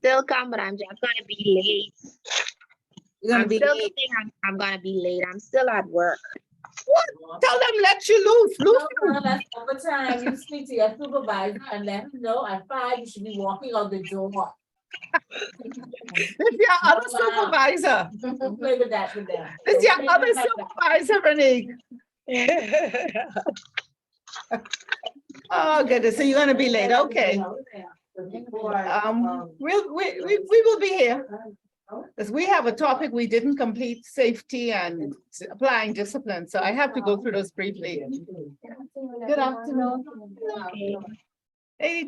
still come, but I'm just gonna be late. You're gonna I'm be still late. saying I'm gonna be late. I'm still at work. What? Tell them let you loose. Loose. No, that's overtime. You speak to your supervisor and let him know at 5 you should be walking out the door. This your other supervisor. Don't play with that with them. This your Don't play other with that. supervisor, Renee. Oh, goodness. So you're gonna be late. Okay. We will be here. Because we have a topic we didn't complete, safety and applying discipline. So I have to go through those briefly. Good afternoon. Hey,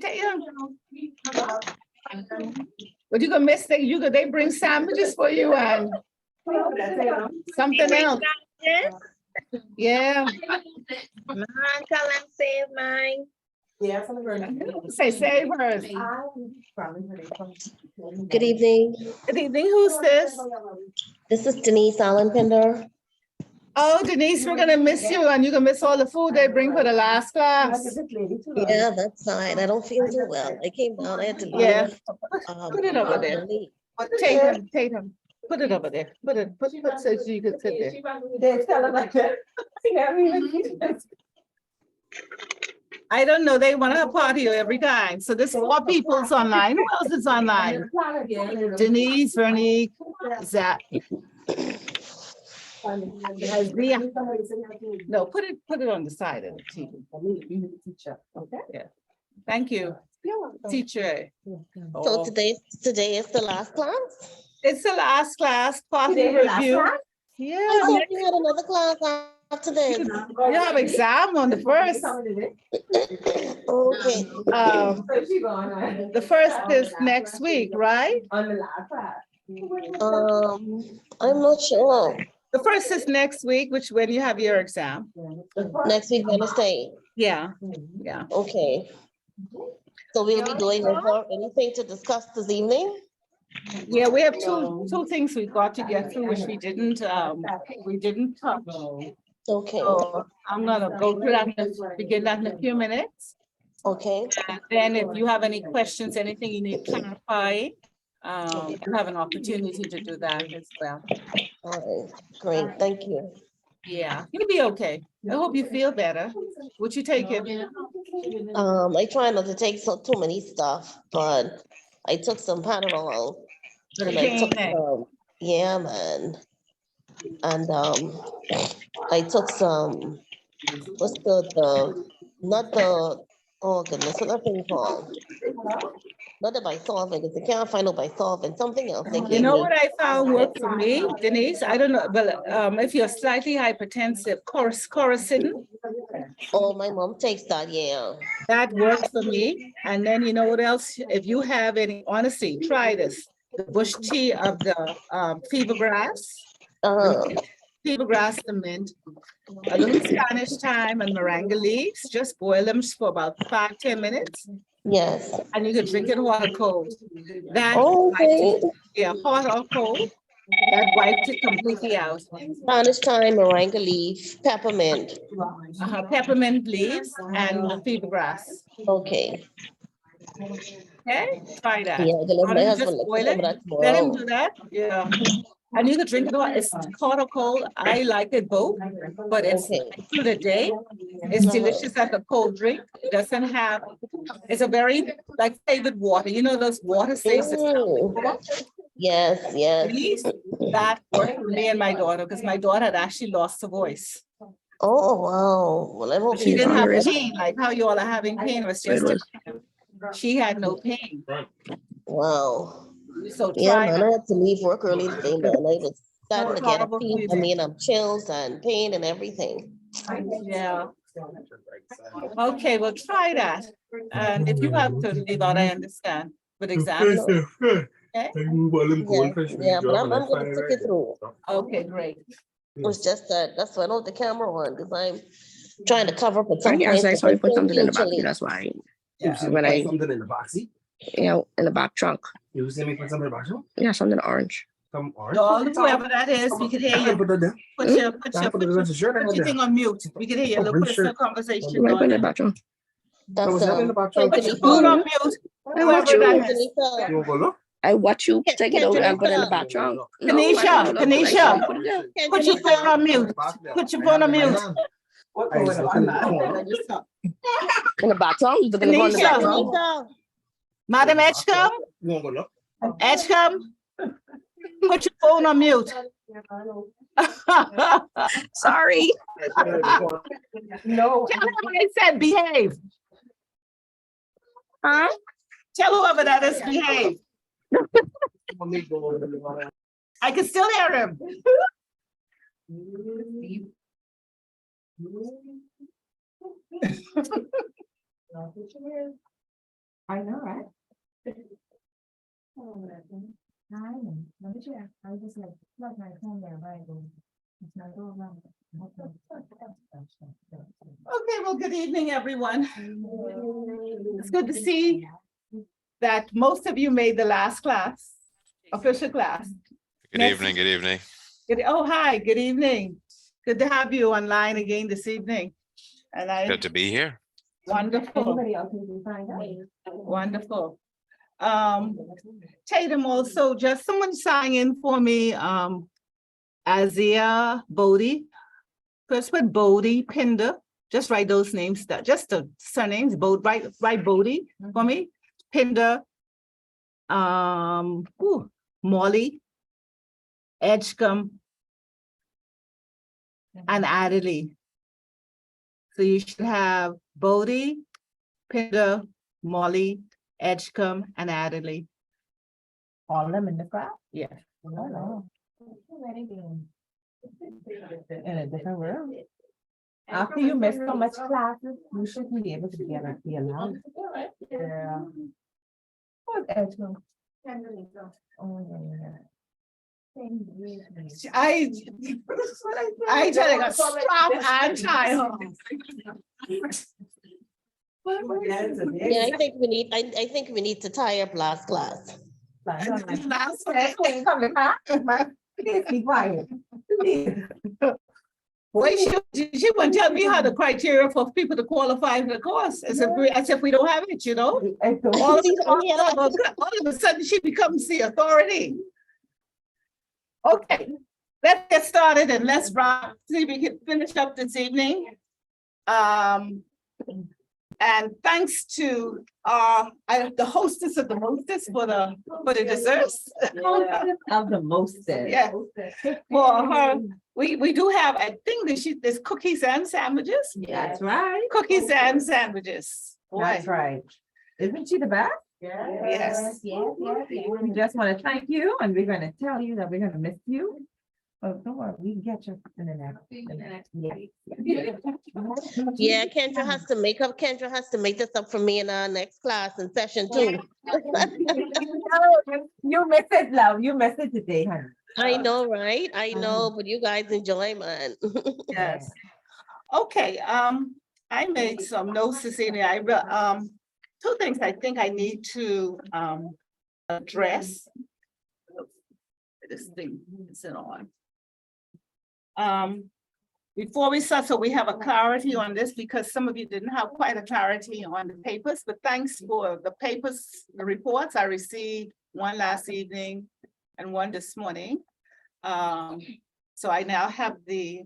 but you gonna miss that they bring sandwiches for you and something else. Yeah. Man, tell them save mine. Say save hers. Good evening. Good evening. Who's this? This is Denise Allenpinder. Oh, Denise, we're gonna miss you and you're gonna miss all the food they bring for the last class. Yeah, that's fine. I don't feel too well. I came down, I had to leave. Yeah. Put it over there. leave. Tatum. Put it over there. Put so you can sit there. I don't know. They want to party every time. So there's 4 people's online. Who else is online? Denise, Veronique, Zach. No, put it on the side of the TV. Okay. Yeah. Thank you, teacher. So Oh, today is the last class? it's the last class, party Today the last review. class? I Yeah, thought we had another class after this. you have exam on the first. Okay, The first is next week, right? On the last class. I'm not sure. The first is next week, which when you have your exam. Next week, Wednesday. Yeah. Okay. So we'll be going over anything to discuss this evening? Yeah, we have two things we got to get through, which we didn't touch. Okay, So I'm gonna go through that, begin that in a few minutes. okay, And then if you have any questions, anything you need clarifying, you have an opportunity to do that as well. all right, great, thank you. Yeah, you'll be okay. I hope you feel better. Would you take it? I try not to take too many stuff, but I took some Panadol. The And I took pain. some, yeah, man. And I took some, oh goodness, what that thing called? Not the Bisolven, because I can't find no Bisolven, something else they You gave know me. what I found worked for me, Denise? I don't know, but if you're slightly hypertensive, Coricidin, Oh, my mom takes that, yeah. that works for me. And then you know what else? If you have any, honestly, try this. The bush tea of the fever grass, fever grass, the mint, a little Spanish thyme and moringa leaves, just boil them for about 5-10 minutes. Yes, And you can drink it hot or cold. That, okay. yeah, hot or cold, that wiped it completely out. Spanish thyme, moringa leaf, peppermint, Peppermint leaves and the fever grass. okay. Okay, try that. Yeah, the Or my you husband just likes boil some of it, that let him tomorrow. do that, yeah. And you can drink it hot, it's hot or cold. I like it both, but it's Okay. through the day. It's delicious as a cold drink. It doesn't have, it's a very like flavored water. You know those water staves. Yes, yes. Please, that worked for me and my daughter, because my daughter had actually lost her voice. Oh, wow. Well, I hope She he's didn't have on. pain, like how you all are having pain, it was just, she had no pain. Wow. So Yeah, try man, that. I had to leave work early today, man. I was starting to get a Horrible fever. I feeling. mean, I'm chills and pain and everything. Yeah. Okay, well, try that. And if you have to leave out, I understand, with exams. Okay, Yeah, yeah, but I'm gonna stick it through. okay, great. It was just that, that's why I don't have the camera on, because I'm trying to cover up at some Yeah, point. so I but saw you I put still something in the feel back. chilly. That's why, Yeah. when I, Something in the boxy? in the back trunk. You see me put something in the box? Yeah, something orange. Some orange. Dog, whoever that is, we can hear I can you. put that there. Put your, put I your, put it put as a shirt. I your got there. thing on mute. We can hear your Oh, little green personal shirt. conversation You might put it in the going. back trunk. That's was that in the back hey, trunk? Put your Denise, phone on mute, I whoever want you. that is. Denise, You want to go look? I watch you Can- take it can over you and put it in the look? back trunk. Kanisha, Kanisha. Put it down. Put your phone on mute. Put your phone on mute. In the back trunk? You're gonna go in the Kanisha. back trunk? Kanisha, Madam Edgecombe, You wanna go look? Edgecombe, put your phone on mute. Sorry. No. Tell her what I said, behave. Huh? Tell whoever that is, behave. I can still hear him. I know, right? Let me check. I just like plug my phone there, right? It's not going on. Okay, well, good evening, everyone. It's good to see that most of you made the last class, official class. Good Next- evening, good evening. Oh, hi, good evening. Good to have you online again this evening. And Good to be here. wonderful, Anybody else who can find out? wonderful. Tatum also, just someone sign in for me, Azia Bodie. First put Bodie Pinder, just write those names, just the surnames, write Bodie for me, Pinder. Molly, Edgecombe, and Adderley. So you should have Bodie, Pinder, Molly, Edgecombe, and Adderley. All of them in the crowd? Yeah. Oh, no. In a different room. After you miss so much classes, you should be able to be allowed. Yeah. Who's Edgecombe? Oh, yeah. I tell you, stop and try. yeah, I think we need to tie up last class. Last Please be quiet. Boy, she wouldn't tell me how the criteria for people to qualify for the course, as if we don't have it, you know? All of a sudden, she becomes the authority. Okay, let's get started and let's see if we can finish up this evening. And thanks to the hostess of the mostest for the desserts. Of the most. Yeah. For her, we do have, I think there's cookies and sandwiches. That's right. Cookies and sandwiches. Boy, That's right. Isn't she the best? Yes. We just want to thank you and we're going to tell you that we're going to miss you. Oh, don't worry, we can get you in the next. Yeah, Kendra has to make this up for me in our next class in session 2. You miss it, love. You miss it today, honey. I know, right? I know, but you guys enjoy, man. Yes. Okay, I made some notes this evening. Two things I think I need to address. This thing isn't on. Before we start, so we have a clarity on this because some of you didn't have quite a clarity on the papers, but thanks for the papers, the reports. I received one last evening and one this morning. So I now have the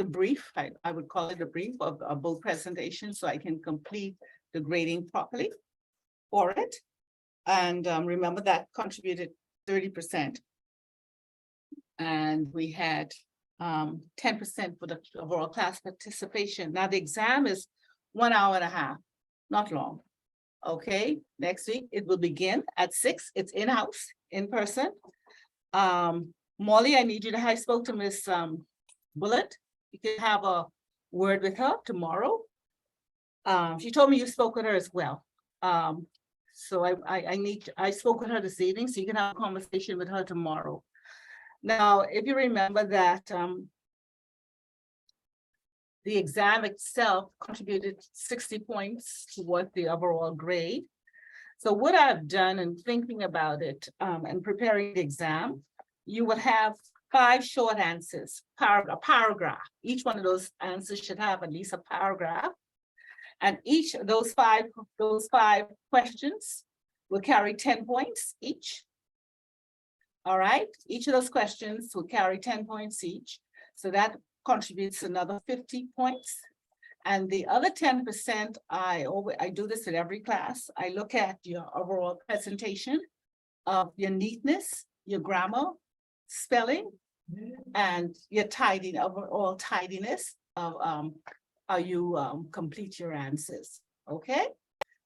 brief, I would call it a brief of both presentations so I can complete the grading properly for it. And remember that contributed 30%. And we had 10% for the overall class participation. Now the exam is 1.5 hours, not long. Okay, next week it will begin at 6. It's in-house, in person. Molly, I need you to, I spoke to Miss Bullitt. You can have a word with her tomorrow. She told me you spoke with her as well. So I spoke with her this evening, so you can have a conversation with her tomorrow. Now, if you remember that the exam itself contributed 60 points towards the overall grade. So what I've done in thinking about it and preparing the exam, you would have 5 short answers, a paragraph. Each one of those answers should have at least a paragraph. And each of those five questions will carry 10 points each. All right, each of those questions will carry 10 points each. So that contributes another 50 points. And the other 10%, I do this in every class. I look at your overall presentation of your neatness, your grammar, spelling, and your overall tidiness of how you complete your answers. Okay,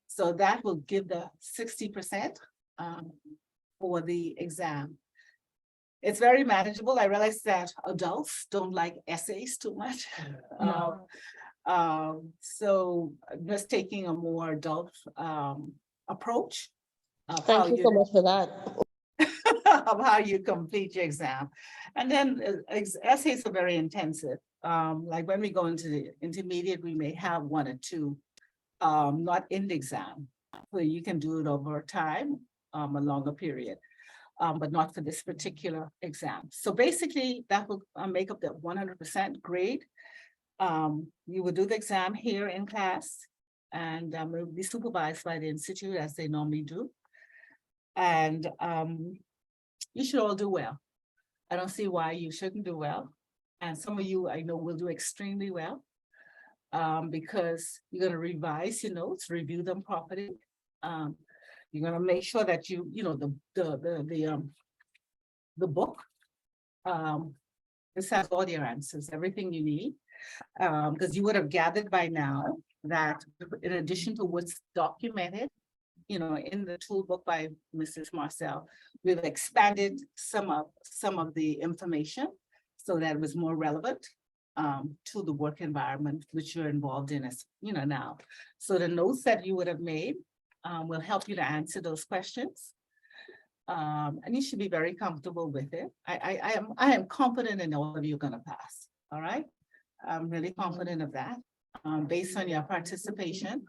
so that will give the 60% for the exam. It's very manageable. I realize that adults don't like essays too much. So I'm just taking a more adult approach of how Thank you so much for that. of how you complete your exam. And then essays are very intensive. Like when we go into the intermediate, we may have one or two, not in the exam, where you can do it over time, a longer period, but not for this particular exam. So basically that will make up the 100% grade. You will do the exam here in class, and it will be supervised by the institute as they normally do. And you should all do well. I don't see why you shouldn't do well. And some of you I know will do extremely well, because you're going to revise your notes, review them properly. You're going to make sure that you know the book. This has all your answers, everything you need, because you would have gathered by now that in addition to what's documented, in the tool book by Mrs. Marcel, we've expanded some of the information so that it was more relevant to the work environment which you're involved in as now. So the notes that you would have made will help you to answer those questions. And you should be very comfortable with it. I am confident in all of you are going to pass. All right. I'm really confident of that based on your participation.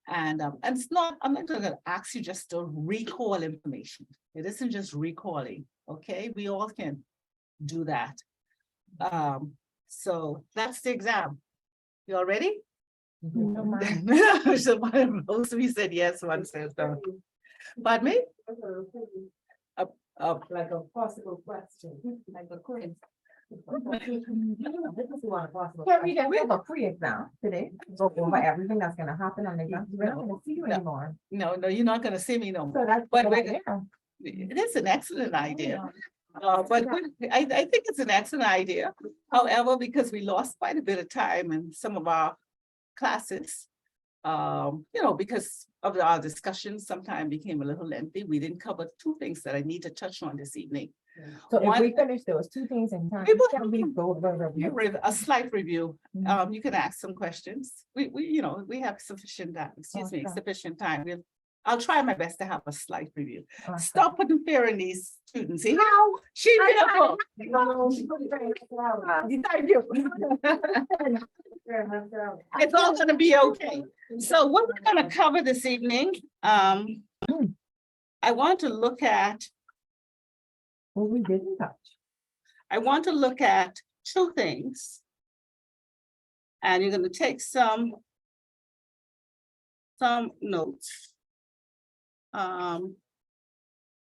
And it's not, I'm not going to ask you just to recall information. It isn't just recalling. Okay. We all can do that. So that's the exam. You all ready? So most of you said yes, one says no. Pardon me? Like a possible question, like a quiz. Can we just have a pre-exam today? Go over everything that's gonna happen on the exam. We're not gonna see you anymore. No, you're not going to see me no more. So that's. But the we're- idea. It is an excellent idea. But I think it's an excellent idea. However, because we lost quite a bit of time in some of our classes, because of our discussions, sometimes became a little lengthy. We didn't cover two things that I need to touch on this evening. So if One- we finish those two things in time, We will- can we go over the review? A slight review. Mhm. You can ask some questions. We have sufficient time, Okay. sufficient time. I'll try my best to have a slight review. Awesome. Stop putting fear in these students. See how she beautiful. Thank you. It's all gonna be okay. So what we're gonna cover this evening, I want to look at Well, we didn't touch. two things. And you're gonna take some notes.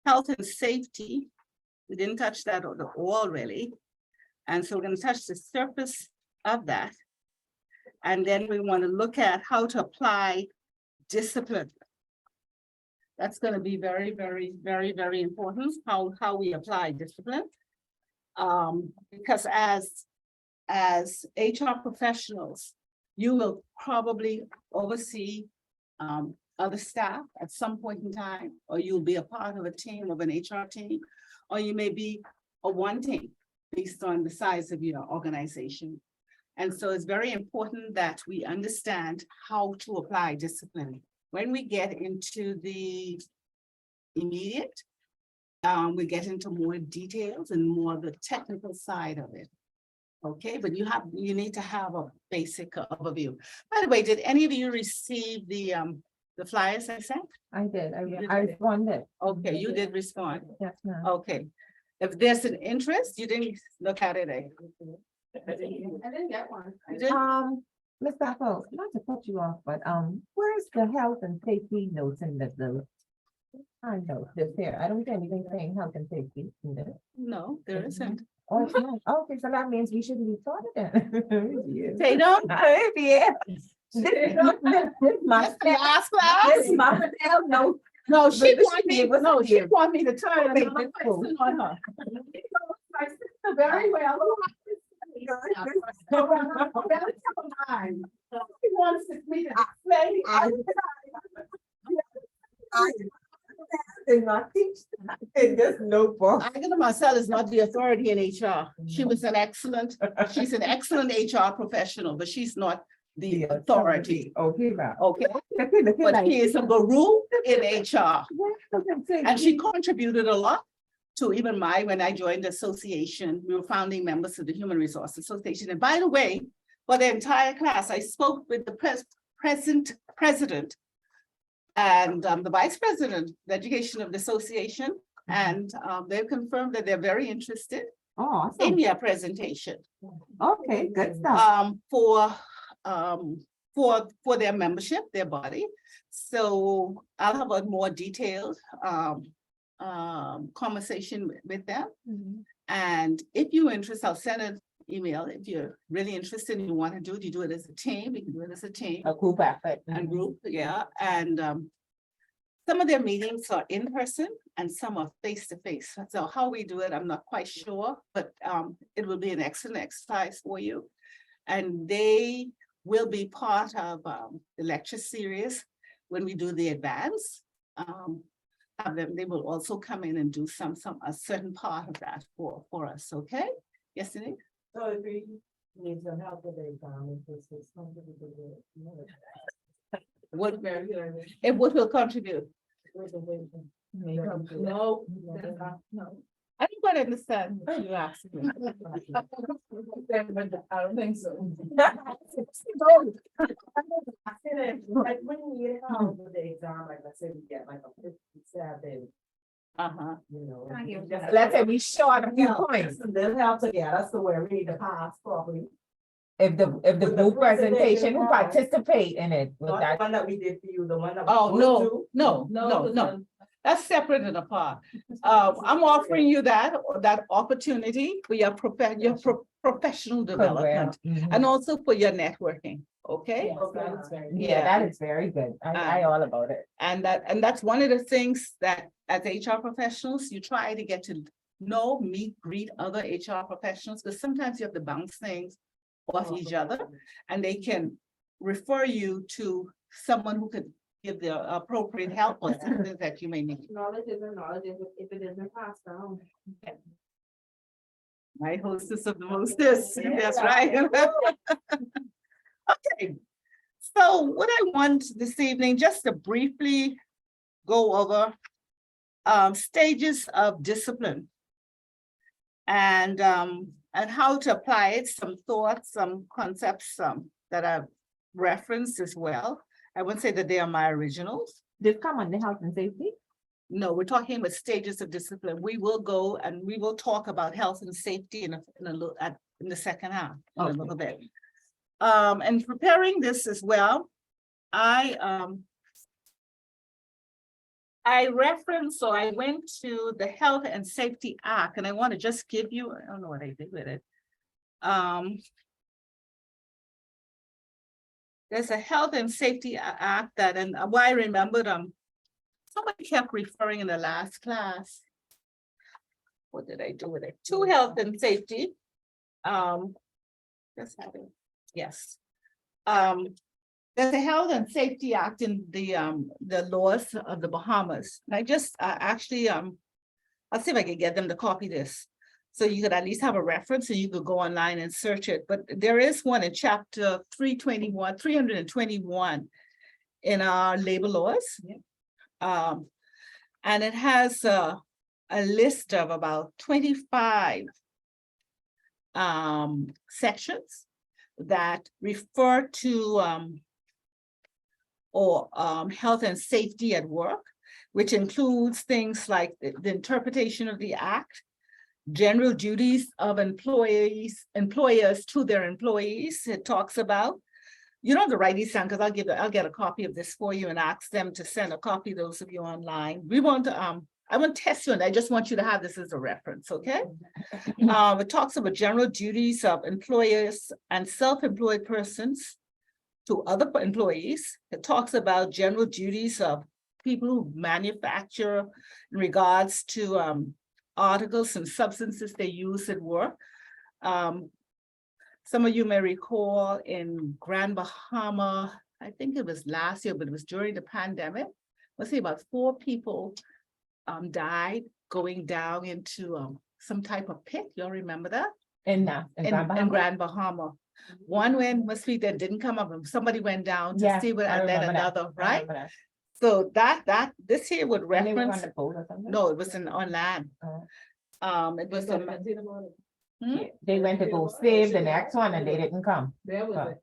Health and safety, we didn't touch that at all really. And so we're going to touch the surface of that. And then we want to look at how to apply discipline. That's going to be very, very, very, very important, how we apply discipline. Because as HR professionals, you will probably oversee other staff at some point in time, or you'll be a part of a team of an HR team, or you may be a one team based on the size of your organization. And so it's very important that we understand how to apply discipline. When we get into the immediate, we get into more details and more of the technical side of it. Okay, but you need to have a basic overview. By the way, did any of you receive the flyers I sent? I did, did. I responded. Okay, you did respond. Yes, ma'am. Okay. If there's an interest, you didn't look at it. I didn't get one. You did? Ms. Bethel, not to cut you off, but where's the health and safety notes in the I know, this here, I don't see anything saying health and safety in this. No, there isn't. Oh, it's not. Okay, so that means we shouldn't be taught it. Tatum? Yeah. This my, Last class? this my, no. No, she But want she me, gave us no, a she gift. want me to turn Okay, another that's cool. question on her. Very well. She wants me to explain. I did not teach that in this notebook. Angela Marcel is not the authority in HR. She's an excellent HR professional, but she's not the authority. Okay, now. Okay, Look at but that. she is a guru in HR. And And she contributed a lot to even when I joined the association, we were founding members of the Human Resource Association. And by the way, for the entire class, I spoke with the present president and the vice president, the education of the association. And they've confirmed that they're very interested Oh, in awesome. your presentation Okay, good stuff. for their membership, their body. So I'll have a more detailed conversation with them. And if you're interested, I'll send an email. If you're really interested and you want to do it, you do it as a team. You can do it as a team A group effort. and group, yeah. And some of their meetings are in person and some are face to face. So how we do it, I'm not quite sure, but it will be an excellent exercise for you. And they will be part of the lecture series when we do the advance. They will also come in and do a certain part of that for us, okay? Yes, Denise? So if we need some help with the exam, it's something to do. What will contribute? No. I don't quite understand what you asked me. I don't think so. Like when you get help with the exam, like let's say we get like a 57, Uh-huh. you know. I hear just- that. Let's say we short a few points. They'll help to get us to where we need to pass properly. If the With the group presentation, who presentation, participate in it with Not the that. one that we did for you, the one that. we Oh, go no, to. no. That's separate and apart. I'm offering you that opportunity for your professional development and also for your networking, okay? Okay, that's very. Yeah, that is very good. I all about it. And that's one of the things that as HR professionals, you try to get to know, meet, greet other HR professionals, because sometimes you have to bounce things off each other and they can refer you to someone who could give the appropriate help or assistance that you may need. Knowledge isn't knowledge if it isn't passed down. My hostess of the mostest, that's right. Okay, so what I want this evening, just to briefly go over stages of discipline and how to apply it, some thoughts, some concepts that I've referenced as well. I wouldn't say that they are my originals. This come on the health and safety? No, we're talking about stages of discipline. We will go and we will talk about health and safety in the second half, in a little bit. And preparing this as well, I referenced, so I went to the Health and Safety Act, and I want to just give you, I don't know what I did with it. There's a Health and Safety Act that, and why I remembered, somebody kept referring in the last class. What did I do with it? To health and safety. Just have it. Yes. There's a Health and Safety Act in the laws of the Bahamas. And I just actually, I'll see if I can get them to copy this. So you could at least have a reference and you could go online and search it. But there is one in chapter 321 in our labor laws. And it has a list of about 25 sections that refer to health and safety at work, which includes things like the interpretation of the act, general duties of employers to their employees. It talks about, you don't have to write these down because I'll get a copy of this for you and ask them to send a copy, those of you online. We want to, I won't test you, and I just want you to have this as a reference, okay? It talks about general duties of employers and self-employed persons to other employees. It talks about general duties of people who manufacture in regards to articles and substances they use at work. Some of you may recall in Grand Bahama, I think it was last year, but it was during the pandemic. Let's say about 4 people died going down into some type of pit. Y'all remember that? In In Grand Bahama. One went, must be that didn't come up, and somebody went down to Yeah, see what, I and then remember that. another, I right? remember that. So this here would And they were on reference, the boat or something? no, it was on land. Oh. It was, They went to go save the next one and they didn't come. There was Oh. it.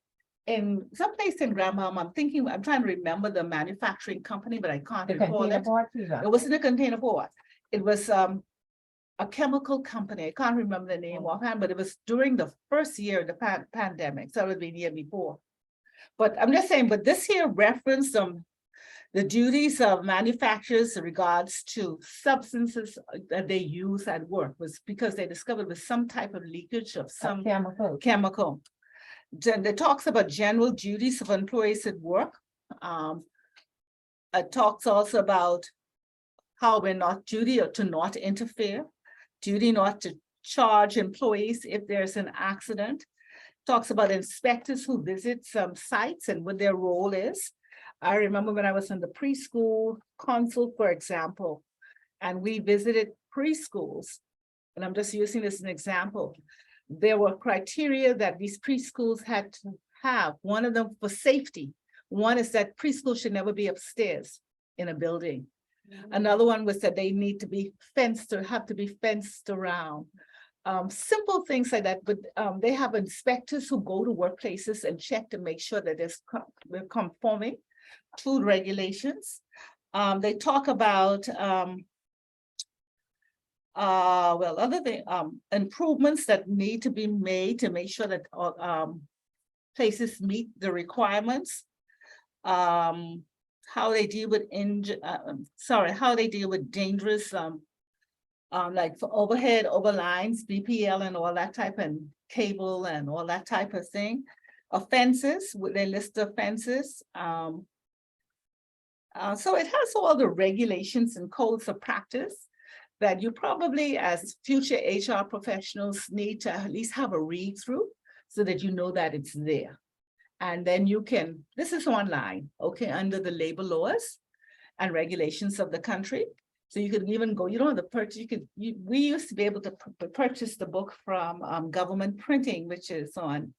in some place in Grand Bahama, I'm trying to remember the manufacturing company, but I can't The recall container it. port, Susan. It wasn't a container port. It was a chemical company. I can't remember the name offhand, but it was during the first year of the pandemic. So it would be the year before. But I'm just saying, but this here referenced the duties of manufacturers in regards to substances that they use at work was because they discovered was some type of leakage of some Chemical. chemical. Then it talks about general duties of employees at work. It talks also about how we're not duty or to not interfere, duty not to charge employees if there's an accident. Talks about inspectors who visit some sites and what their role is. I remember when I was in the preschool council, for example, and we visited preschools, and I'm just using this as an example. There were criteria that these preschools had to have. One of them for safety. One is that preschool should never be upstairs in a building. Another one was that they need to be fenced or have to be fenced around. Simple things like that, but they have inspectors who go to workplaces and check to make sure that they're conforming to regulations. They talk about other thing, improvements that need to be made to make sure that places meet the requirements. How they deal with how they deal with dangerous like for overhead, overlines, BPL and all that type, and cable and all that type of thing. Offenses, they list offenses. So it has all the regulations and codes of practice that you probably as future HR professionals need to at least have a read through so that you know that it's there. And then you can, this is online, okay, under the labor laws and regulations of the country. So you can even go, you don't have to purchase, we used to be able to purchase the book from Government Printing, which is on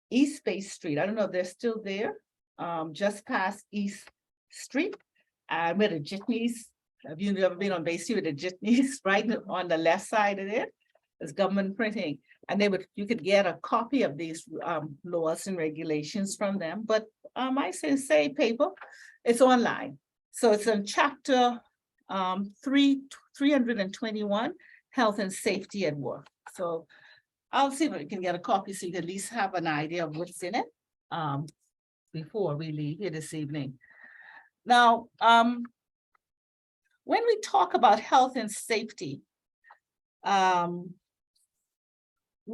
East Bay Street. I don't know if they're still there, just past East Street. And where the jitneys, have you ever been on Bay Street with the jitneys, right on the left side of it? It's Government Printing. And you could get a copy of these laws and regulations from them. But I say paper, it's online. So it's on chapter 321, health and safety at work. So I'll see if I can get a copy so you can at least have an idea of what's in it before we leave here this evening. Now, when we talk about health and safety,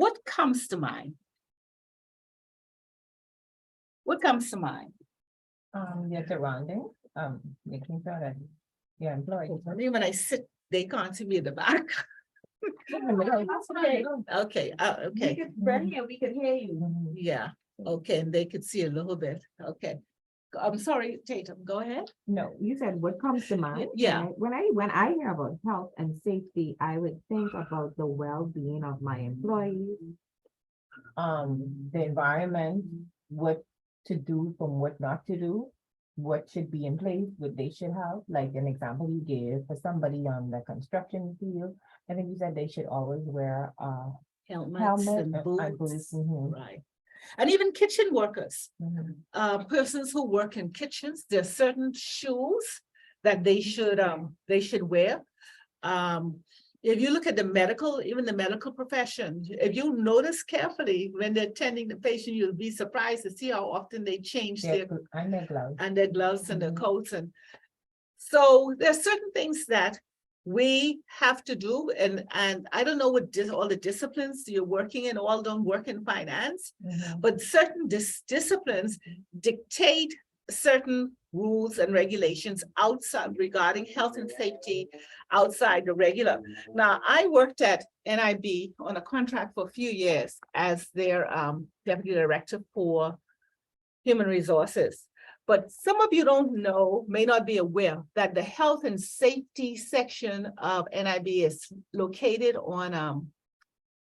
what comes to mind? What comes to mind? Your surrounding, making sure that your employees. Only when I sit, they can't see me in the back. Okay, okay. We could run here, we could hear you. Yeah, okay, and they could see a little bit, okay. I'm sorry, Tatum, go ahead. No, you said what comes to mind? Yeah. When I hear about health and safety, I would think about the well-being of my employees. The environment, what to do from what not to do, what should be in place, what they should have, like an example you gave for somebody on the construction field. I think you said they should always wear Helmets and boots, mhm, right. And even kitchen workers, mhm. persons who work in kitchens, there's certain shoes that they should wear. if you look at the medical, even the medical profession, if you notice carefully when they're attending the patient, you'll be surprised to see how often they change their And their gloves. and their gloves and their Mhm. coats. And so there's certain things that we have to do. And I don't know what all the disciplines you're working in, all don't work in finance, Mhm. but certain disciplines dictate certain rules and regulations outside regarding health and safety outside the regular. Now, I worked at NIB on a contract for a few years as their deputy director for human resources. But some of you don't know, may not be aware that the health and safety section of NIB is located on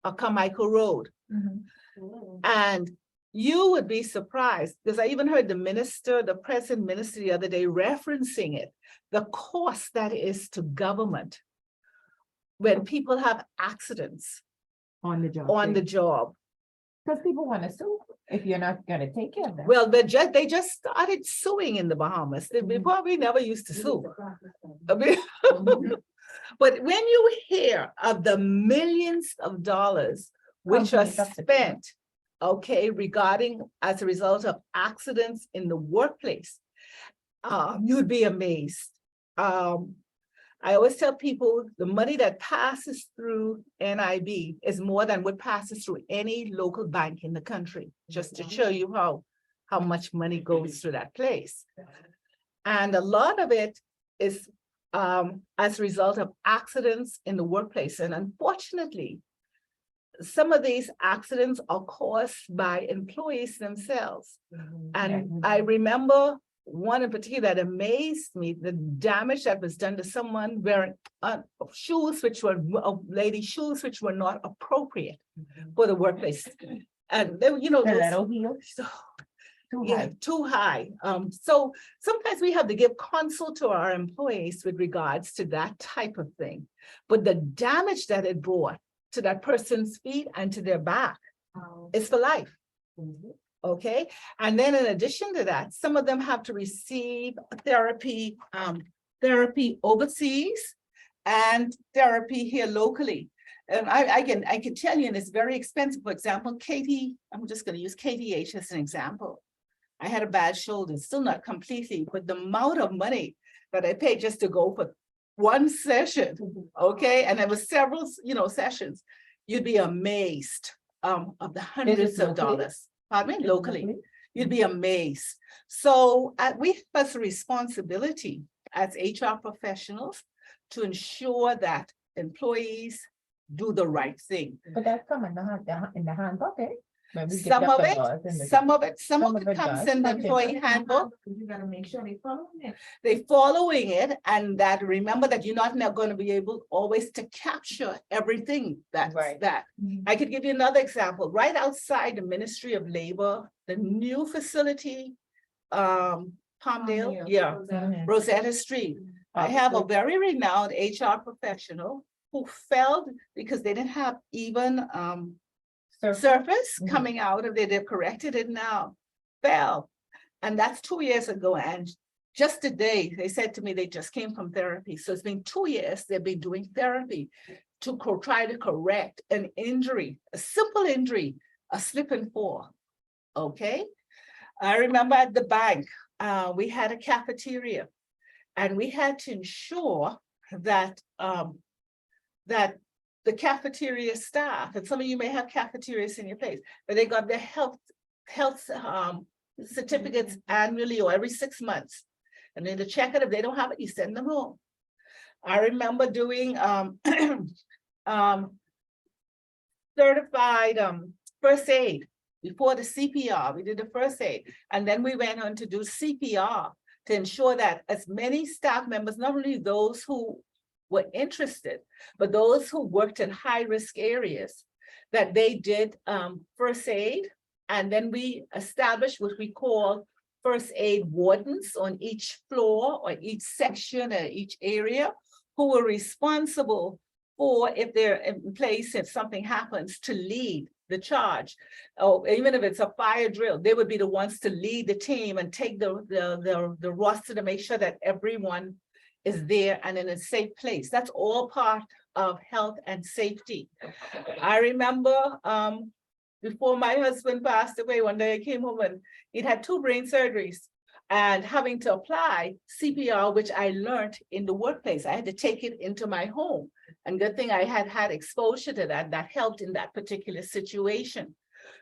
a Carmichael Road. Mhm. And you would be surprised, because I even heard the present minister the other day referencing it, the cost that is to government when people have accidents On the job. on the job. Because people want to sue if you're not gonna take care of them. Well, they just started suing in the Bahamas. They Mhm. probably never used to sue. I mean, but when you hear of the millions of dollars which are Companies have to pay. spent, okay, regarding as a result of accidents in the workplace, you'd be amazed. I always tell people the money that passes through NIB is more than what passes through any local bank in the country, just to show you how much money goes through that place. And a lot of it is as a result of accidents in the workplace. And unfortunately, some of these accidents are caused by employees themselves. And I remember one in particular that amazed me, the damage that was done to someone wearing shoes, lady shoes, which were not appropriate for the workplace. And they were, The those- little heels. so- Too yeah, high. too high. So sometimes we have to give counsel to our employees with regards to that type of thing. But the damage that it brought to that person's feet and to their back is for life. Okay, and then in addition to that, some of them have to receive therapy overseas and therapy here locally. And I can tell you, and it's very expensive. For example, I'm just going to use KTH as an example. I had a bad shoulder, still not completely, but the amount of money that I paid just to go for one session, okay, and there was several, sessions, you'd be amazed of the hundreds of locally? dollars. Pardon me, locally, you'd be amazed. So we have a responsibility as HR professionals to ensure that employees do the right thing. But that's coming in the handbook, eh? When we get Some up of the it, laws and the- some of it some of it comes does, in the some employee doesn't. handbook. You gotta make sure they follow it. They're following it, and that remember that you're not now going to be able always to capture everything that. Mhm. I could give you another example. Right outside the Ministry of Labor, the new facility, Palmdale, yeah, Mhm. Rosetta Street. I have a very renowned HR professional who failed because they didn't have even surface Mhm. coming out of there. They've corrected it now, fell. And that's 2 years ago. And just today, they said to me, they just came from therapy. So it's been 2 years, they've been doing therapy to try to correct an injury, a simple injury, a slip and fall, okay? I remember at the bank, we had a cafeteria and we had to ensure that, that the cafeteria staff, and some of you may have cafeterias in your place, but they got their health certificates annually or every 6 months. And then to check it, if they don't have it, you send them home. I remember doing certified first aid before the CPR. We did the first aid, and then we went on to do CPR to ensure that as many staff members, not only those who were interested, but those who worked in high-risk areas, that they did first aid. And then we established what we call first aid wardens on each floor or each section or each area, who were responsible for, if they're in place, if something happens, to lead the charge. Or even if it's a fire drill, they would be the ones to lead the team and take the roster to make sure that everyone is there and in a safe place. That's all part of health and safety. I remember before my husband passed away, one day I came home and he'd had 2 brain surgeries and having to apply CPR, which I learned in the workplace. I had to take it into my home. And good thing I had had exposure to that, that helped in that particular situation.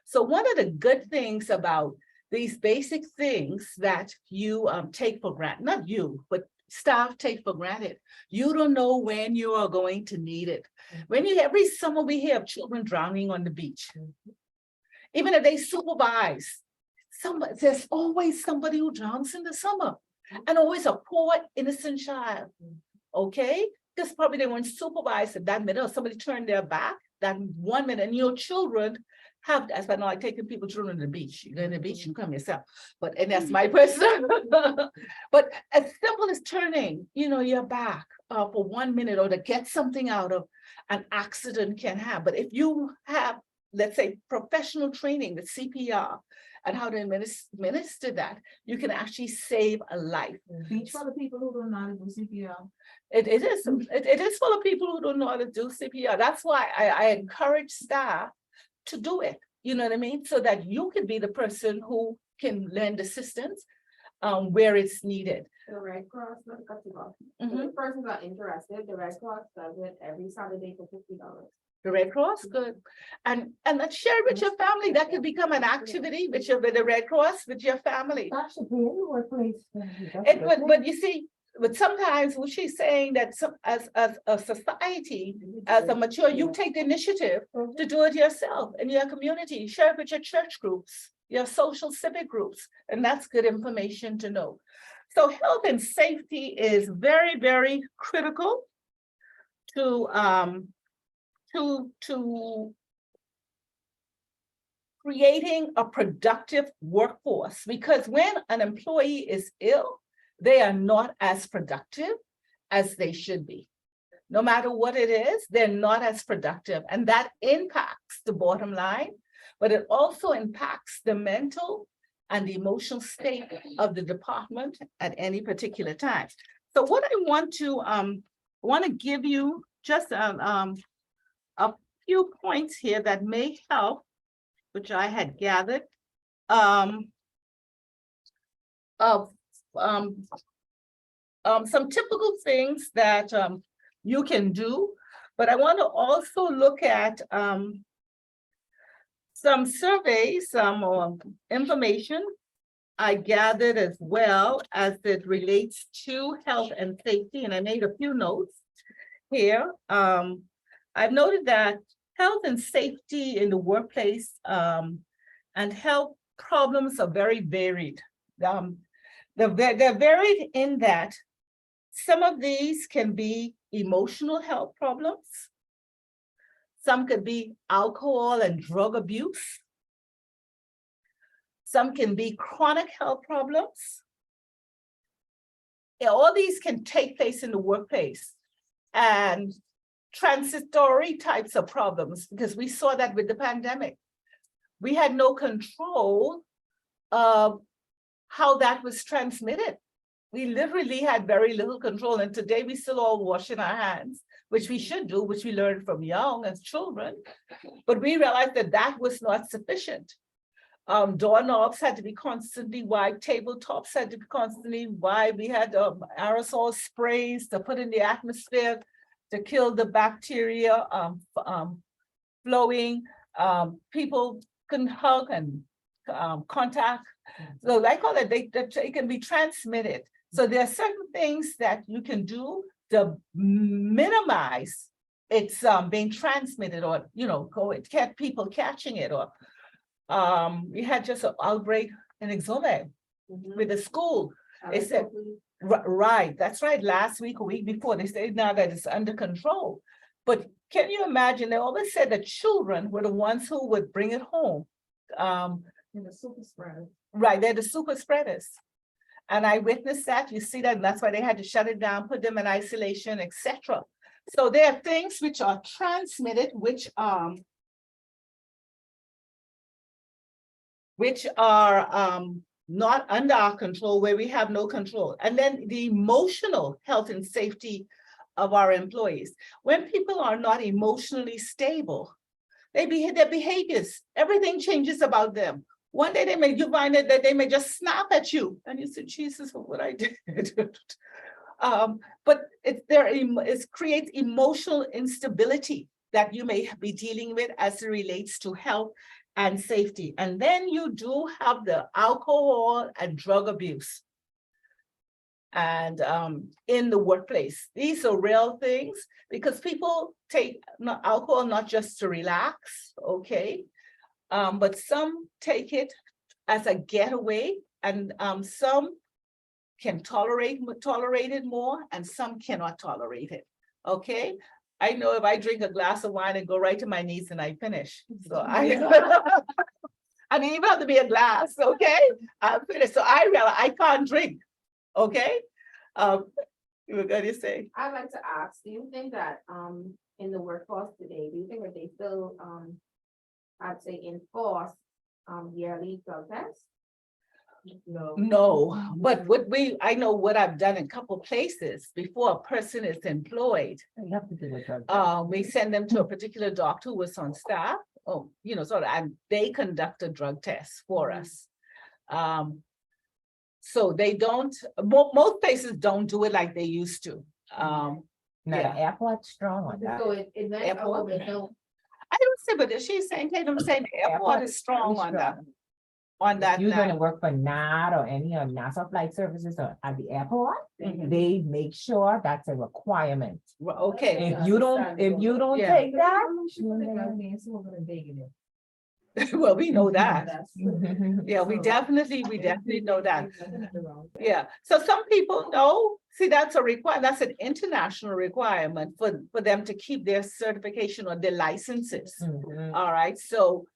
So one of the good things about these basic things that you take for granted, not you, but staff take for granted. You don't know when you are going to need it. When every summer we hear of children drowning on the beach. Even if they supervise, there's always somebody who drowns in the summer, and always a poor innocent child. Okay, because probably they weren't supervised at that minute, or somebody turned their back that 1 minute, and your children have, that's why I don't like taking people children to the beach. You go to the beach, you come yourself. And that's my person. But as simple as turning, your back for 1 minute, or to get something out of an accident can have. But if you have, let's say, professional training with CPR and how to administer that, you can actually save a life. Beach for the people who don't know how to do CPR. It is full of people who don't know how to do CPR. That's why I encourage staff to do it, you know what I mean? So that you can be the person who can lend assistance where it's needed. The Red Cross, not to cut you off. Mhm. If persons are interested, the Red Cross does it every Saturday for $50. The Red Cross, good. And let's share with your family. That could become an activity with the Red Cross, with your family. That should be in the workplace. But you see, but sometimes what she's saying that as a society, as a mature, you take the initiative to do it yourself in your community. Share it with your church groups, your social civic groups, and that's good information to know. So health and safety is very, very critical to creating a productive workforce, because when an employee is ill, they are not as productive as they should be. No matter what it is, they're not as productive, and that impacts the bottom line, but it also impacts the mental and the emotional state of the department at any particular time. So what I want to give you just a few points here that may help, which I had gathered, some typical things that you can do, but I want to also look at some surveys, some information I gathered as well as it relates to health and safety, and I made a few notes here. I've noted that health and safety in the workplace and health problems are very varied. They're varied in that some of these can be emotional health problems. Some could be alcohol and drug abuse. Some can be chronic health problems. All these can take place in the workplace, and transitory types of problems, because we saw that with the pandemic. We had no control of how that was transmitted. We literally had very little control, and today we still all washing our hands, which we should do, which we learned from young as children, but we realized that that was not sufficient. Doorknobs had to be constantly wiped, tabletops had to be constantly wiped. We had aerosol sprays to put in the atmosphere to kill the bacteria flowing. People couldn't hug and contact. So I call it, they can be transmitted. So there are certain things that you can do to minimize it's being transmitted, or get people catching it. Or we had just an outbreak in Exome with the school. They said, right, that's right, last week, a week before, they said now that it's under control. But can you imagine, they always said that children were the ones who would bring it home. And the super spreaders. Right, they're the super spreaders. And I witnessed that, you see that, and that's why they had to shut it down, put them in isolation, etc. So there are things which are transmitted, which are not under our control, where we have no control. And then the emotional health and safety of our employees. When people are not emotionally stable, their behaviors, everything changes about them. One day you find it that they may just snap at you and you say, Jesus, for what I did. But it creates emotional instability that you may be dealing with as it relates to health and safety. And then you do have the alcohol and drug abuse. And in the workplace, these are real things because people take alcohol not just to relax, okay? But some take it as a getaway, and some can tolerate it more, and some cannot tolerate it, okay? I know if I drink a glass of wine and go right to my knees and I finish. So I mean, even have to be a glass, okay? I'm finished. So I realize I can't drink, okay? You were gonna say? I'd like to ask, do you think that, in the workforce today, do you think that they still, I'd say enforce, yearly drug tests? No, but I know what I've done in a couple places before a person is employed. You have to do a drug test. We send them to a particular doctor who was on staff. And they conduct a drug test for us. So they don't, most places don't do it like they used to. Now, the airport's strong on that. So it meant a Airport? little bit, no. I don't say, but she's saying, Tatum saying the airport is strong on that. On that. You're gonna night. work for NAD or any of NASA flight services or at the airport, Mhm. they make sure that's a requirement. Well, okay, If you don't Yeah. take that. well, we know that. Yeah, we definitely know that. Yeah, so some people know, see, that's that's an international requirement for them to keep their certification or their licenses. Mhm. All right, so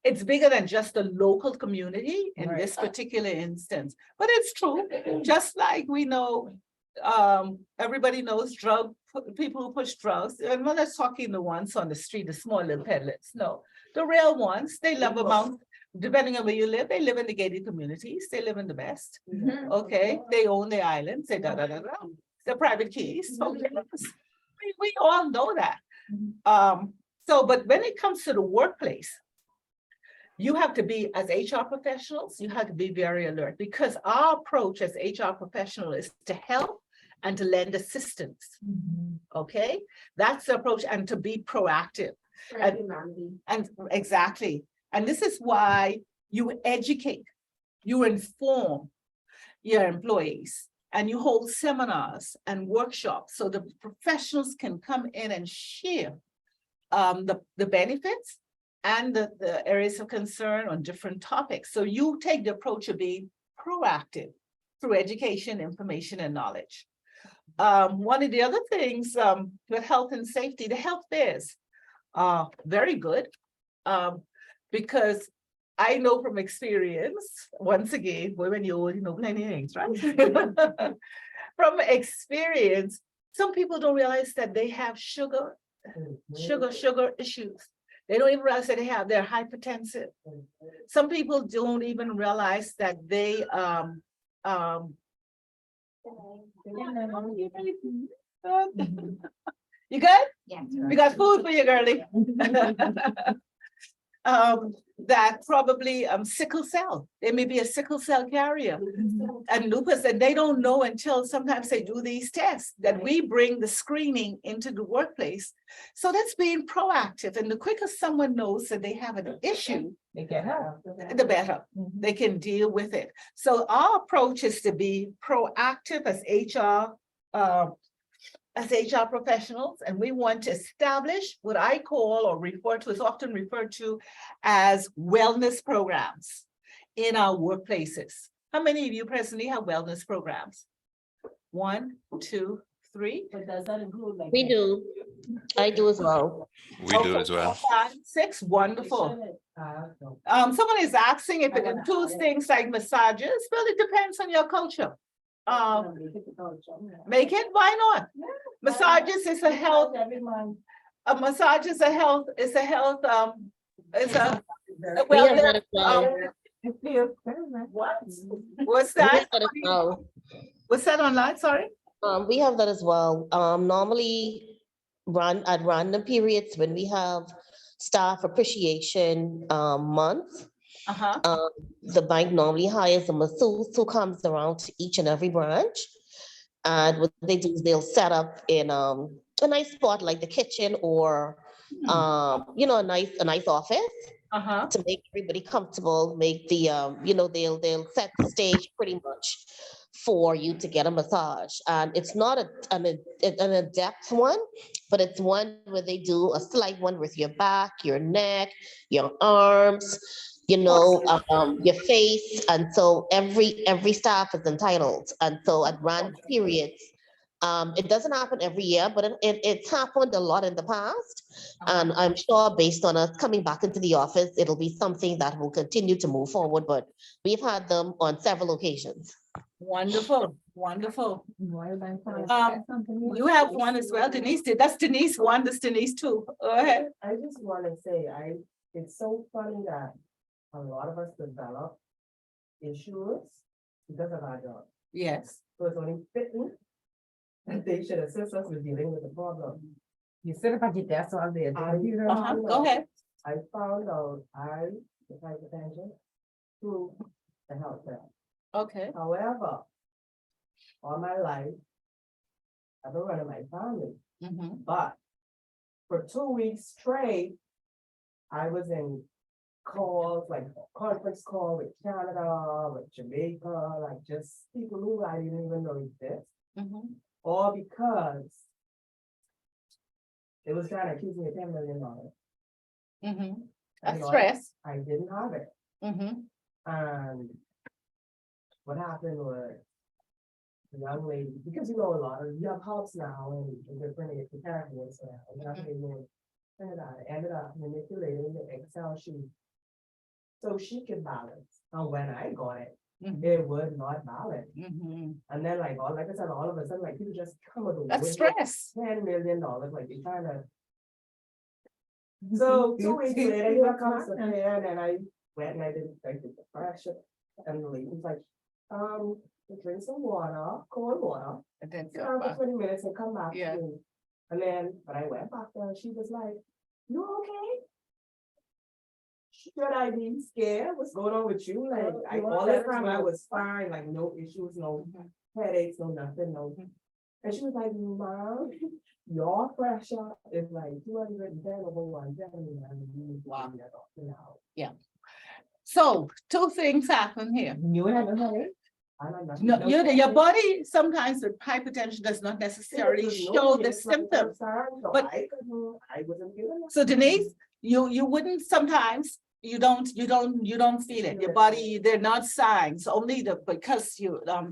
it's bigger than just the local community in Right. this particular instance, but it's true, just like we know, everybody knows people who push drugs, and we're not talking the ones on the street, the small little peddlers, no. The real ones, they live among, depending on where you live, they live in the gated communities, they live in the best, okay? They own their islands, they the private keys, okay? We all know that. But when it comes to the workplace, you have to be, as HR professionals, you have to be very alert because our approach as HR professionals is to help and to lend assistance, okay? That's the approach, and to be proactive. And exactly. And this is why you educate, you inform your employees, and you hold seminars and workshops so the professionals can come in and share the benefits and the areas of concern on different topics. So you take the approach of being proactive through education, information, and knowledge. One of the other things with health and safety, the health fairs are very good because I know from experience, once again, women, you know plenty of things, right? From experience, some people don't realize that they have sugar issues. They don't even realize that they're hypertensive. Some people don't even realize that they you good? Yes. We got food for you, girlie. That probably sickle cell. They may be a sickle cell carrier and lupus, and they don't know until sometimes they do these tests that we bring the screening into the workplace. So that's being proactive. And the quicker someone knows that they have an issue, They get help. the better they can deal with it. So our approach is to be proactive as HR professionals, and we want to establish what I call or refer to, is often referred to as wellness programs in our workplaces. How many of you presently have wellness programs? 1, 2, 3. But does that include like? We do. I do as well. We do as well. 5, 6, wonderful. Someone is asking if it includes things like massages. Well, it depends on your culture. Make it, why not? Massages is a health, a massage is a health, it's a We have that as well. It feels good, man. What's We have that? that as well. What's that online, sorry? We have that as well. Normally at random periods when we have staff appreciation month, Uh-huh. the bank normally hires a masseuse who comes around to each and every branch. And what they do is they'll set up in a nice spot like the kitchen or a nice office Uh-huh. to make everybody comfortable, make the they'll set the stage pretty much for you to get a massage. And it's not an in-depth one, but it's one where they do a slight one with your back, your neck, your arms, your face. And so every staff is entitled. And so at random periods, it doesn't happen every year, but it's happened a lot in the past. And I'm sure based on us coming back into the office, it'll be something that will continue to move forward. But we've had them on several occasions. Wonderful, wonderful. Royal Bank Finance Company. You have one as well, Denise. That's Denise one, that's Denise two. Go ahead. I just want to say, it's so funny that a lot of us develop issues because of our job. Yes. So it's only fitting that they should assist us with dealing with the problem. You sit up at your desk all day. Uh-huh. Go ahead. I found out the hypertension through the health care. Okay. However, all my life, I've been running my family, Mhm. but for 2 weeks straight, I was in calls, like conference call with Canada, with Jamaica, like just people who I didn't even know exist, Mhm. all because it was trying to accuse me of $10 million. Mhm. And That's stress. I didn't have it. Mhm. And what happened was the young lady, because you have helps now and they're bringing it to characters now. And young lady ended up manipulating the Excel sheet so she could balance. And when I got it, Mhm. it would not balance. Mhm. And then like I said, all of a sudden, like people just come with That's stress. $10 million, like they trying to. So 2 weeks later, here comes the pan, and I went and I did the pressure. And the lady's like, drink some water, cold water, And then sit down for 20 minutes and come back Yeah. to me. And then, but I went back there and she was like, you okay? Should I be scared? What's going on with you? Like, all the time I was fine, like no issues, no headaches, no nothing, no. And she was like, Mom, your pressure is like 210/170. Wow. Now. Yeah. So 2 things happen here. You had a headache? I don't know. No, your body sometimes with hypertension does not necessarily show the symptoms. but- I wasn't feeling it. So Denise, you wouldn't sometimes, you don't feel it. Your body, they're not signs, only because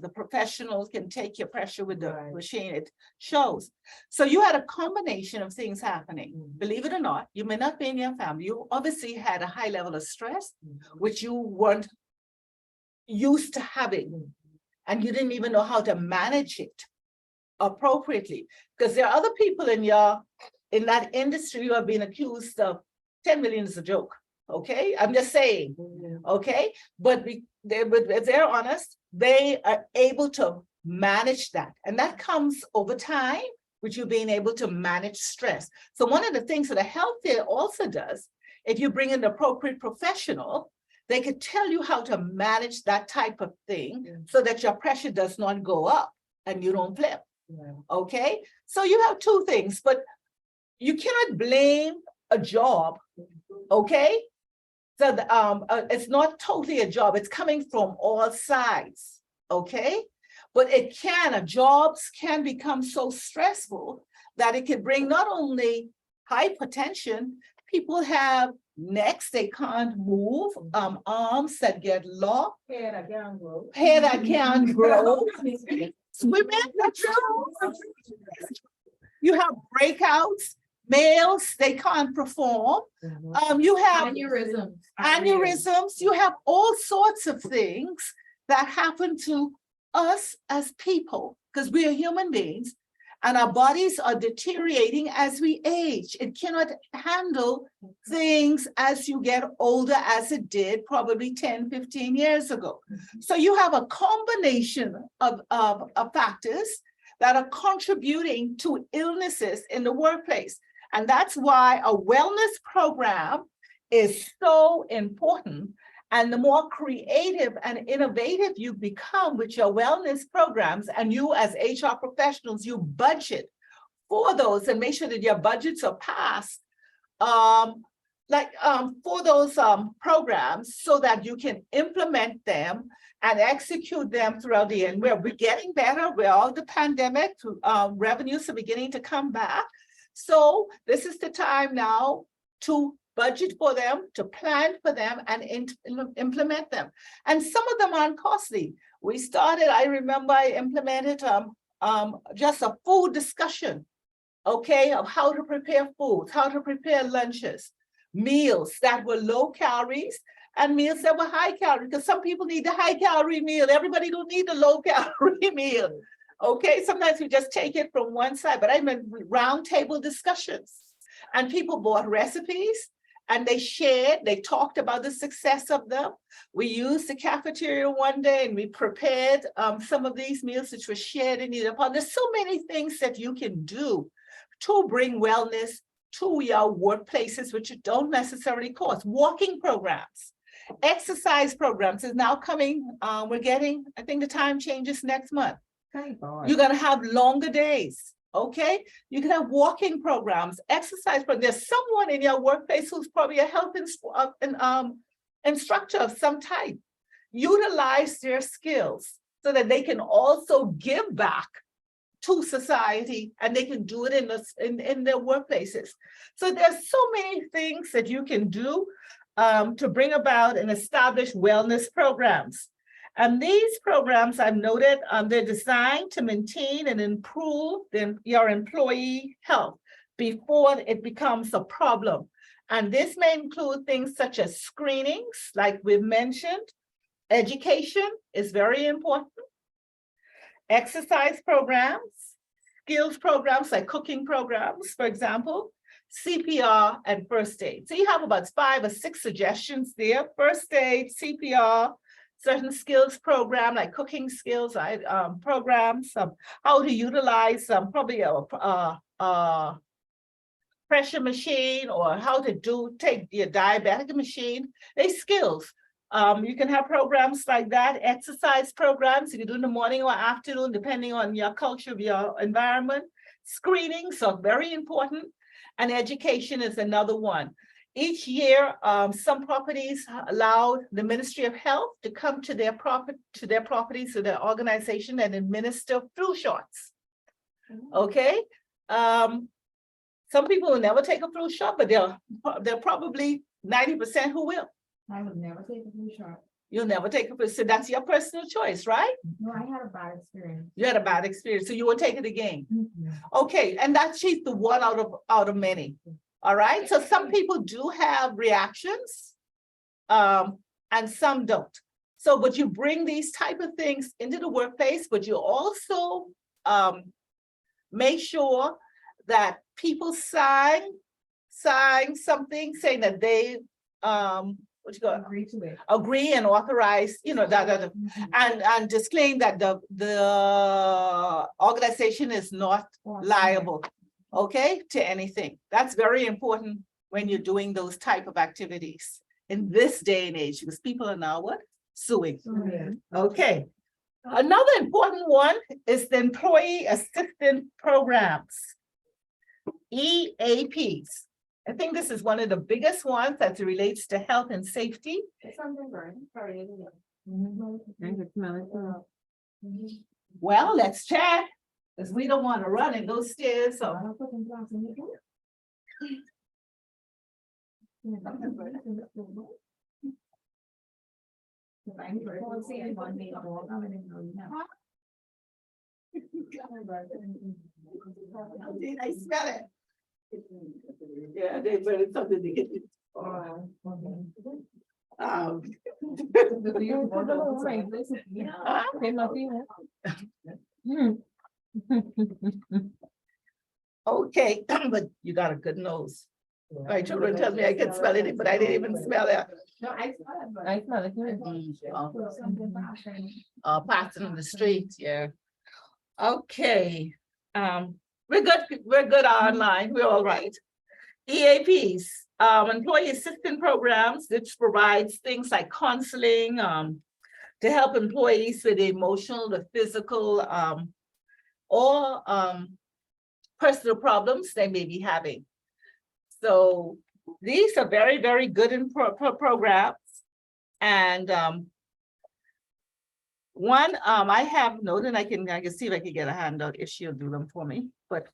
the professionals can take your pressure with the Right. machine, it shows. So you had a combination of things happening. Believe it or not, you may not be in your family. You obviously had a high level of stress, which you weren't used to having. And you didn't even know how to manage it appropriately. Because there are other people in that industry who have been accused of 10 million is a joke. Okay, I'm just saying, okay, but if they're honest, they are able to manage that. And that comes over time with you being able to manage stress. So one of the things that a healthcare also does, if you bring in the appropriate professional, they could tell you how to manage that type of thing so that your pressure does not go up and you don't flip. Okay, so you have 2 things, but you cannot blame a job. Okay, so it's not totally a job, it's coming from all sides. Okay, but jobs can become so stressful that it can bring not only hypertension, people have necks they can't move, arms that get locked, Hair that can't grow. hair that can't grow. Women, you have breakouts, males, they can't perform. You have aneurysms, you have all sorts of things that happen to us as people, because we are human beings and our bodies are deteriorating as we age. It cannot handle things as you get older as it did probably 10, 15 years ago. So you have a combination of factors that are contributing to illnesses in the workplace. And that's why a wellness program is so important. And the more creative and innovative you become with your wellness programs, and you as HR professionals, you budget for those and make sure that your budgets are passed for those programs so that you can implement them and execute them throughout the year. And we're getting better. We're all the pandemic, revenues are beginning to come back. So this is the time now to budget for them, to plan for them, and implement them. And some of them aren't costly. We started, I remember I implemented just a food discussion, okay, of how to prepare foods, how to prepare lunches, meals that were low calories and meals that were high calorie, because some people need the high calorie meal. Everybody don't need the low calorie meal. Okay, sometimes we just take it from one side, but I meant round table discussions. And people bought recipes and they shared, they talked about the success of them. We used the cafeteria one day and we prepared some of these meals which were shared and eaten upon. There's so many things that you can do to bring wellness to your workplaces, which don't necessarily cost. Walking programs, exercise programs is now coming. We're getting, I think the time changes next month. Thank God. You're gonna have longer days, okay? You can have walking programs, exercise programs. There's someone in your workplace who's probably a health instructor of some type. Utilize their skills so that they can also give back to society, and they can do it in their workplaces. So there's so many things that you can do to bring about and establish wellness programs. And these programs, I've noted, they're designed to maintain and improve your employee health before it becomes a problem. And this may include things such as screenings, like we've mentioned. Education is very important. Exercise programs, skills programs like cooking programs, for example, CPR and first aid. So you have about 5 or 6 suggestions there: first aid, CPR, certain skills program like cooking skills programs, how to utilize probably a pressure machine, or how to take your diabetic machine. They skills. You can have programs like that, exercise programs you can do in the morning or afternoon, depending on your culture, your environment. Screenings are very important, and education is another one. Each year, some properties allow the Ministry of Health to come to their properties, to their organization, and administer flu shots. Okay, some people will never take a flu shot, but they're probably 90% who will. I would never take a flu shot. You'll never take a flu, so that's your personal choice, right? No, I had a bad experience. You had a bad experience, so you won't take it again. Mm-hmm. Okay, and that's she's the one out of many. All right, so some people do have reactions, and some don't. So, but you bring these type of things into the workplace, but you also make sure that people sign something saying that they Agree to it. agree and authorize, and disclaim that the organization is not liable, okay, to anything. That's very important when you're doing those type of activities in this day and age, because people are now what? Suing. Okay. Another important one is the employee assistance programs, EAPs. I think this is one of the biggest ones that relates to health and safety. It's something burning. Sorry, I didn't I could smell it. Well, let's check, because we don't want to run and go stairs, so. I smell it. Yeah, they better something to get it. Okay, but you got a good nose. My children tell me I can smell it, but I didn't even smell it. No, I smell it, but. I smell it. Passing on the street, yeah. Okay, we're good online, we're all right. EAPs, employee assistance programs, which provides things like counseling, to help employees with the emotional, the physical, or personal problems they may be having. So these are very, very good in programs. And one, I have noted, I can see if I can get a handout if she'll do them for me, but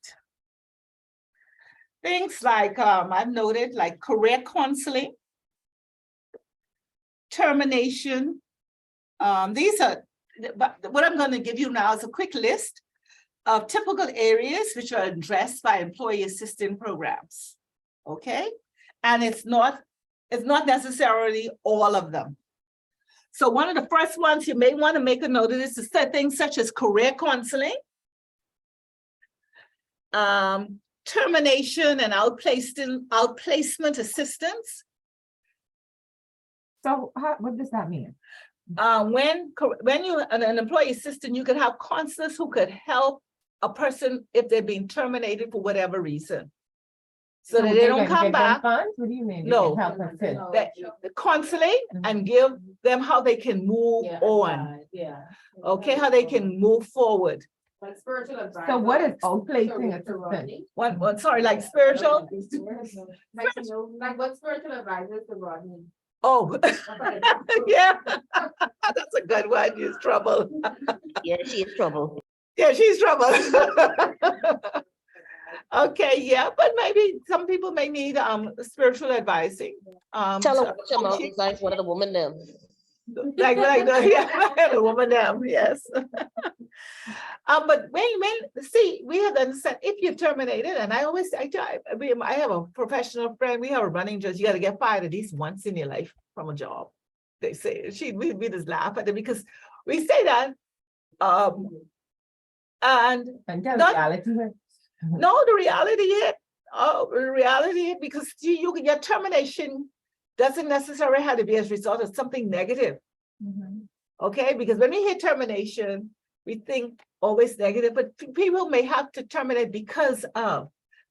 things like, I've noted like career counseling, termination. These are, but what I'm going to give you now is a quick list of typical areas which are addressed by employee assistance programs. Okay, and it's not necessarily all of them. So one of the first ones you may want to make a note of this is things such as career counseling, termination and outplacement assistance. So what does that mean? When you an employee assistant, you could have counselors who could help a person if they're being terminated for whatever reason. So that they they're don't gonna come give them back. funds? What do you mean? They No. can help us fit? That the counseling and give them how they can move on. Yeah. Okay, how they can move forward. Like spiritual advice. So what is outplacing assistance? Sorry, like spiritual. Like what spiritual advisors to Rodney? Oh, yeah, that's a good one. She's trouble. Yeah, she is trouble. Yeah, she's trouble. Okay, yeah, but maybe some people may need spiritual advising. Tell her what your mouth is like, one of the woman them. Like yeah, the woman them, yes. But when see, we have to understand if you're terminated, and I have a professional friend, we have a running joke, you got to get fired at least once in your life from a job. They say we just laugh at it because we say that. And Until Not- reality hits. no, the reality is because your termination doesn't necessarily have to be as a result of something negative. Okay, because when we hear termination, we think always negative, but people may have to terminate because of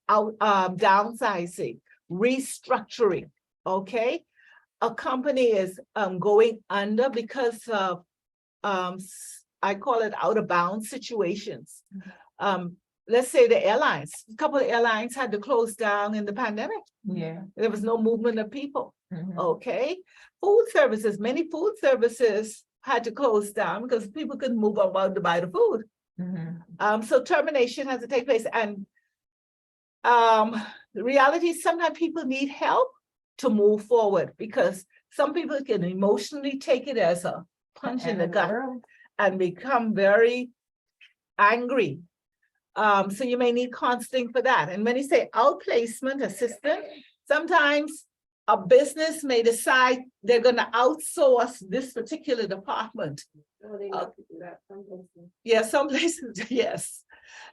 downsizing, restructuring. Okay, a company is going under because of I call it out of bounds situations. Let's say the airlines, a couple of airlines had to close down in the pandemic. Yeah. There was no movement of people. Mhm. Okay, food services, many food services had to close down because people couldn't move about to buy the food. Mhm. So termination has to take place, and the reality is sometimes people need help to move forward because some people can emotionally take it as a punch in the gut world. and become very angry. So you may need counseling for that. And when you say outplacement assistant, sometimes a business may decide they're going to outsource this particular department. Oh, they love to do that. Some places. Yeah, some places, yes.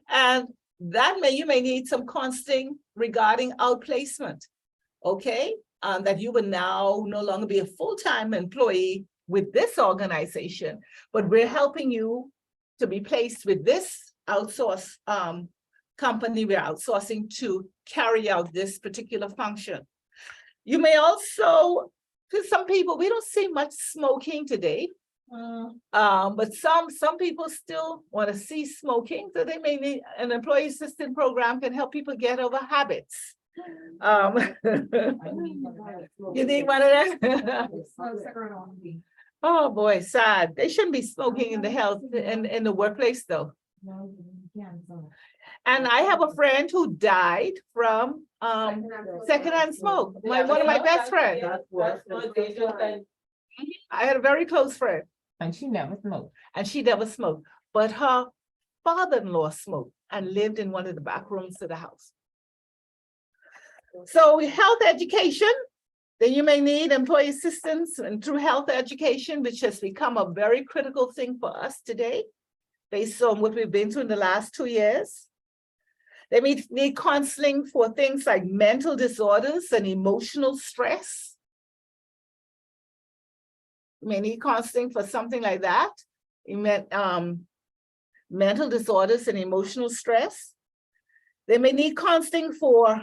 And that you may need some counseling regarding outplacement. Okay, that you will now no longer be a full-time employee with this organization, but we're helping you to be placed with this outsource company we're outsourcing to carry out this particular function. You may also, because some people, we don't see much smoking today. But some people still want to see smoking, so they may need an employee assistance program can help people get over habits. You need one of that? Oh boy, sad. They shouldn't be smoking in the health in the workplace though. And I have a friend who died from secondhand smoke. One of my best friends. I had a very close friend. And she never smoked. And she never smoked, but her father-in-law smoked and lived in one of the back rooms of the house. So health education, then you may need employee assistance and through health education, which has become a very critical thing for us today, based on what we've been through in the last 2 years. They may need counseling for things like mental disorders and emotional stress. You may need counseling for something like that. You may mental disorders and emotional stress. They may need counseling for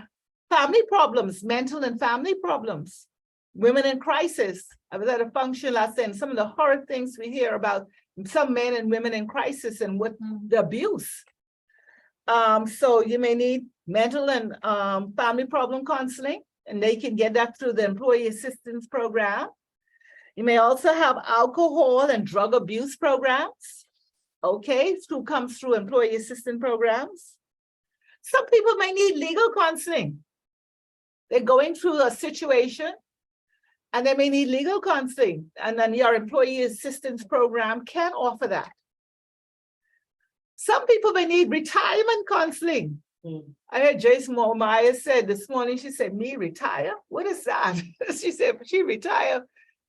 family problems, mental and family problems, women in crisis. I was at a function last night, and some of the horrid things we hear about some men and women in crisis and what the abuse. So you may need mental and family problem counseling, and they can get that through the employee assistance program. You may also have alcohol and drug abuse programs. Okay, comes through employee assistance programs. Some people may need legal counseling. They're going through a situation and they may need legal counseling, and then your employee assistance program can offer that. Some people may need retirement counseling. I heard Joyce Moore said this morning, she said, me retire? What is that? She said, if she retire,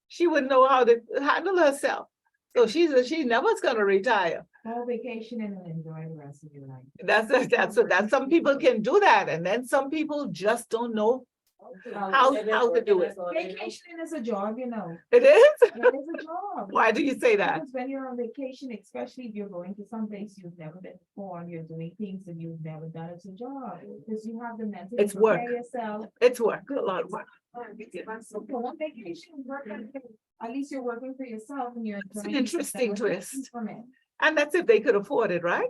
she wouldn't know how to handle herself. So she said she never's gonna retire. Go vacation and enjoy the rest of your life. That's some people can do that, and then some people just don't know how to do it. Vacationing is a job, you know. It is? It is a job. Why do you say that? Because when you're on vacation, especially if you're going to some place you've never been before, and you're doing things that you've never done, it's a job. Because you have the mental. It's work. Yourself. It's work, a lot of work. So go on vacation, at least you're working for yourself and you're. It's an interesting twist. From it. And that's if they could afford it, right?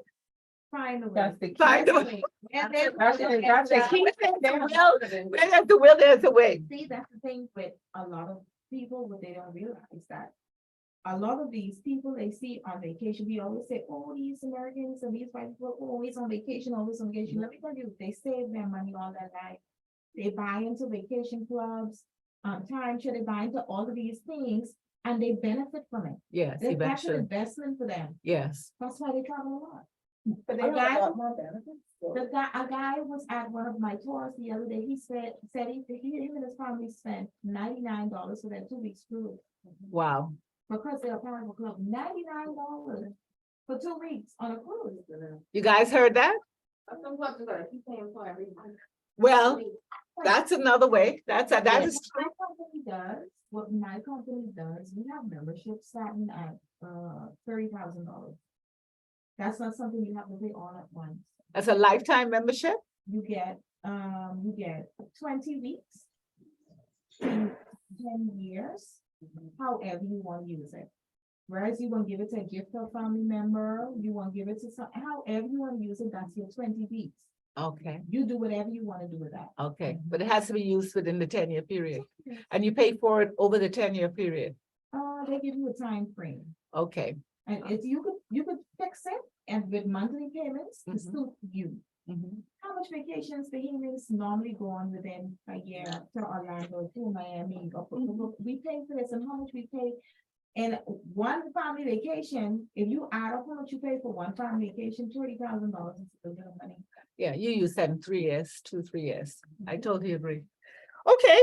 Find a way. That's the key. Find a way. And then- That's the key thing. Where there's the will, there's a way. See, that's the thing with a lot of people, what they don't realize that. A lot of these people they see on vacation, we always say, oh, these Americans and these white people are always on vacation, always on vacation. Let me tell you, they save their money all their life. They buy into vacation clubs, timeshare, they buy into all of these things and they benefit from it. Yes, That's an eventually. investment for them. Yes. That's why they travel a lot. But A guy, benefits. a guy was at one of my tours the other day. He said him and his family spent $99 for their 2 weeks cruise. Wow. Because they're a part of a club, $99 for 2 weeks on a cruise. You guys heard that? Some clubs are gonna keep paying for every month. Well, that's another way. That is My company does, what my company does, we have memberships starting at $30,000. That's not something you have to pay all at once. that's a lifetime membership. You get 20 weeks, 10 years, however you want to use it. Whereas you want to give it to a gift to a family member, you want to give it to some, however you want to use it, that's your 20 weeks. Okay, You do whatever you want to do with that. okay, but it has to be used within the 10-year period. And you pay for it over the 10-year period. They give you a time frame. Okay. And if you could fix it and with monthly payments to Mhm. suit you. Mhm. How much vacations the humans normally go on within a year to Orlando, to Miami, we pay for this and how much we pay. And one family vacation, if you add up how much you pay for one family vacation, $30,000 is a little money. Yeah, you use that in 3 years, 2-3 years. I totally agree. Okay,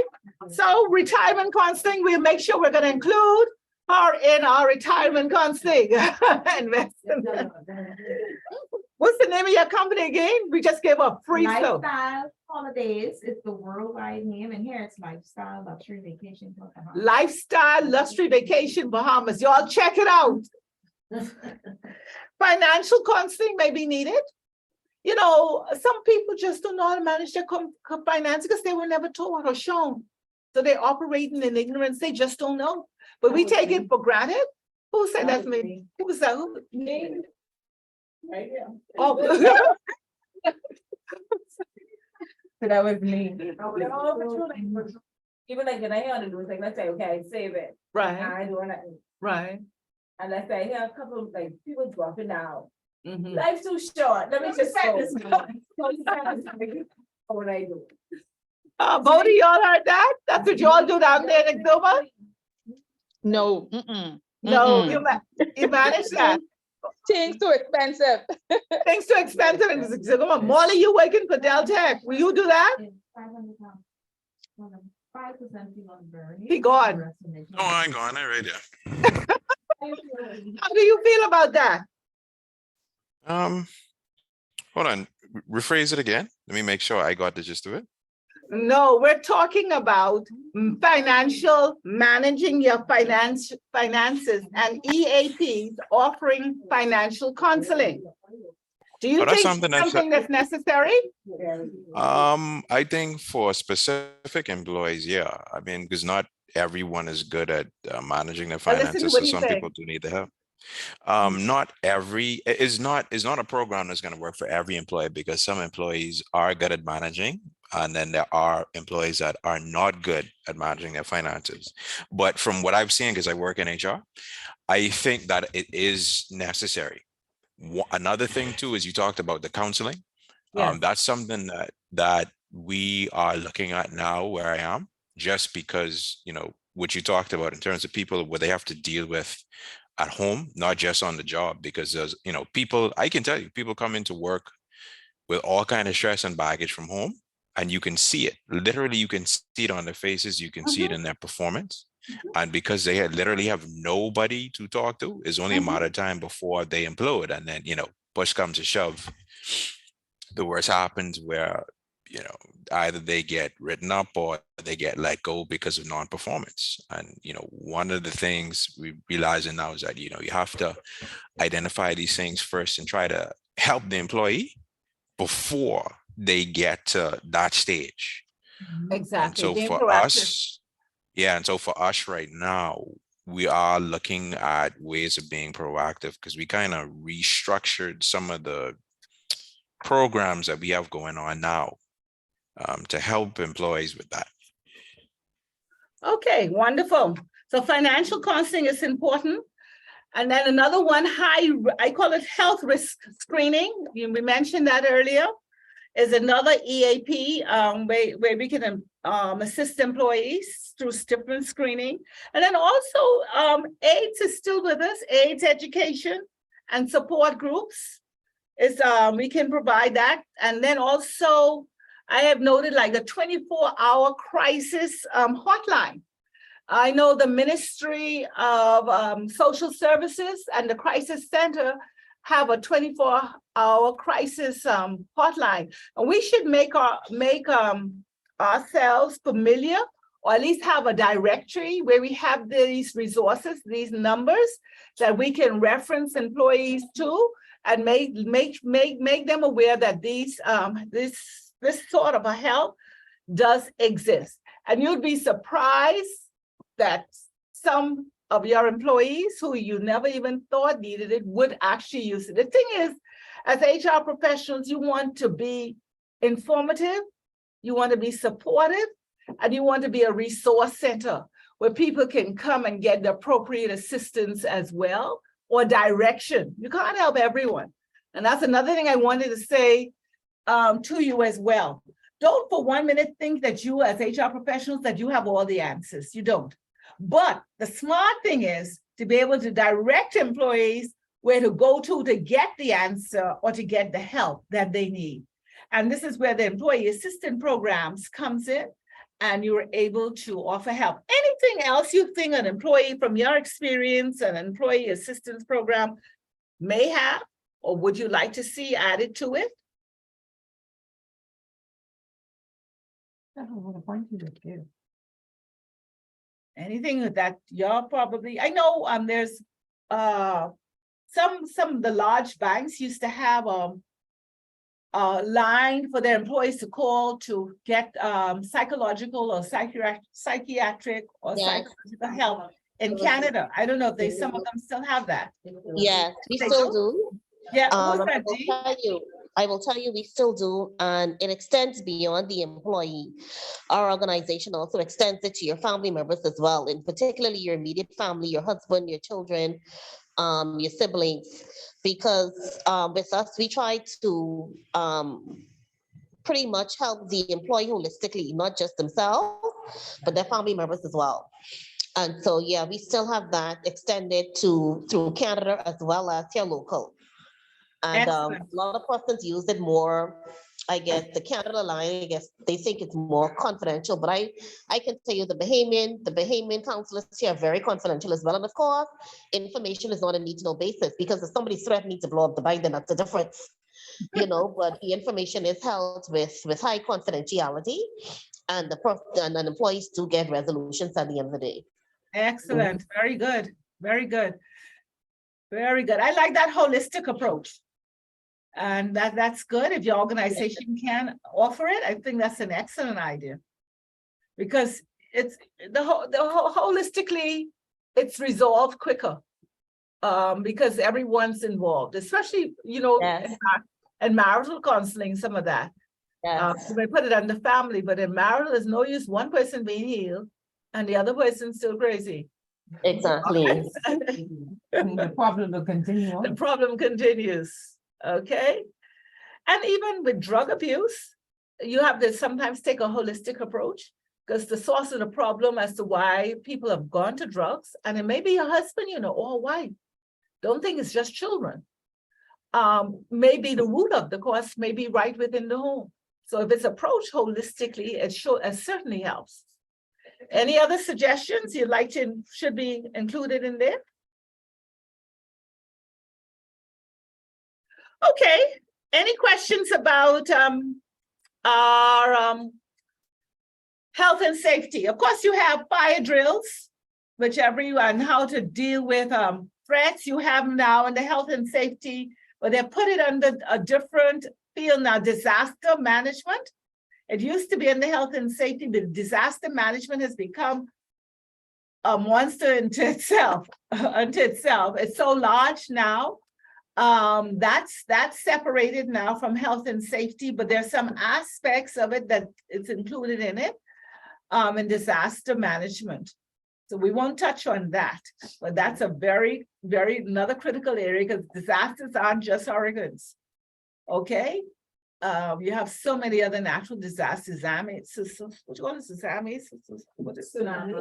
so retirement counseling, we'll make sure we're gonna include her in our retirement counseling. Investment. What's the name of your company again? We just gave up free stuff. Lifestyle Holidays is the worldwide name, and here it's Lifestyle Luxury Vacation. Lifestyle Luxury Vacation Bahamas. Y'all check it out. Financial counseling may be needed. You know, some people just don't know how to manage their finances because they were never taught or shown. So they're operating in ignorance. They just don't know. But we take it for granted. Who said that to me? Who was that? Who? Me. Right here. Oh. So that was me. Even like when I hear on the news, like let's say, okay, save it. Right, I do nothing. right. And let's say, here a couple of like people dropping out. Mhm. Life's too short. Let me just go. What I do. Bodie, y'all heard that? That's what y'all do down there in Exuma? No. No, you manage that. Things too expensive. Things too expensive in Exuma. Molly, you working for Deltec. Will you do that? 5% people on burn. He gone. Oh, I ain't going there right there. How do you feel about that? Hold on, rephrase it again. Let me make sure I got the gist of it. No, we're talking about managing your finances and EAPs offering financial counseling. Do you Oh, that's think something that's, something that's necessary? I think for specific employees, yeah, I mean, because not everyone is good at managing their Well, listen to finances, what so he's some saying. people do need the help. Not every, is not a program that's gonna work for every employee, because some employees are good at managing, and then there are employees that are not good at managing their finances. But from what I've seen, because I work in HR, I think that it is necessary. Another thing too is you talked about the counseling. Yes. That's something that we are looking at now where I am, just because, what you talked about in terms of people what they have to deal with at home, not just on the job, because there's, people, I can tell you, people come into work with all kind of stress and baggage from home, and you can see it. Literally, you can see it on their faces, you can see it in their performance. And because they literally have nobody to talk to, it's only a matter of time before they implode. And then, push comes to shove, the worst happens where, either they get written up or they get let go because of non-performance. And, one of the things we realizing now is that, you have to identify these things first and try to help the employee before they get to that stage. And Exactly. so Being for proactive. us, yeah, and so for us right now, we are looking at ways of being proactive, because we kind of restructured some of the programs that we have going on now, to help employees with that. Okay, wonderful. So financial counseling is important. And then another one, I call it health risk screening. We mentioned that earlier, is another EAP where we can assist employees through different screening. And then also AIDS is still with us, AIDS education and support groups is we can provide that. And then also I have noted like the 24-hour crisis hotline. I know the Ministry of Social Services and the Crisis Center have a 24-hour crisis hotline. And we should make ourselves familiar, or at least have a directory where we have these resources, these numbers that we can reference employees to, and make them aware that this sort of a help does exist. And you'd be surprised that some of your employees who you never even thought needed it would actually use it. The thing is, as HR professionals, you want to be informative, you want to be supportive, and you want to be a resource center where people can come and get the appropriate assistance as well, or direction. You can't help everyone. And that's another thing I wanted to say to you as well. Don't for 1 minute think that you as HR professionals, that you have all the answers. You don't. But the smart thing is to be able to direct employees where to go to get the answer or to get the help that they need. And this is where the employee assistance programs comes in, and you're able to offer help. Anything else you think an employee from your experience, an employee assistance program may have, or would you like to see added to it? I don't know what point you would give. Anything that you're probably, I know there's some of the large banks used to have a line for their employees to call to get psychological or psychiatric or Yes. psychological help in Canada. I don't know if some of them still have that. Yes, we They still do? do. Yeah, Um, who's I that, will Dee? tell you, I will tell you, we still do, and it extends beyond the employee. Our organization also extends it to your family members as well, and particularly your immediate family, your husband, your children, your siblings, because with us, we try to pretty much help the employee holistically, not just themselves, but their family members as well. And so, yeah, we still have that extended through Canada as well as here local. And a Excellent. lot of persons use it more. I guess the Canada line, I guess they think it's more confidential, but I can tell you the Bahamian counselors here are very confidential as well. And of course, information is on a need-to-know basis, because if somebody's threatening to blow up the bank, then that's the difference. But the information is held with high confidentiality, and the employees do get resolutions at the end of the day. Excellent. Very good. Very good. Very good. I like that holistic approach. And that's good. If your organization can offer it, I think that's an excellent idea. Because it's holistically, it's resolved quicker. Because everyone's involved, especially, Yes. and marital counseling, some of that. Yes. We put it under family, but in marital, there's no use one person being healed and the other person still crazy. Exactly. The problem will continue The on. problem continues, okay? And even with drug abuse, you have to sometimes take a holistic approach because the source of the problem as to why people have gone to drugs, and it may be your husband, or a wife. Don't think it's just children. Maybe the root of the cause may be right within the home. So if it's approached holistically, it certainly helps. Any other suggestions you'd like should be included in there? Okay, any questions about our health and safety? Of course, you have fire drills, which everyone, how to deal with threats you have now in the health and safety, but they put it under a different field now, disaster management. It used to be in the health and safety, but disaster management has become a monster unto itself. It's so large now. That's separated now from health and safety, but there's some aspects of it that it's included in it, in disaster management. So we won't touch on that, but that's a very, very another critical area because disasters aren't just hurricanes. Okay. You have so many other natural disasters. Which one is tsunami? What is tsunami?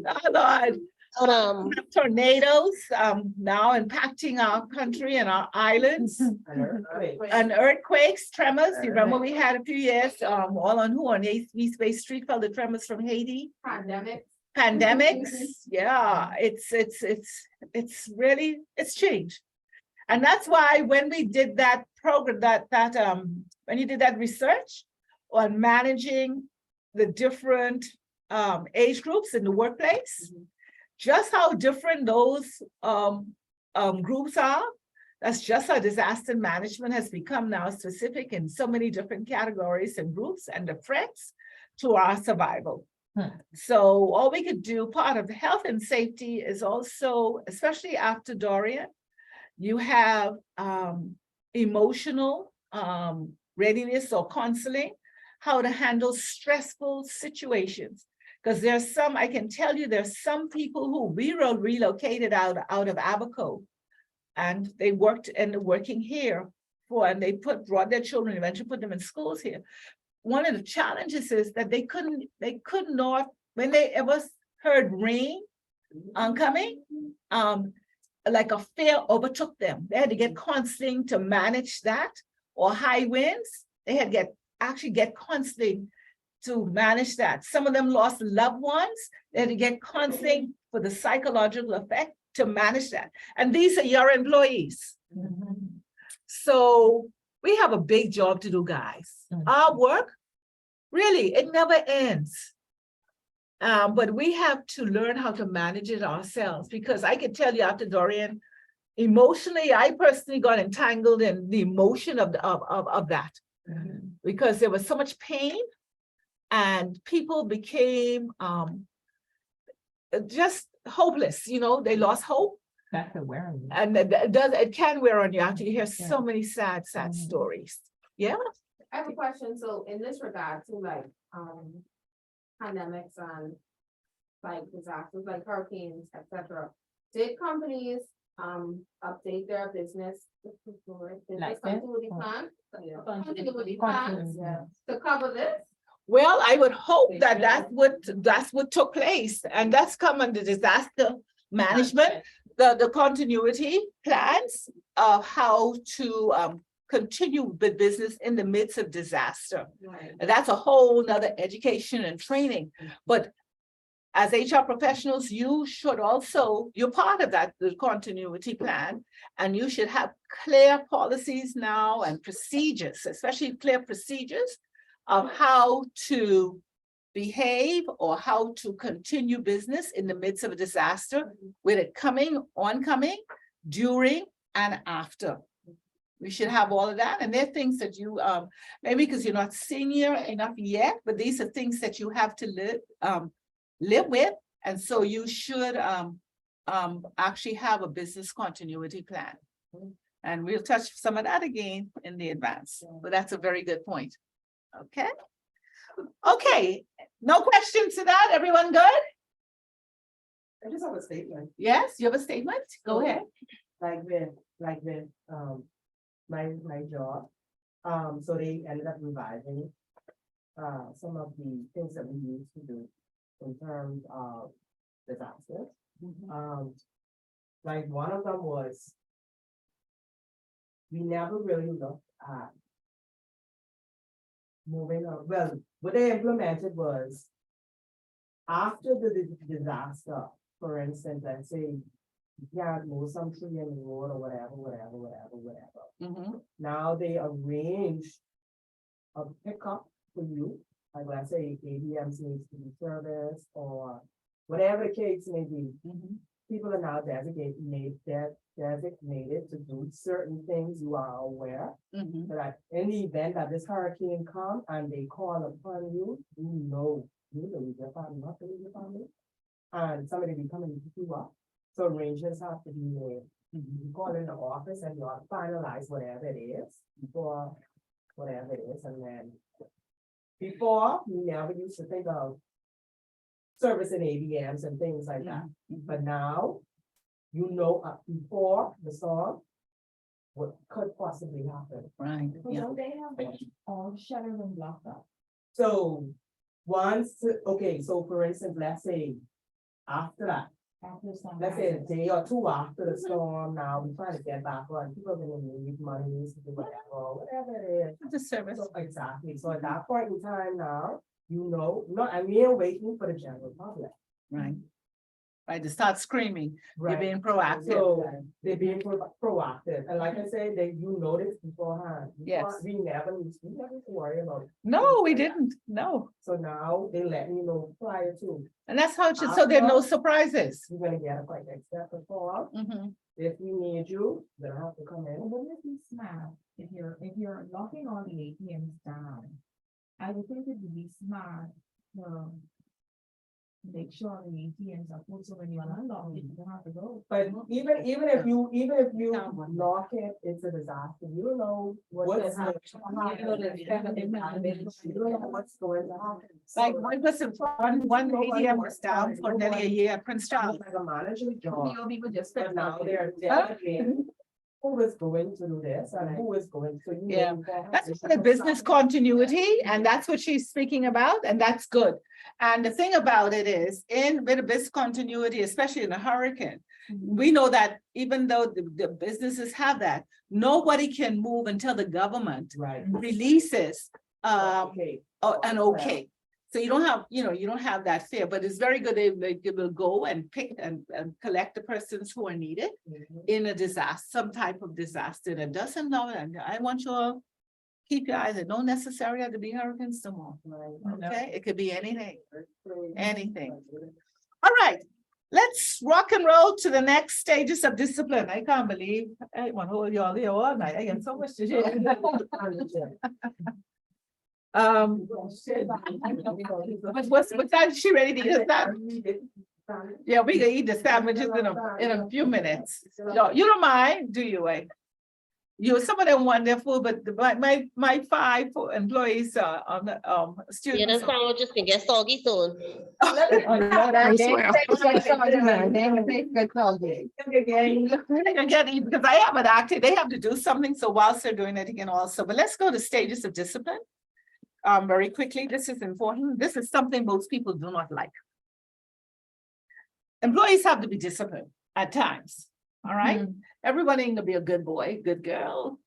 Oh, Lord. Tornadoes now impacting our country and our islands. And earthquakes, tremors. You remember we had a few years all on East Bay Street felt the tremors from Haiti. Pandemics. Yeah, it's really changed. And that's why when we did that program, when you did that research on managing the different age groups in the workplace, just how different those groups are, that's just how disaster management has become now specific in so many different categories and groups and the threats to our survival. So all we could do, part of health and safety is also, especially after Dorian, you have emotional readiness or counseling, how to handle stressful situations. Because I can tell you, there's some people who we relocated out of Abaco, and they working here and they brought their children, eventually put them in schools here. One of the challenges is that they could not, when they ever heard rain oncoming, like a fear overtook them. They had to get counseling to manage that, or high winds. They had to get counseling to manage that. Some of them lost loved ones. They had to get counseling for the psychological effect to manage that. And these are your employees. So we have a big job to do, guys. Our work, really, it never ends. But we have to learn how to manage it ourselves, because I can tell you after Dorian, emotionally, I personally got entangled in the emotion of that, because there was so much pain and people became just hopeless. They lost hope. That's awareness. And it can wear on you after you hear so many sad stories. Yeah. I have a question. So in this regard to pandemics and disasters like hurricanes, etc., did companies update their business continuity plans to cover this? Well, I would hope that's what took place, and that's come under disaster management, the continuity plans of how to continue with business in the midst of disaster. Right. And that's a whole nother education and training. But as HR professionals, you're part of that, the continuity plan, and you should have clear policies now and procedures, especially clear procedures of how to behave or how to continue business in the midst of a disaster, with it coming, oncoming, during and after. We should have all of that. And there are things that you, maybe because you're not senior enough yet, but these are things that you have to live with. And so you should actually have a business continuity plan. And we'll touch some of that again in the advance, but that's a very good point. Okay. Okay, no questions to that? Everyone good? I just have a statement, Yes, you have a statement? Go Okay. ahead. like with, my job. So they ended up revising, some of the things that we used to do in terms of disasters. Like one of them was, we never really looked at moving on. Well, what they implemented was, after the disaster, for instance, let's say you can't move some tree in the road or whatever. Mhm. Now they arrange a pickup for you, like let's say ABMs needs to be serviced or whatever the case may be. Mhm. People are now designated to do certain things, you are aware. Mhm. That in the event that this hurricane come and they call upon you, you know your family, not to leave your family. And somebody be coming to pick you up. So arrangements have to be made. You call in the office and you have to finalize whatever it is, before whatever it is, and then before, we never used to think of servicing ABMs and things like that. But now, you know, before the storm, what could possibly happen. Right, But yeah. don't they have all shuttered and blocked up? So once, okay, so for instance, let's say after that, After some. let's say a day or two after the storm, now we're trying to get back on, people are gonna need money to do whatever it is. The service. So, exactly, so at that point in time now, you know, and we are waiting for the general public. Right. Right, to start screaming, you're Right. being proactive. So they're being proactive, and like I say, you notice beforehand. Yes. We never used to worry about it. No, we didn't, no. So now they let me know prior to, And that's how it should, so there are no surprises. you're gonna get a quite extra before, Mhm. if we need you, they'll have to come in. Wouldn't it be smart if you're locking all the ATMs down? I would think it would be smart to make sure the ATMs are full, so when you unlock it, you don't have to go. But even if you lock it, it's a disaster, you don't know what's. You don't know what's going to happen. Like, one ATM was down for nearly a year at Prince Charles. Like a manager's job. You'll be with just. But now they're definitely who is going to do this and who is going to. Yeah, That's the business continuity, and that's what she's speaking about, and that's good. And the thing about it is, with a business continuity, especially in a hurricane, we know that even though the businesses have that, nobody can move until the government Right. releases Okay. an okay. So you don't have, you don't have that fear, but it's very good. They will go and pick and collect the persons who are needed in a disaster, some type of disaster that doesn't know. And I want you to keep your eyes, it don't necessarily have to be hurricanes tomorrow. Okay, it could be anything, anything. All right, let's rock and roll to the next stages of discipline. I can't believe I want to hold you all here all night. I got so much to do. What time is she ready to eat that? Yeah, we can eat the sandwiches in a few minutes. No, you don't mind, do you? Some of them want their food, but my 5 employees on the Yeah, students. the sandwiches can get soggy soon. They can get eat because I haven't acted, they have to do something, so whilst they're doing it again also, but let's go to stages of discipline. Very quickly, this is important, this is something most people do not like. Employees have to be disciplined at times, all right? Everybody ain't gonna be a good boy, good girl.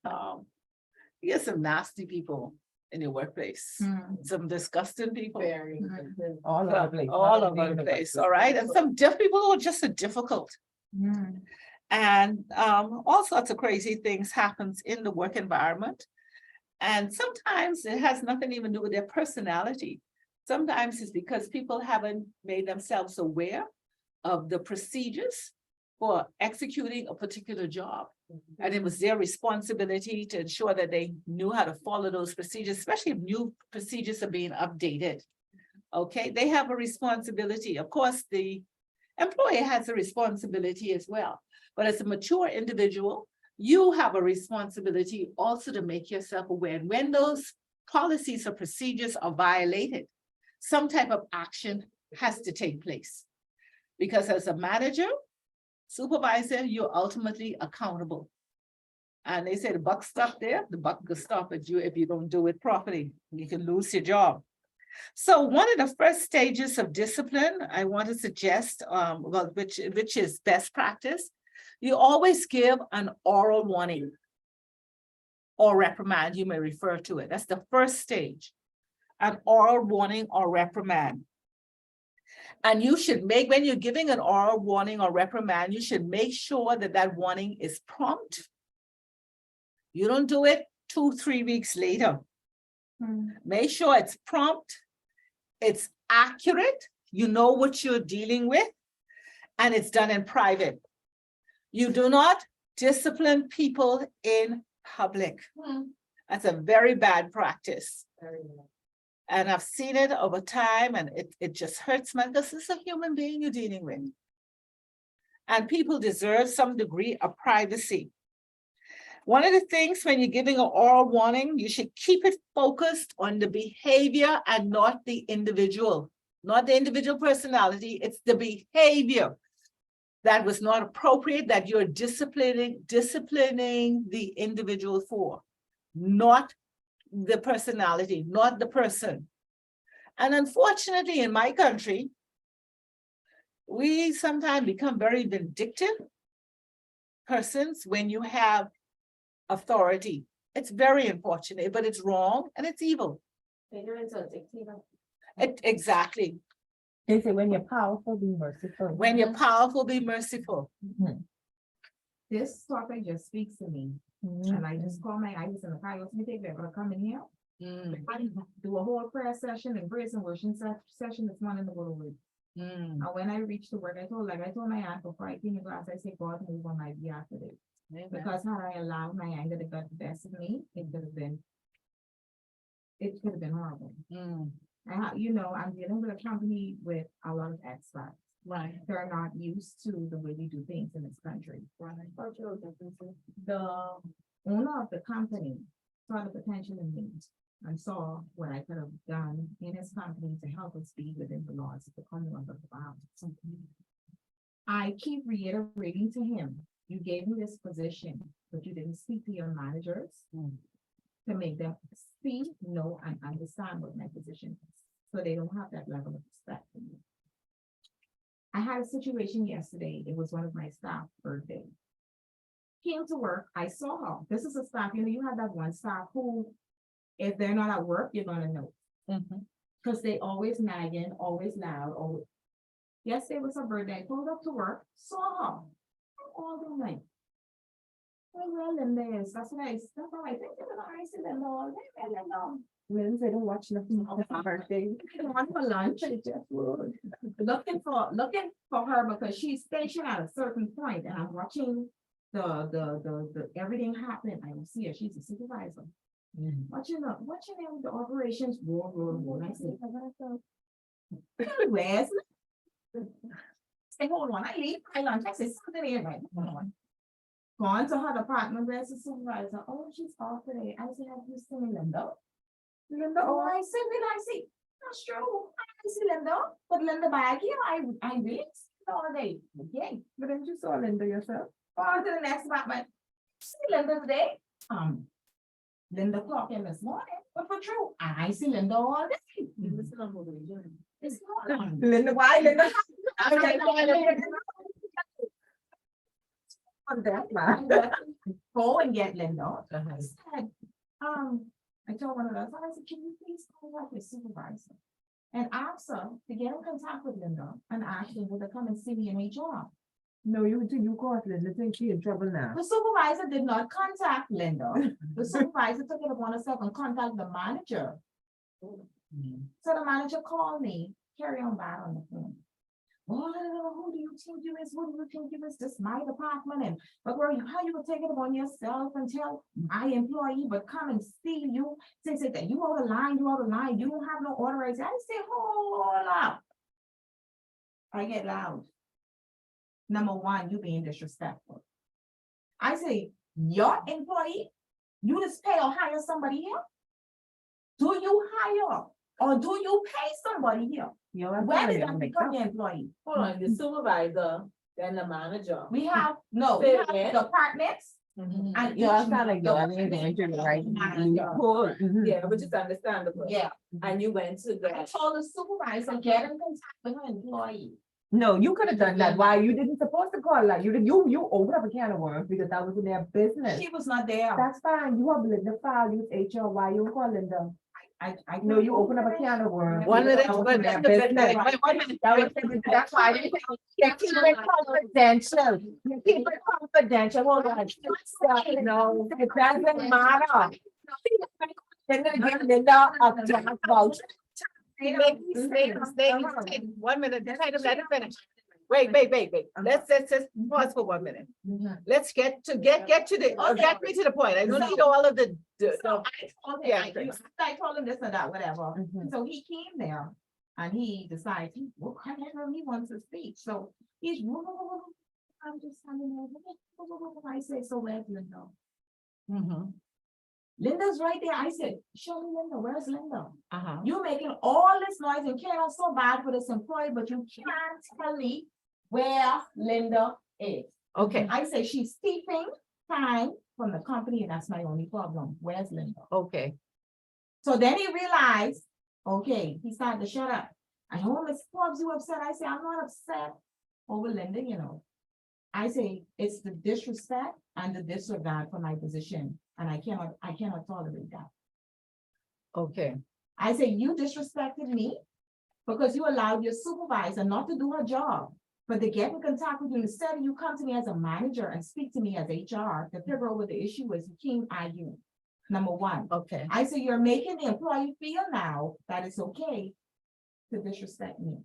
You get some nasty people in your workplace, some disgusting people. All over the place. All over the place, all right? And some people who are just difficult. And all sorts of crazy things happens in the work environment. And sometimes it has nothing even to do with their personality. Sometimes it's because people haven't made themselves aware of the procedures for executing a particular job. And it was their responsibility to ensure that they knew how to follow those procedures, especially if new procedures are being updated. Okay, they have a responsibility. Of course, the employer has a responsibility as well. But as a mature individual, you have a responsibility also to make yourself aware. And when those policies or procedures are violated, some type of action has to take place. Because as a manager, supervisor, you're ultimately accountable. And they say the buck stop there, the buck will stop at you if you don't do it properly. You can lose your job. So one of the first stages of discipline I want to suggest, well, which is best practice, you always give an oral warning or reprimand, you may refer to it. That's the first stage, an oral warning or reprimand. And you should make, when you're giving an oral warning or reprimand, you should make sure that that warning is prompt. You don't do it 2-3 weeks later. Make sure it's prompt, it's accurate, you know what you're dealing with, and it's done in private. You do not discipline people in public. That's a very bad practice. And I've seen it over time, and it just hurts me because it's a human being you're dealing with. And people deserve some degree of privacy. One of the things when you're giving an oral warning, you should keep it focused on the behavior and not the individual, not the individual personality, it's the behavior that was not appropriate, that you're disciplining the individual for, not the personality, not the person. And unfortunately, in my country, we sometimes become very vindictive persons when you have authority. It's very unfortunate, but it's wrong and it's evil. Exactly. They say when you're powerful, be merciful. When you're powerful, be merciful. This topic just speaks to me, and I just call my eyes in the car, me take that, come in here. I do a whole prayer session and praise and worship session this morning in the world. And when I reached the work, I told my aunt before I came in class, I said, God, move on my behalf today. Because had I allowed my anger to get the best of me, it could have been horrible. You know, I'm dealing with a company with a lot of expats. Right. They're not used to the way we do things in this country. Right. The owner of the company saw the potential in me and saw what I could have done in his company to help us be within the laws of the Commonwealth of Bahamas. I keep reiterating to him, you gave me this position, but you didn't speak to your managers to make them see, know, and understand what my position is. So they don't have that level of respect for me. I had a situation yesterday. It was one of my staff birthday. Came to work, I saw her. This is a staff, you have that one staff who, if they're not at work, you're gonna know. Because they always nagging, always loud, always. Yesterday was her birthday. I pulled up to work, saw her all the night. Well, and there's that's nice. That's all I think I see them all. Means they don't watch nothing on her birthday. On for lunch, looking for her because she's stationed at a certain point, and I'm watching the everything happen. I don't see her. She's a supervisor. Watching the operations roll. I say, where's say, hold on, I leave my lunch. I say something here, right? Hold on. Gone to her department, where's the supervisor? Oh, she's off today. I say, have you seen Linda? Linda, oh, I see. That's true. I see Linda, but Linda back here, I really see all day. Okay, But then you saw Linda yourself. on to the next department. See Linda today? Linda clocked in this morning, but for true, I see Linda all day. It's not. Linda, why Linda? On that man. Go and get Linda. I said, I told one of those, I said, can you please contact your supervisor? And ask her to get in contact with Linda and ask her to come and see me in HR. No, you caught Linda, think she in trouble now. The supervisor did not contact Linda. The supervisor took it upon herself and contact the manager. So the manager called me, carry on bad on the phone. Oh, who do you think you is? Who do you think you is? This my department and but where how you would take it upon yourself and tell my employee, but come and see you, say that you out of line, you don't have no authorization. I say, hold up. I get loud. Number one, you being disrespectful. I say, your employee, you just pay or hire somebody here? Do you hire or do you pay somebody here? When did that become your employee? Hold on, the supervisor, then the manager. We have, no, we Say have again? departments. And You each sound like you're on the manager, right? Yeah, but it's understandable. Yeah, And you went to I told the supervisor, get in contact with her employee. No, you could have done that. Why? You didn't supposed to call that. You opened up a can of worms because that was in their business. She was not there. That's fine. You have Linda file, use HR. Why you call Linda? I No, you open up a can of worms. 1 minute, That was one in their minute, business. one minute. That's why they keep it confidential. You keep it confidential. Hold on. No, it doesn't matter. They're gonna give Linda a jack voucher. Stay, 1 minute, let him finish. Wait. Let's just pause for 1 minute. Let's get to get me to the point. I don't need all of the. So Yeah. I told him this and that, whatever. Mhm. So he came there and he decided, well, he wants to speak. So he's, I'm just standing there. I say, so where's Linda? Mhm. Linda's right there. I said, show me Linda. Where's Linda? Uh-huh. You're making all this noise and care so bad for this employee, but you can't tell me where Linda is. Okay, I say she's stealing time from the company, and that's my only problem. Where's Linda? okay. So then he realized, okay, he started to shut up. I know Miss Forbes, you upset. I say, I'm not upset over Linda, you know. I say, it's the disrespect and the disregard for my position, and I cannot tolerate that. Okay, I say, you disrespected me because you allowed your supervisor not to do her job, but to get in contact with you. Instead, you come to me as a manager and speak to me as HR to figure out what the issue is. You can't argue. Number one, okay. I say, you're making the employee feel now that it's okay to disrespect me.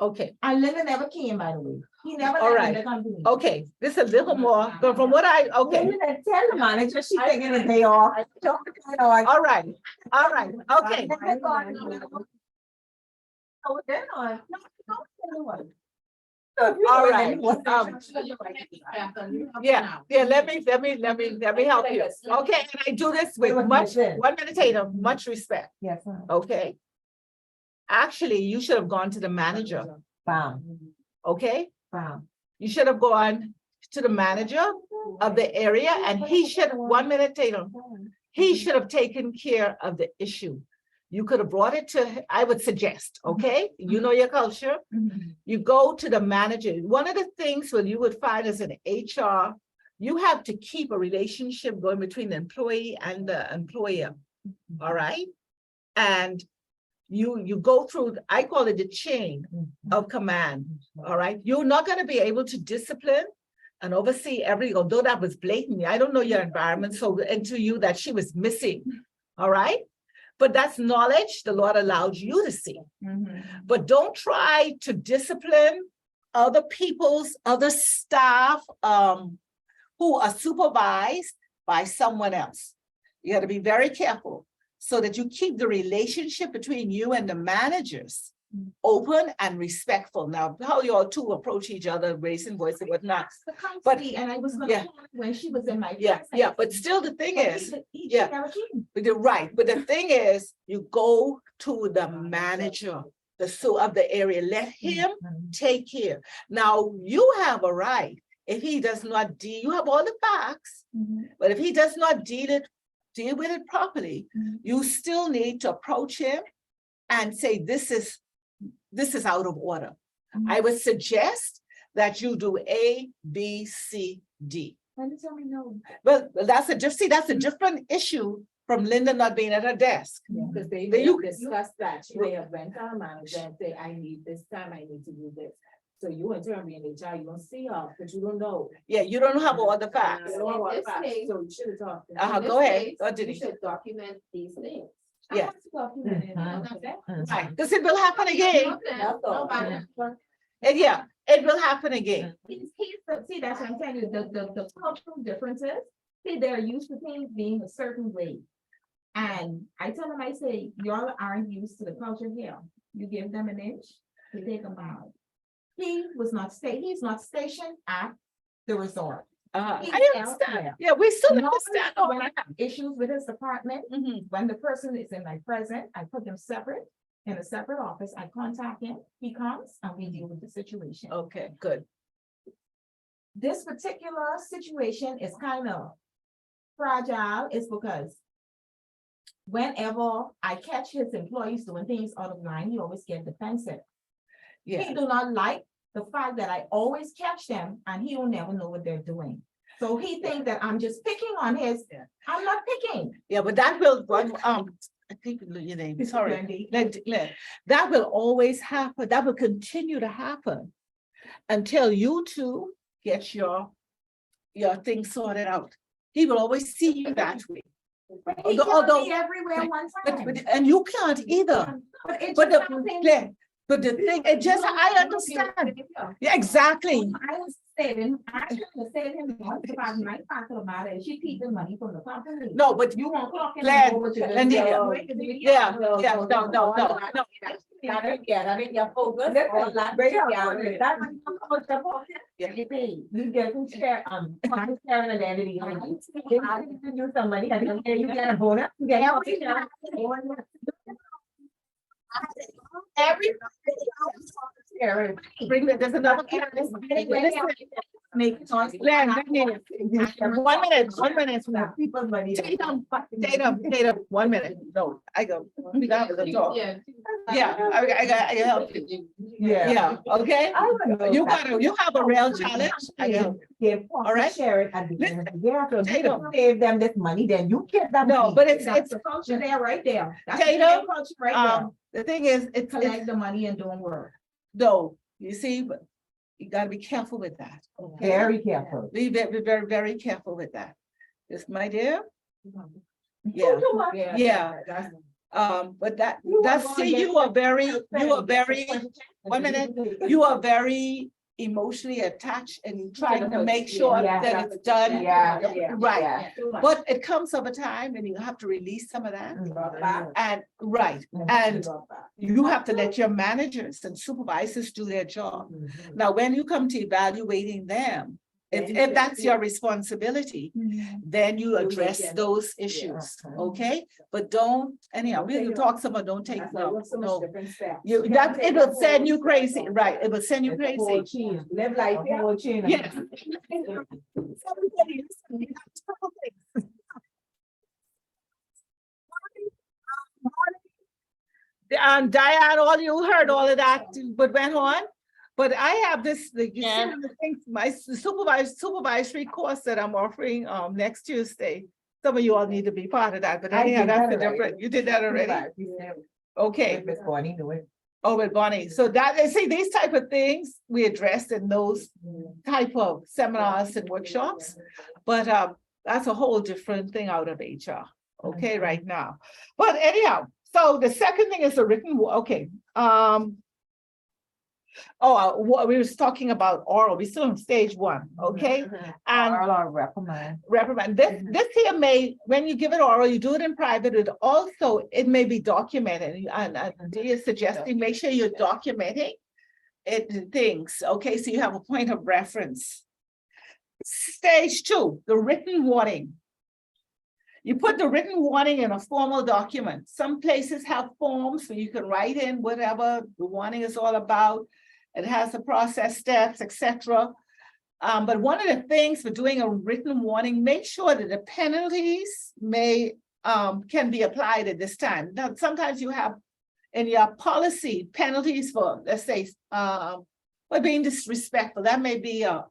Okay, And Linda never came, by the way. He never All let right. Linda come to me. okay, this is a little more, but from what I, okay, Tell the manager she taking a day off. all right, okay. Oh, then on. No, anyone. All right, yeah, let me help you. Okay, and I do this with much, 1 minute, Tatum, much respect, Yes, sir. okay? Actually, you should have gone to the manager, Bam, okay? bam. You should have gone to the manager of the area and he should, 1 minute, Tatum, he should have taken care of the issue. You could have brought it to, I would suggest, okay? You know your culture. You go to the manager. One of the things what you would find as an HR, you have to keep a relationship going between the employee and the employer, all right? And you go through, I call it the chain of command, all right? You're not gonna be able to discipline and oversee although that was blatantly, I don't know your environment, so into you that she was missing, all right? But that's knowledge the Lord allowed you to see. But don't try to discipline other staff who are supervised by someone else. You got to be very careful so that you keep the relationship between you and the managers open and respectful. Now, how you all two approach each other, raising voice and whatnot. But And I was yeah. gonna call her when she was in my. Yeah, but still the thing is, yeah. Never came. but you're right, but the thing is, you go to the manager, of the area, let him take care. Now, you have a right, if he does not you have all the facts, but if he does not deal with it properly, you still need to approach him and say, this is out of order. I would suggest that you do A, B, C, D. And you tell me no. Well, that's a different issue from Linda not being at her desk. Because they Then you- discussed that. She may have went to her manager and say, I need this time, I need to do this. So you in turn being HR, you don't see her, but you don't know. Yeah, you don't have all the facts. You don't know what In this facts, case- So you should have talked. to her. Uh-huh, In go this ahead. case, Go, You Denise. should document these things. Yeah. Mhm. Right, because it will happen again. And yeah, it will happen again. See, that's what I'm telling you, the cultural differences, see, they're used to things being a certain way. And I tell them, I say, y'all aren't used to the culture here. You give them an inch, they take a mile. He's not stationed at the resort. He's I understand. elsewhere. Yeah, we still Normally, understand all when I that. have issues with his department, Mhm. when the person is in my present, I put them separate, in a separate office, I contact him, he comes, and we deal with the situation. Okay, good. This particular situation is kind of fragile, is because whenever I catch his employees doing things out of line, he always get defensive. Yeah, He do not like the fact that I always catch them and he will never know what they're doing. So he think that I'm just picking on his, I'm not picking. yeah, but that will, I think your name, sorry. Wendy. That will always happen. That will continue to happen until you two get your thing sorted out. He will always see you that way. He Although- can't be everywhere one time. And you can't either. But it's But just something- the thing, it just, I understand. Yeah, exactly. I was saying, I should have said him once about my talking about it, she keeping money from the company. No, but You won't clock in. Glenn, over to the- Glenn, yeah, no, no. I didn't get focused. Yeah. You get to share, share an identity. You do some money, you get a bonus. You get Every. Bring it, there's another. Make noise. Glenn, 1 minute. People's money. Tatum, 1 minute. No, I go. We got to talk. Yeah. Yeah, I got help you. Yeah, okay? You have a real challenge. I go. All right. Share it at the end of the year. So if you Tatum. don't save them this money, then you get that. No, money. but it's- That's the culture there, right there. That's the Tatum, culture right there. The thing is, it's, Collect the money and don't work. no, you see, but you gotta be careful with that. Okay? Very careful. Be very, very, very careful with that. This, my dear? Yeah, yeah. But that's, see, you are very, 1 minute, you are very emotionally attached and trying to make sure that it's done. Right, but it comes of a time and you have to release some of that. And, right, and you have to let your managers and supervisors do their job. Now, when you come to evaluating them, if that's your responsibility, then you address those issues, okay? But don't, anyhow, we can talk some, don't take, no. You, that, it will send you crazy, right? It will send you crazy. Live life. Yes. Everybody, listen, we have terrible things. Diane, all you heard all of that, but went on. But I have this, like, you see, Yeah. the things, my supervisory course that I'm offering next Tuesday. Some of you all need to be part of that, but I anyhow, did that's that a already. different, you did that already? Okay. Miss Bonnie do it. Oh, with Bonnie. So that, see, these type of things we addressed in those type of seminars and workshops. But that's a whole different thing out of HR, okay, right now. But anyhow, so the second thing is the written, okay. What we was talking about oral, we still on stage 1, okay? And Or reprimand. reprimand. This here may, when you give it oral, you do it in private, it also, it may be documented. And Dee is suggesting, make sure you're documenting it, things, okay? So you have a point of reference. Stage 2, the written warning. You put the written warning in a formal document. Some places have forms where you can write in whatever the warning is all about. It has the process steps, etc. But one of the things for doing a written warning, make sure that the penalties can be applied at this time. Now, sometimes you have in your policy penalties for, let's say, for being disrespectful. That may be a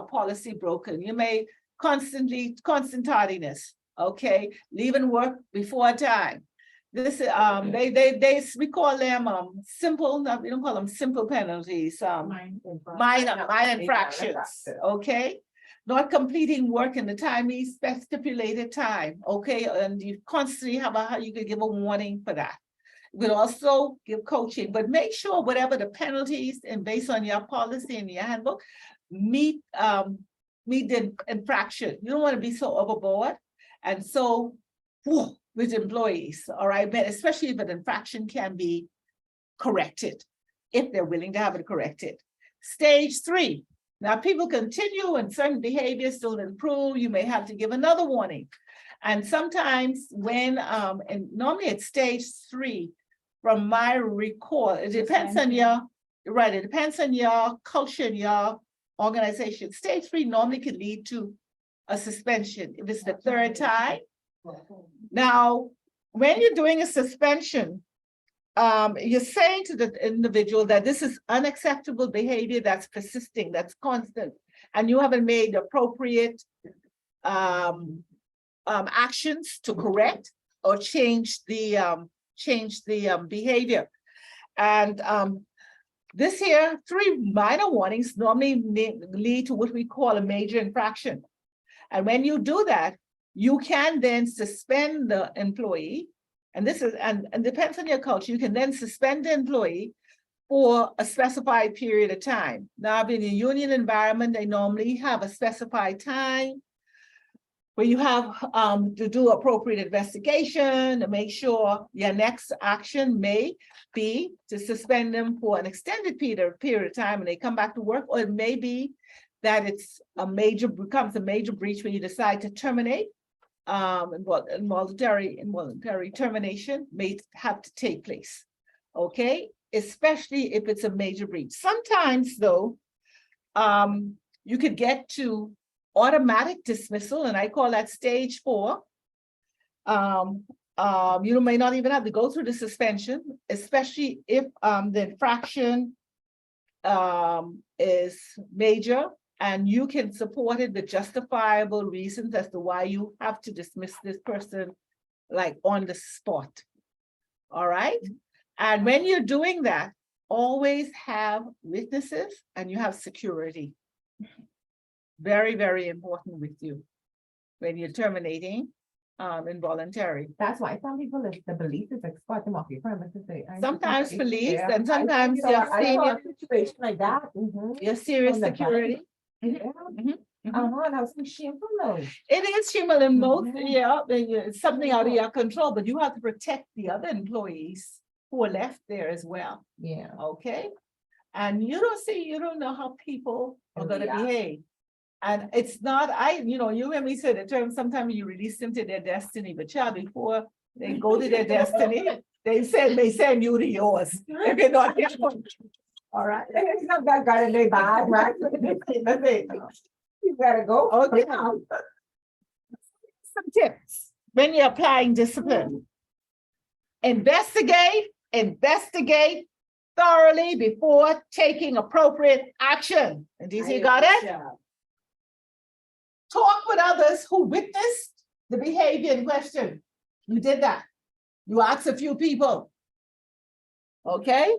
policy broken. You may constant tardiness, okay, leaving work before time. This, we call them simple, no, we don't call them simple penalties, minor infractions, okay? not completing work in the timely stipulated time, okay? And you constantly have how you could give a warning for that. You could also give coaching, but make sure whatever the penalties and based on your policy and your handbook, meet the infraction. You don't want to be so overboard and so with employees, all right? But especially if an infraction can be corrected, if they're willing to have it corrected. Stage 3. Now, people continue and certain behaviors don't improve, you may have to give another warning. And sometimes when, and normally it's stage 3, from my recall, it depends on your, right, it depends on your culture and your organization. Stage 3 normally can lead to a suspension if it's the 3rd time. Now, when you're doing a suspension, you're saying to the individual that this is unacceptable behavior that's persisting, that's constant, and you haven't made appropriate actions to correct or change the behavior. And this here, 3 minor warnings normally lead to what we call a major infraction. And when you do that, you can then suspend the employee. And this is, and depends on your culture, you can then suspend the employee for a specified period of time. Now, in a union environment, they normally have a specified time where you have to do appropriate investigation to make sure your next action may be to suspend them for an extended period of time and they come back to work, or it may be that it's becomes a major breach when you decide to terminate. Involuntary termination may have to take place, okay? Especially if it's a major breach. Sometimes though, you could get to automatic dismissal, and I call that stage 4. You may not even have to go through the suspension, especially if the infraction is major and you can support it with justifiable reasons as to why you have to dismiss this person like on the spot. All right. And when you're doing that, always have witnesses and you have security. Very, very important with you when you're terminating involuntary. That's why some people, if the police is escort them off your premises. Sometimes police and sometimes I your saw senior, a situation like that. Mhm. your serious On the back. security. Yeah. Mhm. And I was so shameful though. It is human in most, Mhm. yeah, it's something out of your control, but you have to protect the other employees who are left there as well, Yeah. okay? And you don't know how people are gonna Yeah. behave. And it's not, you and me said the term, sometimes you release them to their destiny, but child, before they go to their destiny, they send you to yours. If you're not careful. All right. It's not that got in their bad, right? You gotta go. Okay. Some tips when you're applying discipline. Investigate thoroughly before taking appropriate action. And DC got it? Talk with others who witnessed the behavior in question. You did that. You asked a few people. Okay?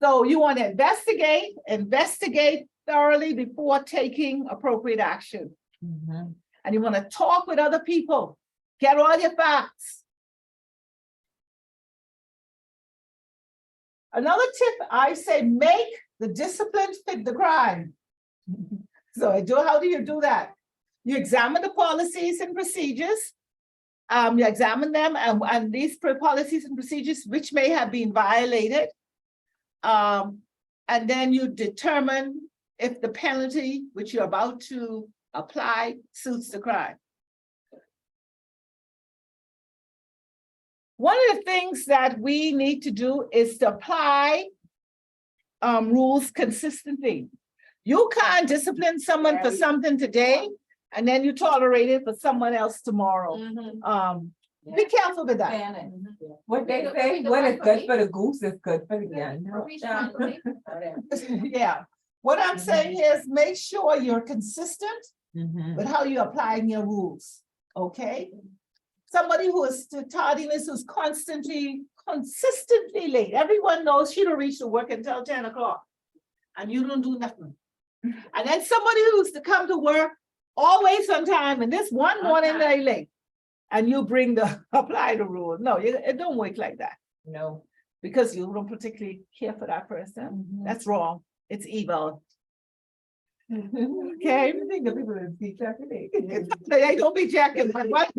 So you want to investigate thoroughly before taking appropriate action. Mhm. And you want to talk with other people. Get all your facts. Another tip, I say, make the discipline fit the crime. So how do you do that? You examine the policies and procedures. You examine them and these policies and procedures which may have been violated. And then you determine if the penalty which you're about to apply suits the crime. One of the things that we need to do is to apply rules consistently. You can't discipline someone for something today and then you tolerate it for someone else tomorrow. Be careful with that. What they say, what is good for the goose is good for the gander. Yeah. What I'm saying is make sure you're consistent Mhm. with how you're applying your rules, okay? Somebody who is tardiness, who's consistently late. Everyone knows she don't reach to work until 10 o'clock and you don't do nothing. And then somebody who used to come to work always on time, and this one morning they late. And you bring the, apply the rule. No, it don't work like that. No. Because you don't particularly care for that person. That's wrong. It's evil. Okay? I think the people in speech today. They don't be checking, but what?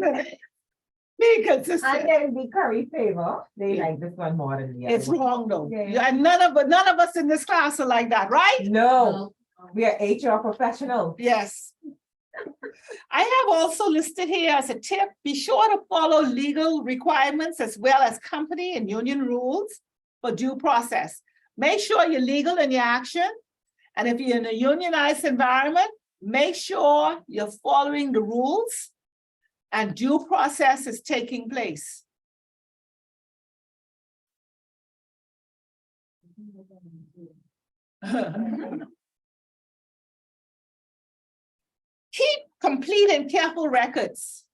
Be And consistent. then the curry favor, they like this one more than the other. It's one. wrong though. Okay. Yeah, and none of us in this class are like that, right? No, we are HR professionals. Yes. I have also listed here as a tip, be sure to follow legal requirements as well as company and union rules for due process. Make sure you're legal in your action. And if you're in a unionized environment, make sure you're following the rules and due process is taking place. Keep complete and careful records.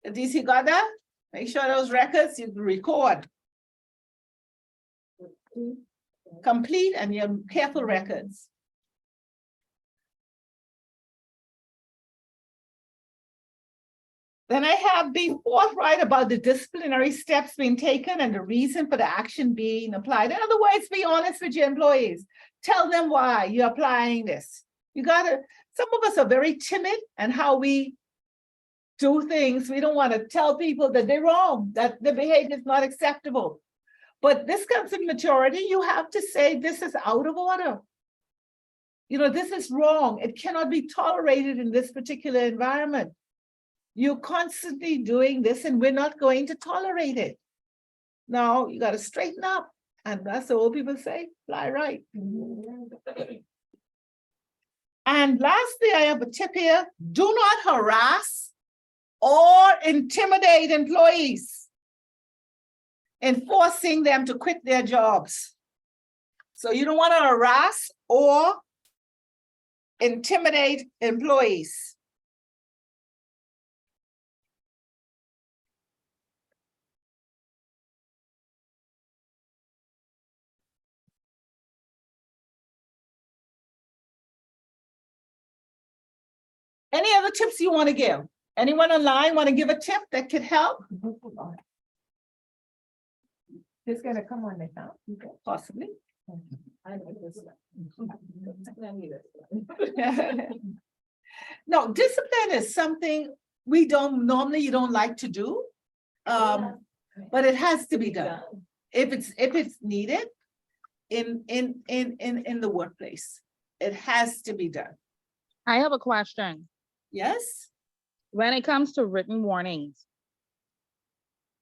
DC got that? Make sure those records you record. Complete and your careful records. Then I have be forthright about the disciplinary steps being taken and the reason for the action being applied. In other words, be honest with your employees. Tell them why you're applying this. You gotta, some of us are very timid and how we do things. We don't want to tell people that they're wrong, that the behavior is not acceptable. But this comes with maturity. You have to say, this is out of order. You know, this is wrong. It cannot be tolerated in this particular environment. You're constantly doing this and we're not going to tolerate it. Now you got to straighten up. And that's the old people say, fly right. And lastly, I have a tip here. Do not harass or intimidate employees, enforcing them to quit their jobs. So you don't want to harass or intimidate employees. Any other tips you want to give? Anyone online want to give a tip that could help? It's gonna come on the sound. Possibly. I know this one. No, discipline is something we don't normally, you don't like to do. But it has to be done. If it's needed in the workplace, it has to be done. I have a question. Yes? When it comes to written warnings,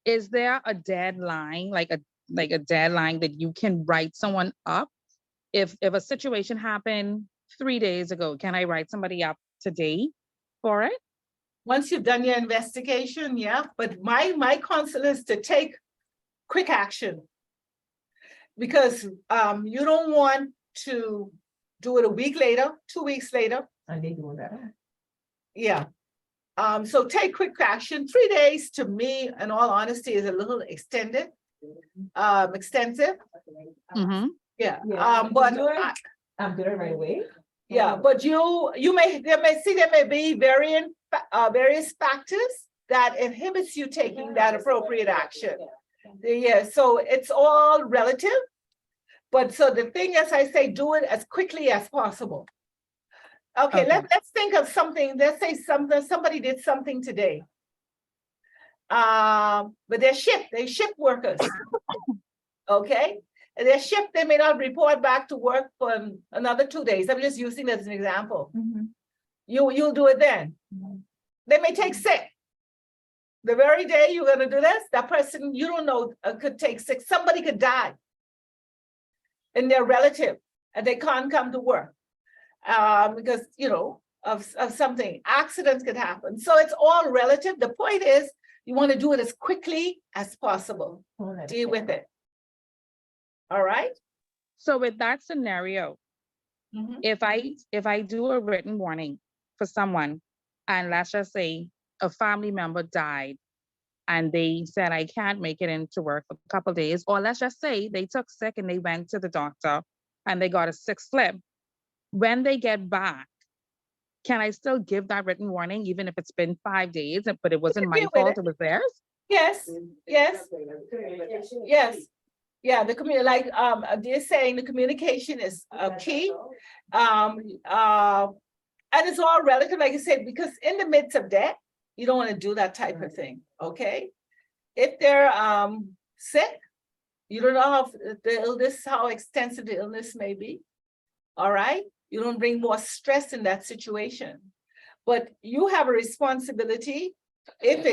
is there a deadline, like a deadline that you can write someone up? If a situation happened 3 days ago, can I write somebody up today for it? Once you've done your investigation, yeah, but my counsel is to take quick action. Because you don't want to do it a week later, 2 weeks later. And they do that. Yeah. So take quick action. 3 days to me, in all honesty, is a little extended, extensive. Mhm. Yeah. Yeah. But Do it. I'm doing it right away. yeah, but there may be various factors that inhibits you taking that appropriate action. Yeah, so it's all relative. But so the thing is, I say, do it as quickly as possible. Okay, Okay. let's think of something. Let's say somebody did something today. But they shift workers. Okay, and they're shift, they may not report back to work for another 2 days. I'm just using it as an example. You'll do it then. They may take sick. The very day you're gonna do this, that person, you don't know, could take sick. Somebody could die. And their relative, and they can't come to work. Because, you know, of something, accidents could happen. So it's all relative. The point is, you want to do it as quickly as possible. Deal with it. All right? So with that scenario, Mhm. if I do a written warning for someone, and let's just say a family member died, and they said, I can't make it into work for a couple of days, or let's just say they took sick and they went to the doctor and they got a sick slip, when they get back, can I still give that written warning, even if it's been 5 days, but it wasn't can my deal with fault, it. it was theirs? Yes, yes, yes. Yeah, the community, like, they're saying the communication is key. And it's all relative, like I said, because in the midst of that, you don't want to do that type of thing, okay? If they're sick, you don't know how the illness, how extensive the illness may be. All right, you don't bring more stress in that situation. But you have a responsibility, if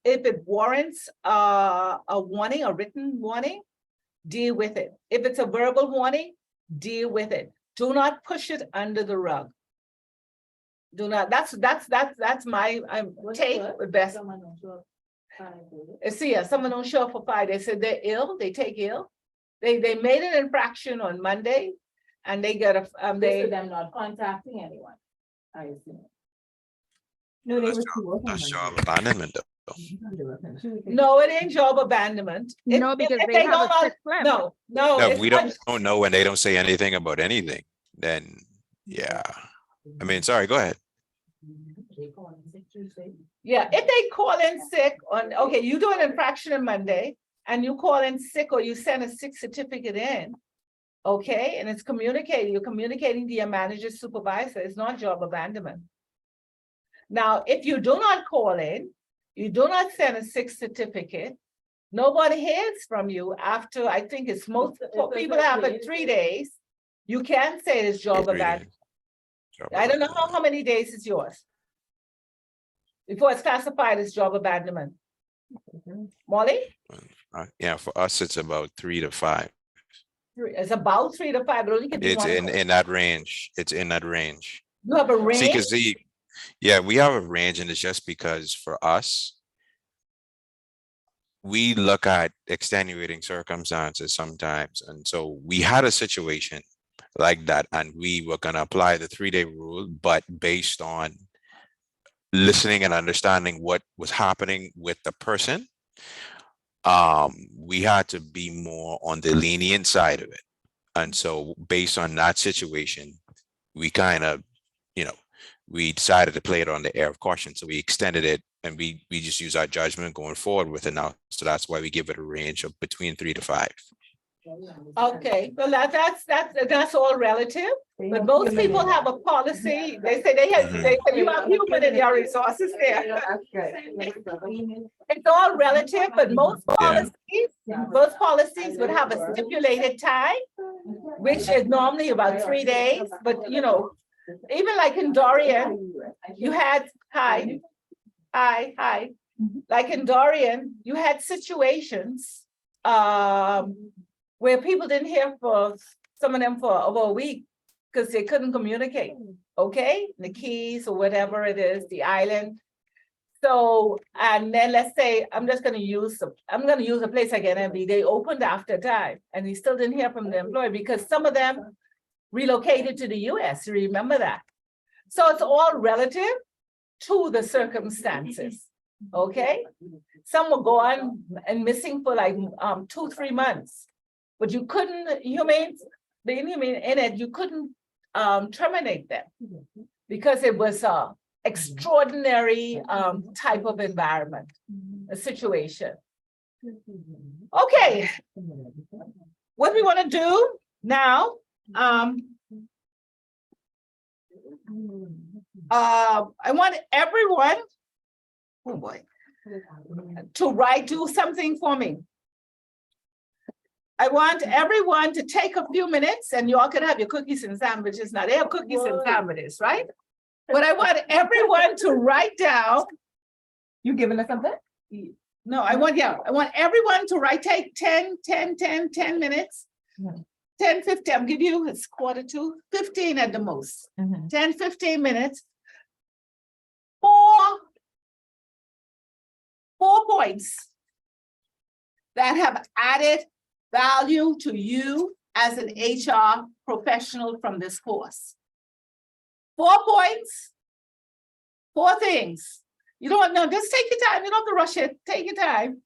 it warrants a warning, a written warning, deal with it. If it's a verbal warning, deal with it. Do not push it under the rug. Do not, that's my take with best. See, someone don't show up for 5 days, they said they're ill, they take ill. They made an infraction on Monday and they got a, They them not contacting anyone. I assume. No, they That's were job- too working That's on job it. abandonment though. no, it ain't job abandonment. No, because if they have don't a know- sick slip. No, No, it's if we not- don't know when they don't say anything about anything, then yeah. I mean, sorry, go ahead. Yeah, if they call in sick on, okay, you do an infraction on Monday and you call in sick or you send a sick certificate in. Okay, and it's communicating, you're communicating to your manager, supervisor, it's not job abandonment. Now, if you do not call in, you do not send a sick certificate, nobody hears from you after, I think it's most people have it 3 days. You can't say it's job 3 abandonment. days. Job I don't know abandonment. how many days is yours. Before it's classified as job abandonment. Molly, Yeah, for us, it's about 3 to 5. it's about 3 to 5, but only can be It's one. in that range. It's in that range. You have a See, range, because yeah, we have a range and it's just because for us, we look at extenuating circumstances sometimes. And so we had a situation like that and we were gonna apply the 3-day rule, but based on listening and understanding what was happening with the person, we had to be more on the lenient side of it. And so based on that situation, we kind of, we decided to play it on the air of caution. So we extended it and we just use our judgment going forward with it now. So that's why we give it a range of between 3 to 5. okay, well, that's all relative, but most people have a policy, they say they have, they say you have human in your resources there. It's all relative, but most policies would have a stipulated time, which is normally about 3 days, but even like in Dorian, you had, hi, like in Dorian, you had situations, where people didn't hear for some of them for over a week because they couldn't communicate, okay? The Keys or whatever it is, the island. So, and then let's say, I'm gonna use a place like NMB, they opened after time and we still didn't hear from the employee because some of them relocated to the US, remember that? So it's all relative to the circumstances, okay? Some will go on and missing for like 2-3 months. But you couldn't, being human in it, you couldn't terminate them because it was a extraordinary type of environment, a situation. Okay, what we want to do now, I want everyone, oh boy, to do something for me. I want everyone to take a few minutes and you all can have your cookies and sandwiches. Now they have cookies and sandwiches, right? But I want everyone to write down. You giving us something? No, I want everyone to take 10 minutes. 10, 15, I'll give you, it's 1:45, 15 at the most. 10, 15 minutes. 4 points that have added value to you as an HR professional from this course. 4 points, 4 things. You don't know, just take your time. You don't have to rush it. Take your time.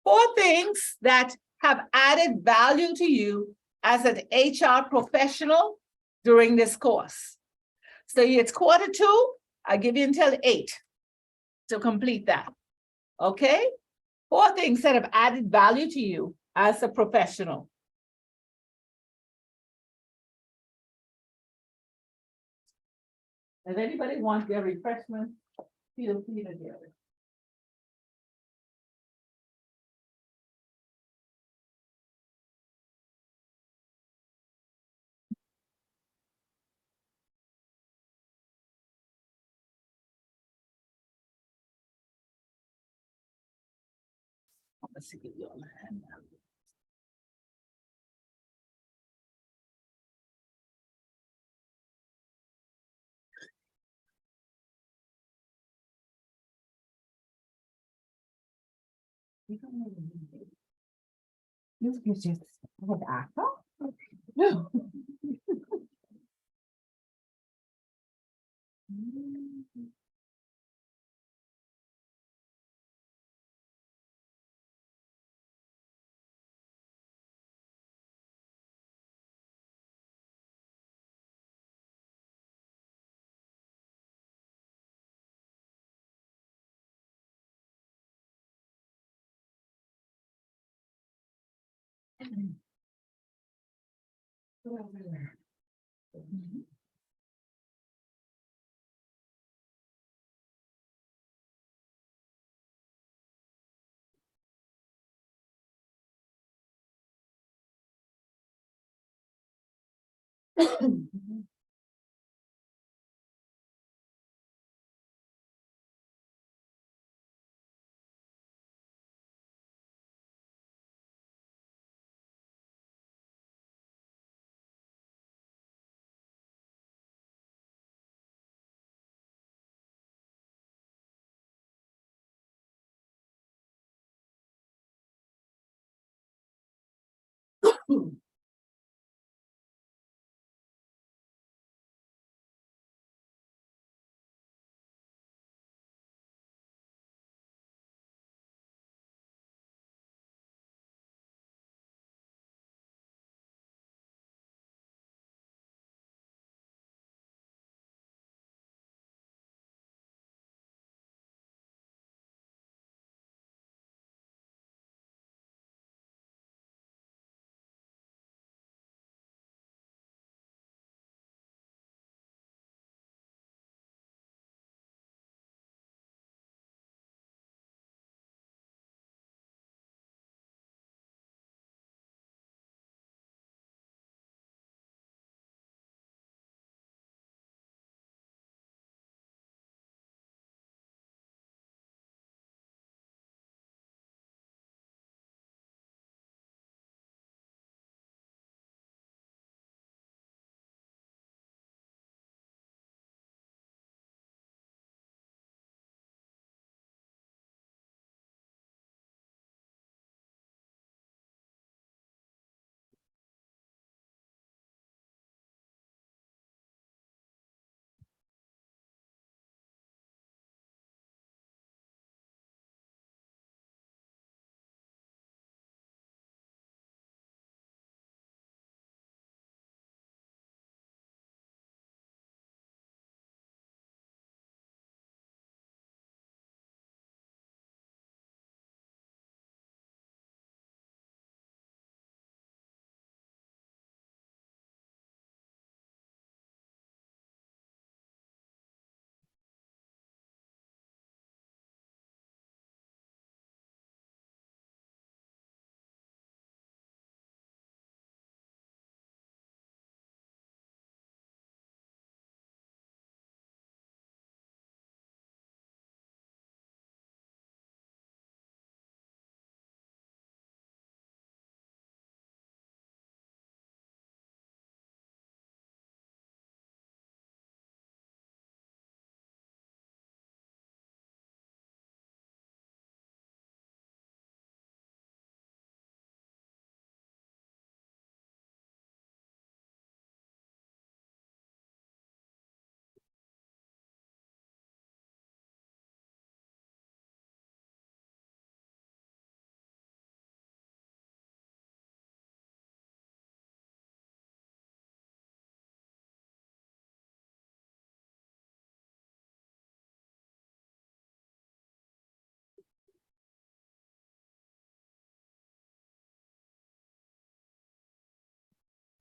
4 things that have added value to you as an HR professional during this course. So it's 2:45, I give you until 8 to complete that. Okay? 4 things that have added value to you as a professional. Does anybody want their refreshment? Feel free to get it. Let's see, give you all a hand now. You just an actor?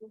The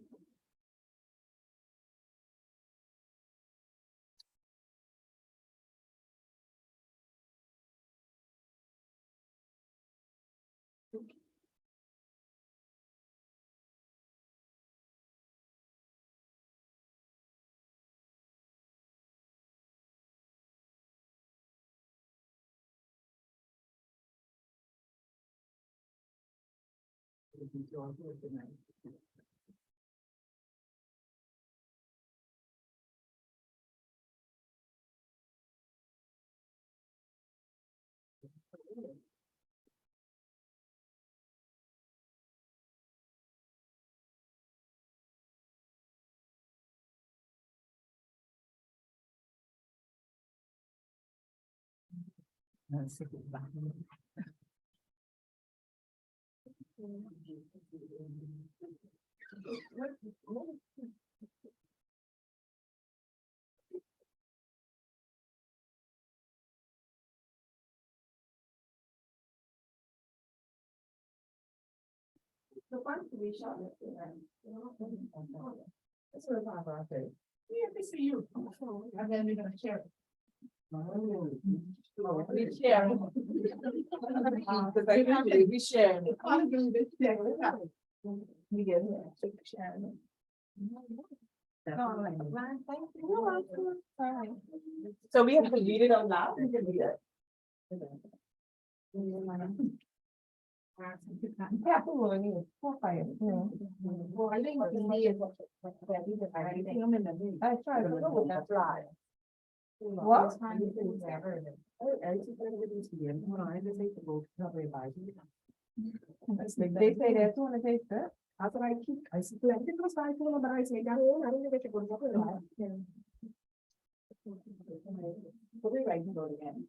one we shot. That's what I'm about to say. Yeah, they see you. And then we're gonna share it. We share. Because I usually we share. We get it. Sharing it. So we have to read it out loud. We can read it. Well, I think what we need is what we did, I think. I tried to look at fly. What? They say there's one that takes that. That's what I keep, I see, I think it was fine, but I say, I don't get your good. But we write it again.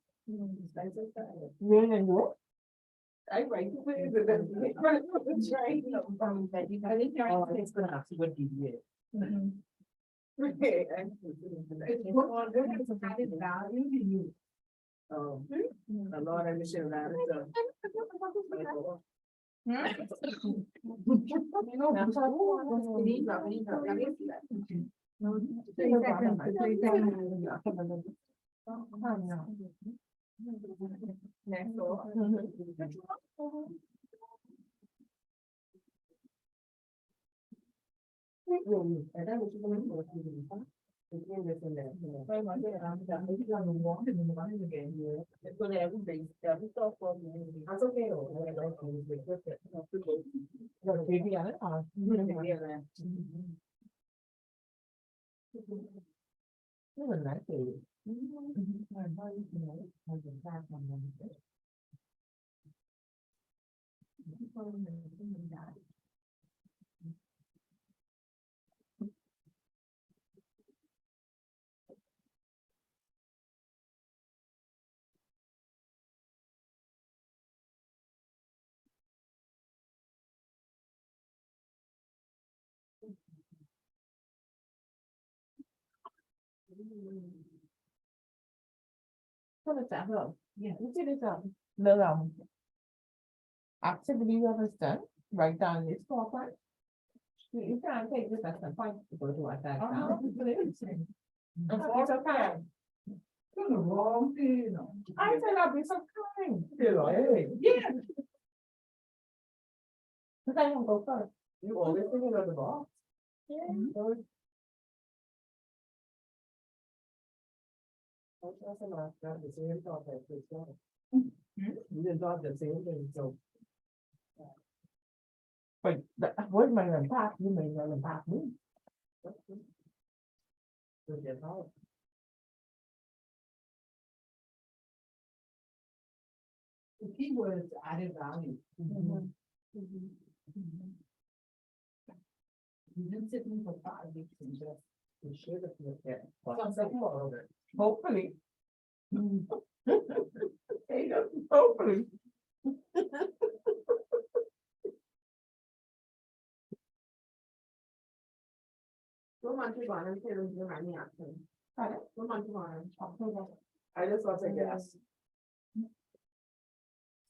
Really and what? I write it. I think you're. Oh, it's gonna have to go DBA. Okay. It's added value to you. Oh, a lot of mission around it. Next door. And then what you going for? It's in this in there. Very much. It's gonna walk in the line again here. It's gonna everything. Every stuff for me. That's okay. Baby, I even that baby. What is that? Hello. Yeah, you see this the activity of us done, write down this part. You can't take this as a point to go to attack. It's okay. The wrong thing. I said I'll be so kind. Yeah. Cause I don't go first. You always thinking of the boss. You didn't talk the same thing, so. But what my impact, you may not impact me. The key word is added value. You didn't sit in for 5 weeks and just. You should have looked at. Hopefully. Hopefully. What month you born? I'm saying you're running out. What month you born? October. I just want to guess.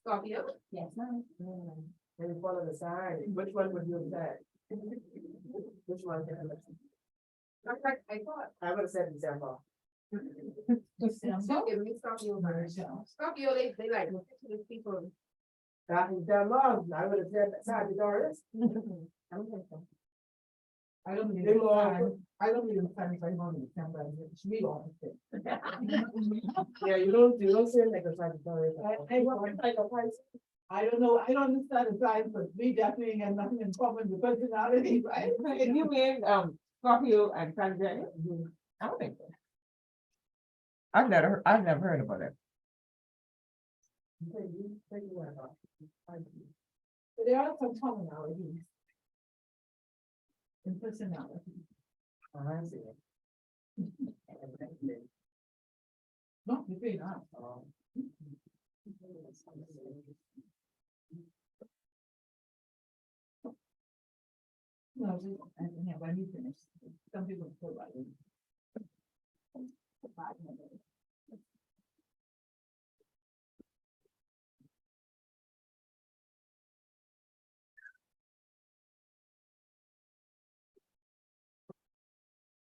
Scorpio? Yes, ma'am. And follow the sign, which one would you say? Which one? I thought. I would have said December. Scorpio, they like, these people. That is December, I would have said Sagittarius. I don't think so. I don't need They were all- I don't need a time, so I don't need December, it's me on it. Yeah, you don't say like a Sagittarius. I don't know, I don't understand the time, but we definitely have nothing in common with personality, right? And you mean, Scorpio and Sagittarius? I don't think so. I've never heard about it. But there are some commonalities. In personality, I see it. not between us. No, when you finish, some people feel like.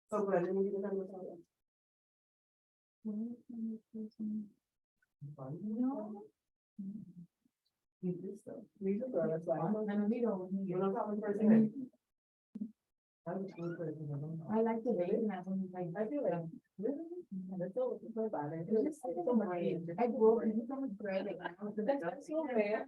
So, but let me get another one. No. Read this stuff. Read the girl, that's why. And we don't. You're not common person. I'm a common person. I like the way that when like. I feel like, really? That's all it's about it. It's just so much. I grew up in so much bread. That's so rare.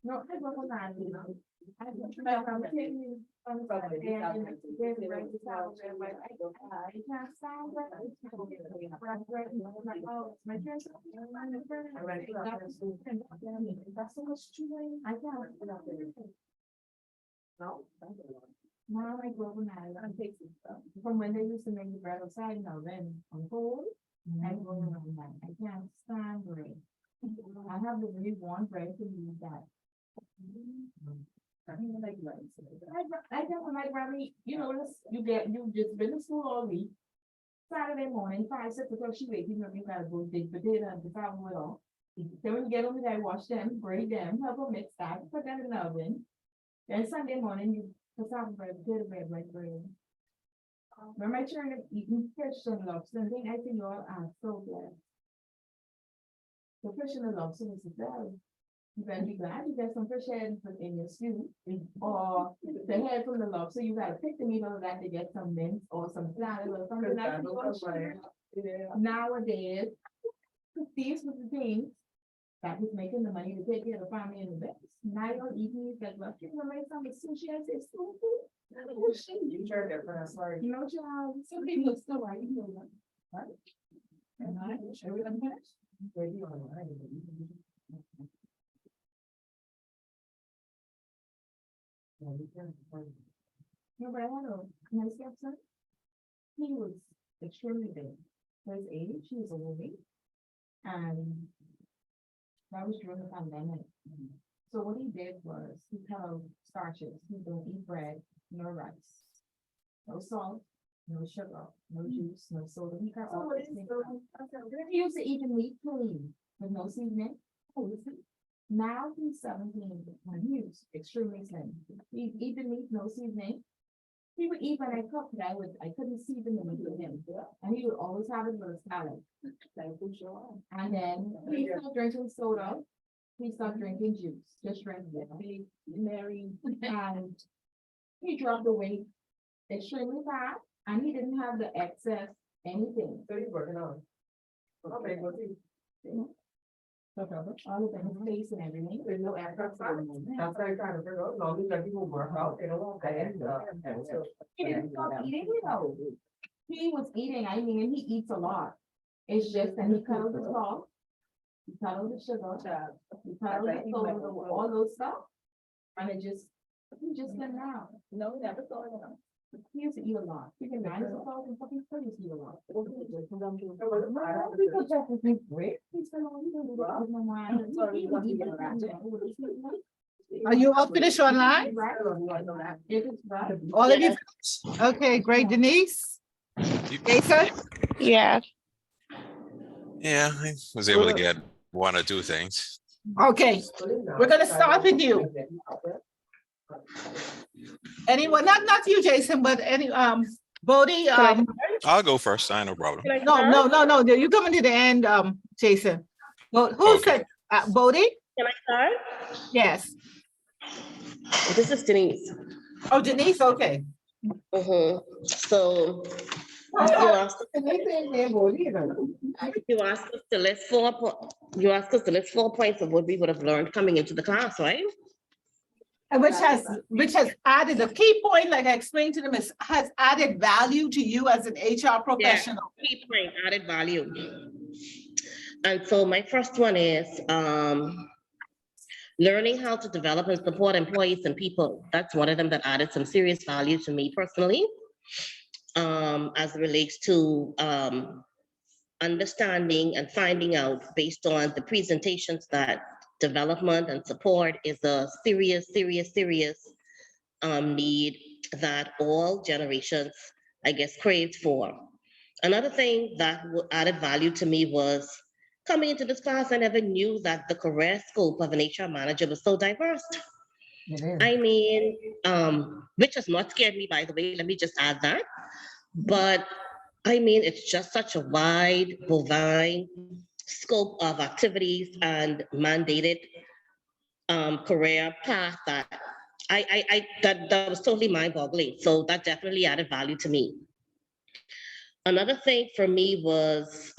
No, I don't know that, you know. I don't know how to take you from the back and then right to south and like, I can't sound right. My parents. That's so much chewing. I can't. No. Mom, I grew up in Ireland. From when they used to make the bread outside, now then on cold. I go around that. I can't stand bread. I have the really warm bread to use that. I don't like rice. I don't like ramen. You know, you just been to school all week. Saturday morning, 5, 6 o'clock, she waiting for me to go dig potato and the farm with all. Then when you get home, I wash them, braid them, help them mix that, put that in the oven. Then Sunday morning, you put some bread, potato bread, like bread. When my children eating fish and lobster, and then I think you all are so blessed. The fish and the lobster is the best. You better be glad you get some fish head and put in your stew, or the head from the lobster, you gotta pick the meat out of that to get some mince or some salad or something like that. Nowadays, these were the things that was making the money to take care of the family and the best. Now you're eating these like, well, you know, make some sushi, I say, sushi. You turned it for us, sorry. You know, child, some people still like, you know, right? And I, everyone finished? Maybe online. No, but I had a nice stepson. He was extremely big. For his age, he was a movie. And that was during the pandemic. So what he did was he held starches. He don't eat bread, no rice, no salt, no sugar, no juice, no soda. He cut all this thing out. He used to eat the meat clean with no seasoning. Now he's 17 and he's extremely slim. He eat the meat, no seasoning. He would eat when I cooked, but I couldn't season the meat with him. And he would always have it with a salad. And then he stopped drinking soda. He stopped drinking juice, just drinking it. Mary, and he dropped the weight extremely fast, and he didn't have the excess anything. So you're working on. Okay, well, see. All of his face and everything. There's no extra time. That's why I'm trying to figure out, long as people work out, they don't want that. He didn't stop eating, you know. He was eating, I mean, he eats a lot. It's just that he cut out the salt. He cut out the sugar. He cut out the soda, all those stuff. And he just went down. No, never thought of it. He used to eat a lot. He can manage the salt and fucking still used to eat a lot. People just think great. He's been on, Are you all finished online? It is right. All of you? Finished? Okay, great. Denise? Jason? Yeah. Yeah, I was able to get one or two things. Okay, we're gonna start with you. Anyone, not you, Jason, but any, Bodie, I'll go first. I no problem. no, you coming to the end, Jason. Well, who Okay. said, Bodie? Can I start? Yes. This is Denise. Oh, Denise, okay. So you asked us to list you asked us to list 4 points of what we would have learned coming into the class, right? And which has added, a key point, like I explained to them, has added value to you as an HR professional. Key point, added value. And so my first one is learning how to develop and support employees and people. That's one of them that added some serious value to me personally, as it relates to understanding and finding out based on the presentations that development and support is a serious need that all generations, I guess, craved for. Another thing that added value to me was coming into this class, I never knew that the career scope of an HR manager was so diverse. I mean, which has not scared me, by the way, let me just add that. But I mean, it's just such a wide, bovine scope of activities and mandated career path that that was totally mind-boggling. So that definitely added value to me. Another thing for me was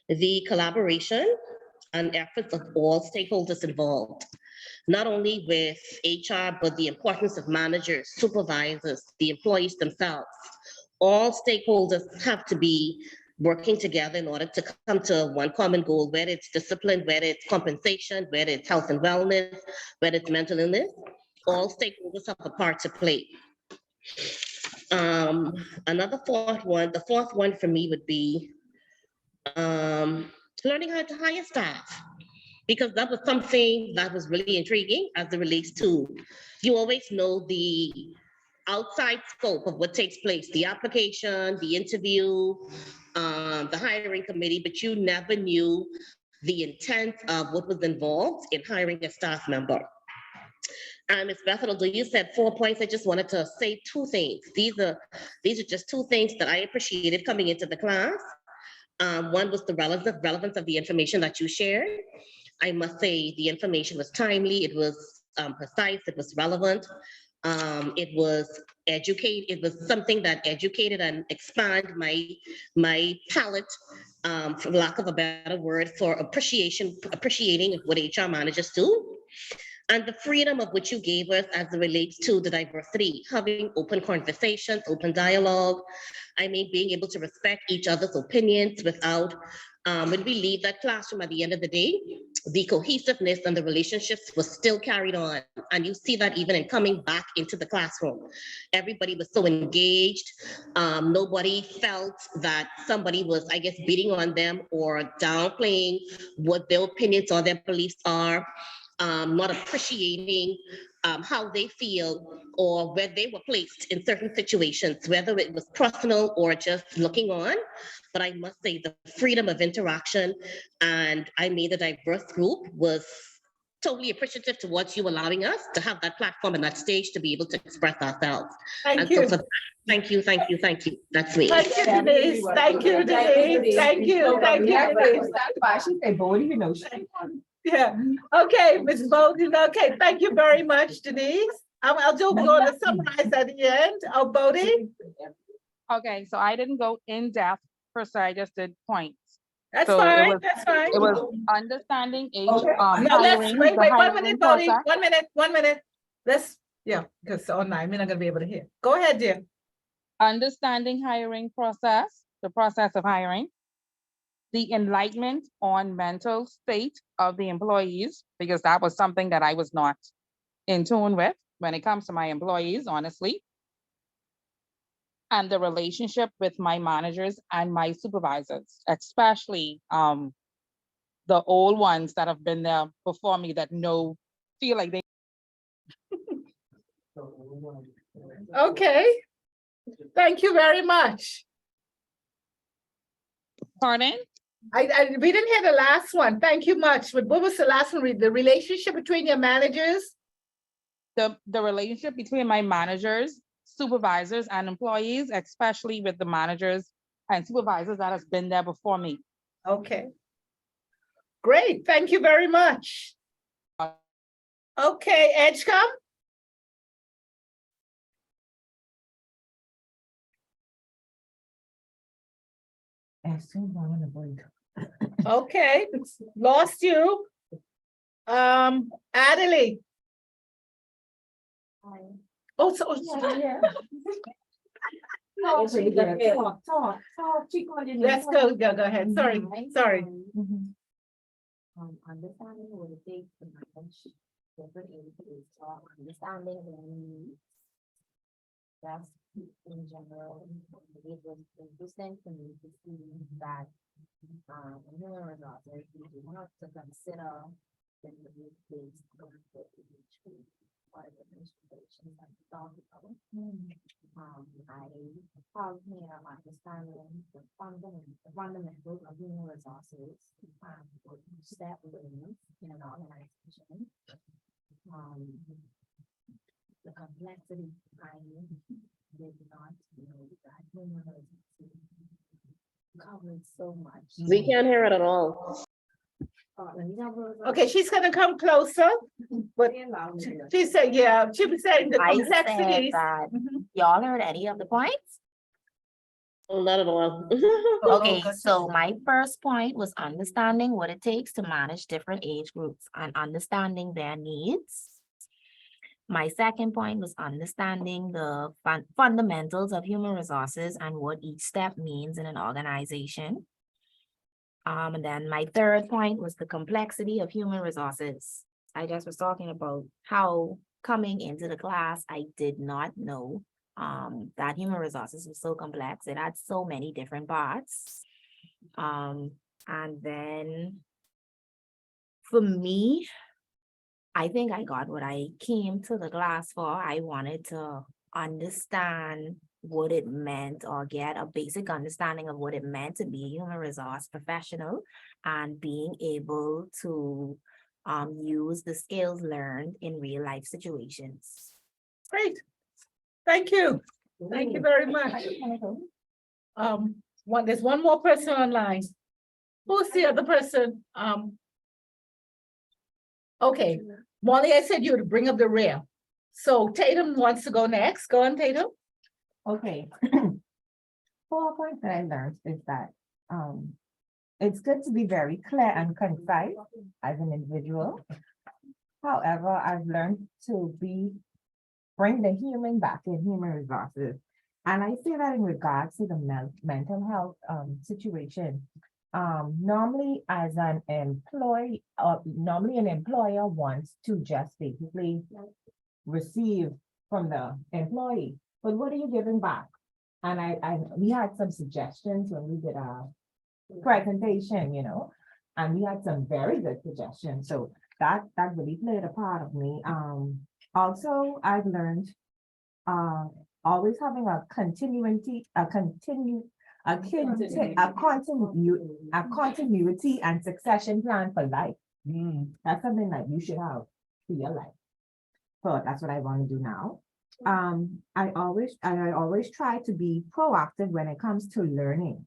the collaboration and efforts of all stakeholders involved, not only with HR, but the importance of managers, supervisors, the employees themselves. All stakeholders have to be working together in order to come to one common goal, whether it's discipline, whether it's compensation, whether it's health and wellness, whether it's mental illness. All stakeholders have a part to play. The fourth one for me would be learning how to hire staff, because that was something that was really intriguing as it relates to, you always know the outside scope of what takes place, the application, the interview, the hiring committee, but you never knew the intent of what was involved in hiring a staff member. And Ms. Bethel, although you said 4 points, I just wanted to say two things. These are just two things that I appreciated coming into the class. One was the relevance of the information that you shared. I must say the information was timely, it was precise, it was relevant. It was something that educated and expand my palette, for lack of a better word, for appreciating what HR managers do. And the freedom of which you gave us as it relates to the diversity, having open conversations, open dialogue. I mean, being able to respect each other's opinions without, when we leave that classroom at the end of the day, the cohesiveness and the relationships was still carried on. And you see that even in coming back into the classroom. Everybody was so engaged. Nobody felt that somebody was, I guess, beating on them or downplaying what their opinions or their beliefs are. Not appreciating how they feel or where they were placed in certain situations, whether it was personal or just looking on. But I must say the freedom of interaction, and I made a diverse group, was totally appreciative towards you allowing us to have that platform and that stage to be able to express ourselves. Thank you. So thank you. That's me. Thank you, Denise. Thank you, Denise. Thank you, Denise. She said, Bodie, you know, Yeah, okay, Ms. Bowden, okay, thank you very much, Denise. I'll do, we're going to summarize at the end. Oh, Bodie? Okay, so I didn't go in depth per se, I just did points. That's So fine, that's fine. It was understanding Now let's, hiring, wait, the 1 hiring minute, Bodie, process. 1 minute. Let's, yeah, because online, we're not gonna be able to hear. Go ahead, dear. Understanding hiring process, the process of hiring. The enlightenment on mental state of the employees, because that was something that I was not in tune with when it comes to my employees, honestly. And the relationship with my managers and my supervisors, especially the old ones that have been there before me that feel like they. Okay, Thank you very much. Pardon? We didn't hear the last one. Thank you much. But what was the last one? The relationship between your managers? The relationship between my managers, supervisors, and employees, especially with the managers and supervisors that has been there before me. Okay. Great, thank you very much. Okay, Edgecombe? Okay, lost you. Adelie. Oh, so, let's go, go ahead. Sorry, sorry. Understanding what it takes to manage different entities, or understanding their needs. That's in general, it was interesting to me to see that, human resources, we do have to consider the needs based on the each part of the administration that we talk about. I have here understanding the fundamentals of human resources, step within in an organization. The complexity I did not know that human resources covered so much. We can't hear it at all. Okay, she's gonna come closer, but she said, yeah, she was saying the I said complexities. that Mhm. y'all heard any of the points? Oh, not at all. Okay, so my first point was understanding what it takes to manage different age groups and understanding their needs. My second point was understanding the fundamentals of human resources and what each step means in an organization. And then my third point was the complexity of human resources. I just was talking about how coming into the class, I did not know that human resources was so complex. It had so many different parts. And then for me, I think I got what I came to the class for. I wanted to understand what it meant or get a basic understanding of what it meant to be a human resource professional and being able to use the skills learned in real life situations. Great, thank you. Thank you very much. There's one more person online. Who's the other person? Okay, Molly, I said you would bring up the rear. So Tatum wants to go next. Go on, Tatum. Okay. 4 points that I learned is that it's good to be very clear and concise as an individual. However, I've learned to bring the human back in human resources. And I say that in regards to the mental health situation. Normally as an employee, normally an employer wants to just basically receive from the employee. But what are you giving back? And we had some suggestions when we did our presentation, and we had some very good suggestions. So that really played a part of me. Also, I've learned always having a continuity and succession plan for life. That's something that you should have for your life. So that's what I want to do now. I always try to be proactive when it comes to learning.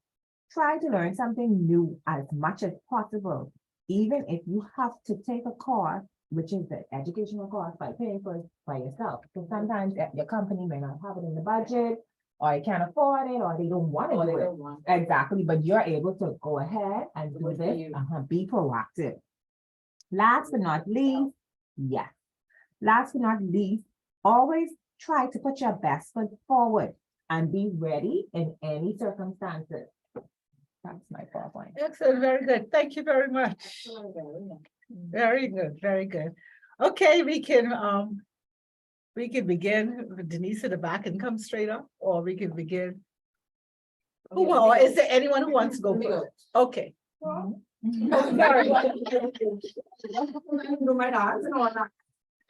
Try to learn something new as much as possible, even if you have to take a course, which is the educational course by paying for it by yourself. Because sometimes your company may not have it in the budget, or you can't afford it, or they don't want to do it. Exactly, but you're able to go ahead and do this. Be proactive. Last but not least, always try to put your best foot forward and be ready in any circumstances. That's my 4 points. Excellent, very good. Thank you very much. Very good, very good. Okay, we can begin with Denise at the back and come straight up, or we can begin. Or is there anyone who wants to go first? Okay. Sorry.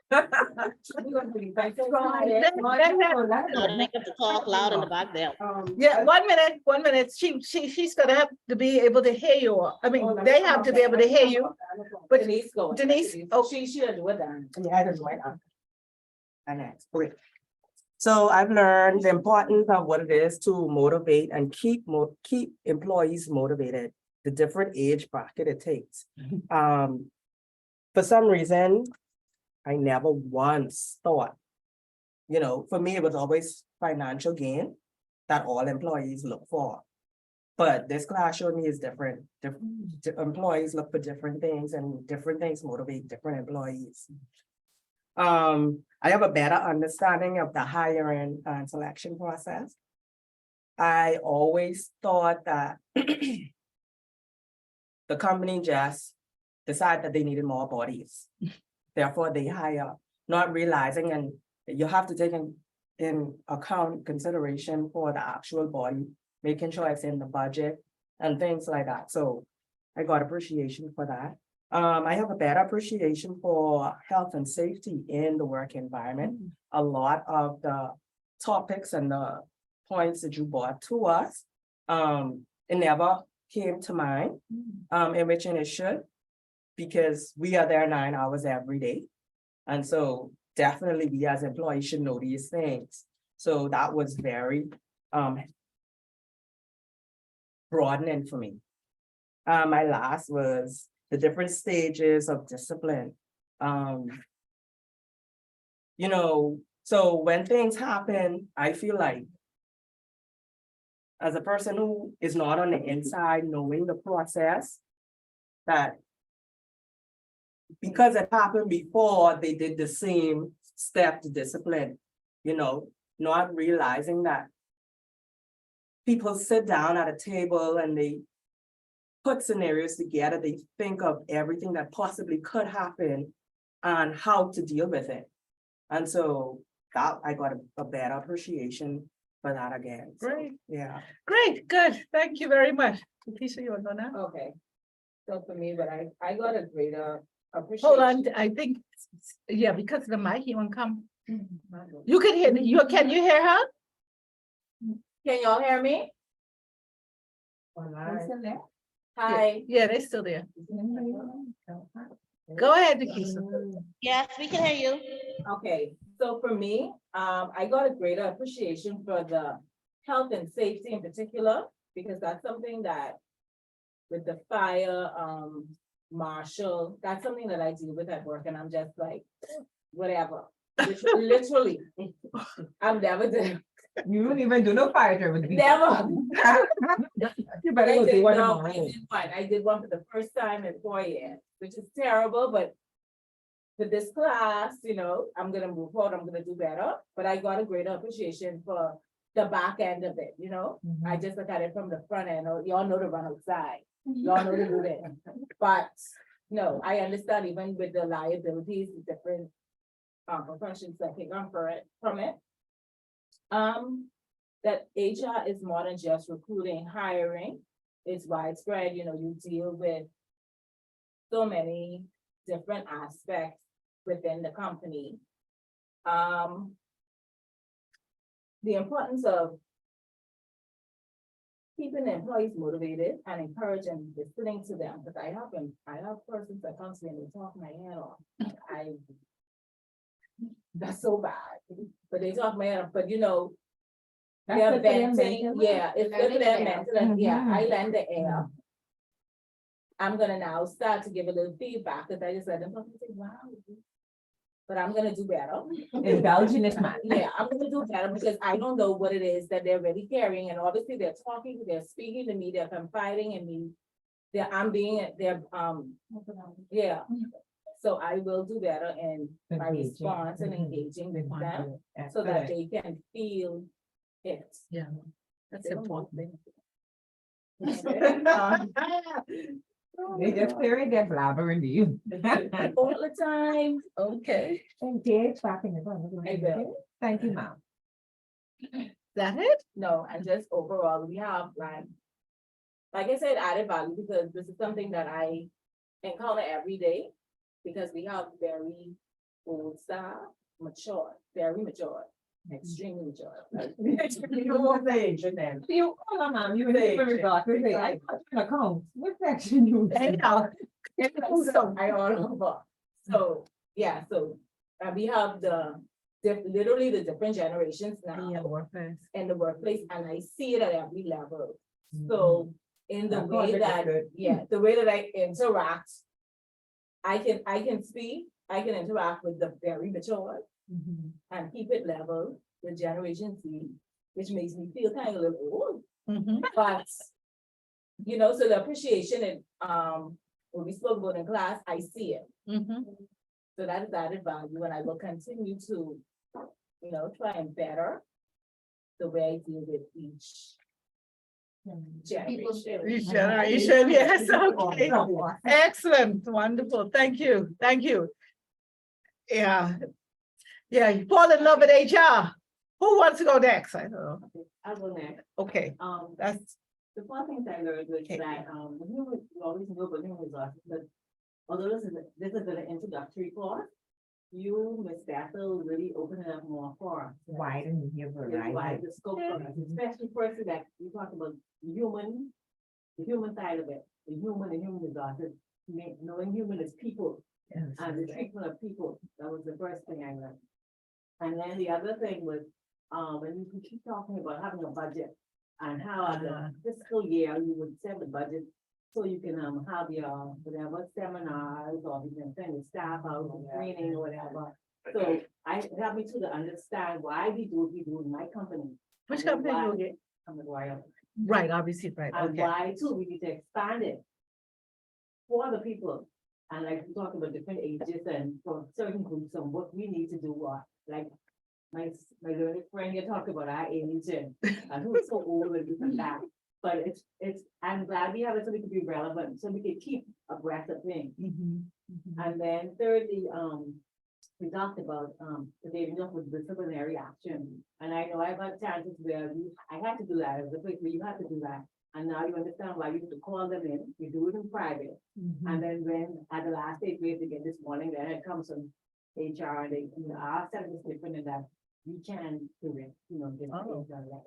Don't make them to talk loud in the back there. Yeah, 1 minute. She's gonna have to be able to hear you. I mean, they have to be able to hear you. But Denise go. Denise, oh, She'll do it then. Yeah, I don't know. And that's great. So I've learned the importance of what it is to motivate and keep employees motivated, the different age bracket it takes. For some reason, I never once thought, for me, it was always financial gain that all employees look for. But this class showed me is different. Employees look for different things and different things motivate different employees. I have a better understanding of the hiring and selection process. I always thought that the company just decided that they needed more bodies. Therefore, they hire, not realizing, and you have to take in account consideration for the actual body, making sure it's in the budget and things like that. So I got appreciation for that. I have a better appreciation for health and safety in the work environment. A lot of the topics and the points that you brought to us, it never came to mind, in which it should, because we are there 9 hours every day. And so definitely we as employees should know these things. So that was very broadening for me. My last was the different stages of discipline. So when things happen, I feel like as a person who is not on the inside knowing the process, that because it happened before, they did the same step to discipline, not realizing that people sit down at a table and they put scenarios together, they think of everything that possibly could happen and how to deal with it. And so that I got a better appreciation for that again. So, great, yeah. great, good. Thank you very much. Lisa, you want to go now? Okay. So for me, but I got a greater appreciation. Hold on, I think, yeah, because of the mic, he won't come. You can hear, can you hear her? Can y'all hear me? Hi. Yeah, they're still there. Go ahead, Nikisa. Yes, we can hear you. Okay, so for me, I got a greater appreciation for the health and safety in particular, because that's something that with the fire, marshal, that's something that I deal with at work, and I'm just like, whatever. Literally, I'm never there. You don't even do no fire drill with me. Never. You better go do one tomorrow. I did one for the first time in 4 years, which is terrible, but for this class, I'm gonna move forward, I'm gonna do better, but I got a greater appreciation for the back end of it, I just look at it from the front end, y'all know to run outside, y'all know to do that. But no, I understand even with the liabilities, the different professions that can come from it. That HR is more than just recruiting, hiring. It's widespread, you deal with so many different aspects within the company. The importance of keeping the employees motivated and encouraging, listening to them, because I have persons that come to me and they talk my head off. That's so bad, but they talk my head off, but they're venting, yeah, it's good for their mental, yeah, I lend the air. I'm gonna now start to give a little feedback, because I just let them talk and say, wow. But I'm gonna do better. Indulge in it, man. Yeah, I'm gonna do better because I don't know what it is that they're really carrying, and obviously they're talking, they're speaking to me, they're confiding in me. Yeah. So I will do better in my Engaging. response and engaging with them so that they can feel it. Yeah, that's important. They just clearing their blabbering to you. All the time. Okay, Engage back in the front. I will. Thank you, ma'am. is that it? No, and just overall, we have like I said, added value, because this is something that I encounter every day, because we have very old staff, mature, very mature, extremely mature. You won't say age then. You, hold on, ma'am, you Say, forgot, say, say, I got an account, what section you? Anyhow, so I don't know. So, yeah, so we have literally the different generations now in the workplace, and I see it at every level. So in the That way project is that, good. yeah, the way that I interact, I can speak, I can interact with the very mature and keep it level with Generation Z, which makes me feel kind of a little old. But, you know, so the appreciation and, when we spoke about in class, I see it. So that is added value, and I will continue to, you know, try and better the way I deal with each generation. Each generation, yes, okay. Excellent, wonderful, thank you, thank you. Yeah. Yeah, you fall in love with HR. Who wants to go next? I don't know. I'll go next. Okay, that's, The one thing I learned was Okay. that, you always know about human resources, but although this is an introductory course, you, Ms. Bethel, really open it up more for. Why didn't you Wide the scope of it, especially first that you talk about the human side of it, the human resources, knowing human as people. And the treatment of people, that was the first thing I learned. And then the other thing was, when you keep talking about having a budget and how the fiscal year you would set the budget. So you can have your whatever seminars, or you can send your staff out for training or whatever. So it helped me to understand why we do what we do in my company. which And then company you why- get? I'm McGuire. Right, obviously, right, And okay. why too, we need to expand it for other people. And like we talk about different ages and for certain groups and what we need to do, like my learned friend here talked about our age and who's so old and this and that. But I'm glad we have it so we can be relevant, so we can keep abreast of things. And then thirdly, we talked about, today enough with disciplinary action. And I know I've had chances where I had to do that, as a place where you had to do that. And now you understand why you have to call them in, you do it in private. And then when, at the last stage, we had to get this morning, then it comes from HR, and they, you know, our setup is different in that we can do it, you know, just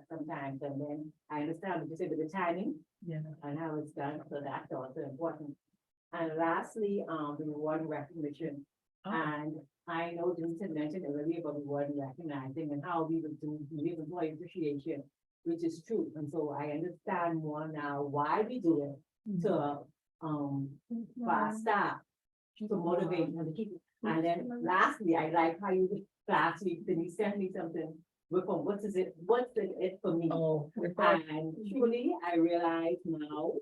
sometimes, and then I understand what you say with the timing. Yeah. And how it's done, so that's also important. And lastly, the reward and recognition. And I know Denise had mentioned earlier about reward and recognizing and how we would give employee appreciation, which is true. And so I understand more now why we do it to, for our staff, to motivate them to keep. And then lastly, I like how you, last week, Denise sent me something, what's it for me? Oh. And truly, I realize now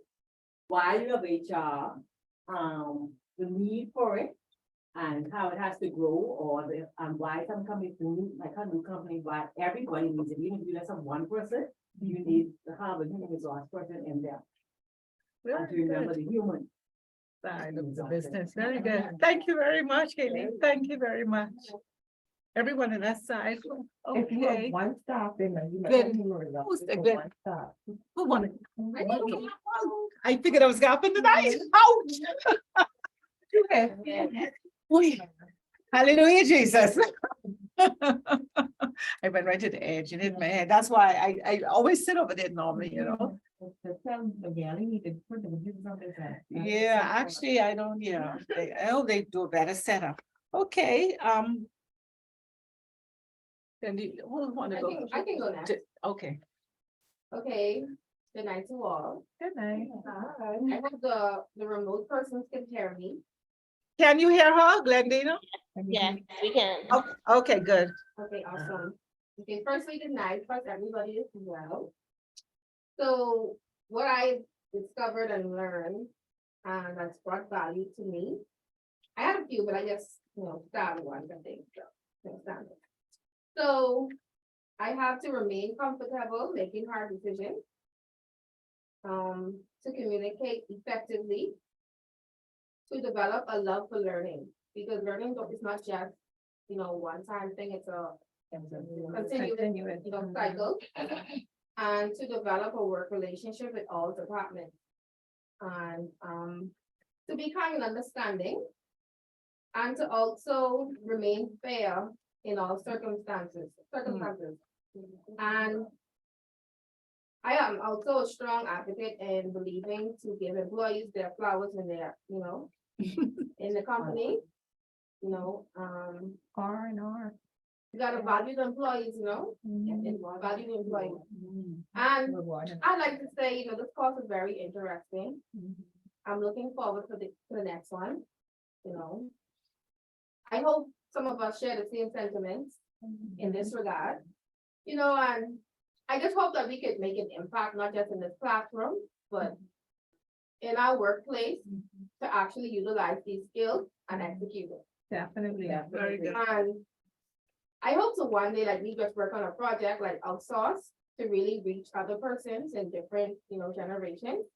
why you have HR, the need for it, and how it has to grow, and why some companies, like a new company, why everybody needs it, even if you just have one person, you need to have a human resource person in there. And to remember the human. Side of the business, very good. Thank you very much, Haley. Thank you very much. Everyone on that side. If you have Okay. one staff, then you might Good. have human resources the for good? one staff. Who wanted? I figured I was gonna happen tonight. Ouch. Oy. Hallelujah, Jesus. I went right to the edge and hit my head. That's why I always sit over there normally, you know? Yeah, actually, I don't, I hope they do a better setup. Okay, then who want to go? I can go next. Okay. Okay, good night to all. Good night. I hope the remote persons can hear me. Can you hear her, Glendina? Yes, we can. Okay, good. Okay, awesome. Okay, firstly, good night, trust everybody is well. So what I discovered and learned, and that's brought value to me. I had a few, but I just, started one, I think, so I have to remain comfortable making hard decisions. To communicate effectively. To develop a love for learning, because learning is not just, one time thing, it's a continuous, cycle. And to develop a work relationship with all departments. And to be kind and understanding. And to also remain fair in all circumstances. And I am also a strong advocate in believing to give employees their flowers when they're, in the company. R&R. You gotta value the employees, and value the employees. And I'd like to say, this course is very interesting. I'm looking forward to the next one, I hope some of us share the same sentiments in this regard. And I just hope that we could make an impact, not just in this classroom, but in our workplace to actually utilize these skills and execute it. Definitely. Very good. And I hope to one day, like, we just work on a project like outsource to really reach other persons in different, generations.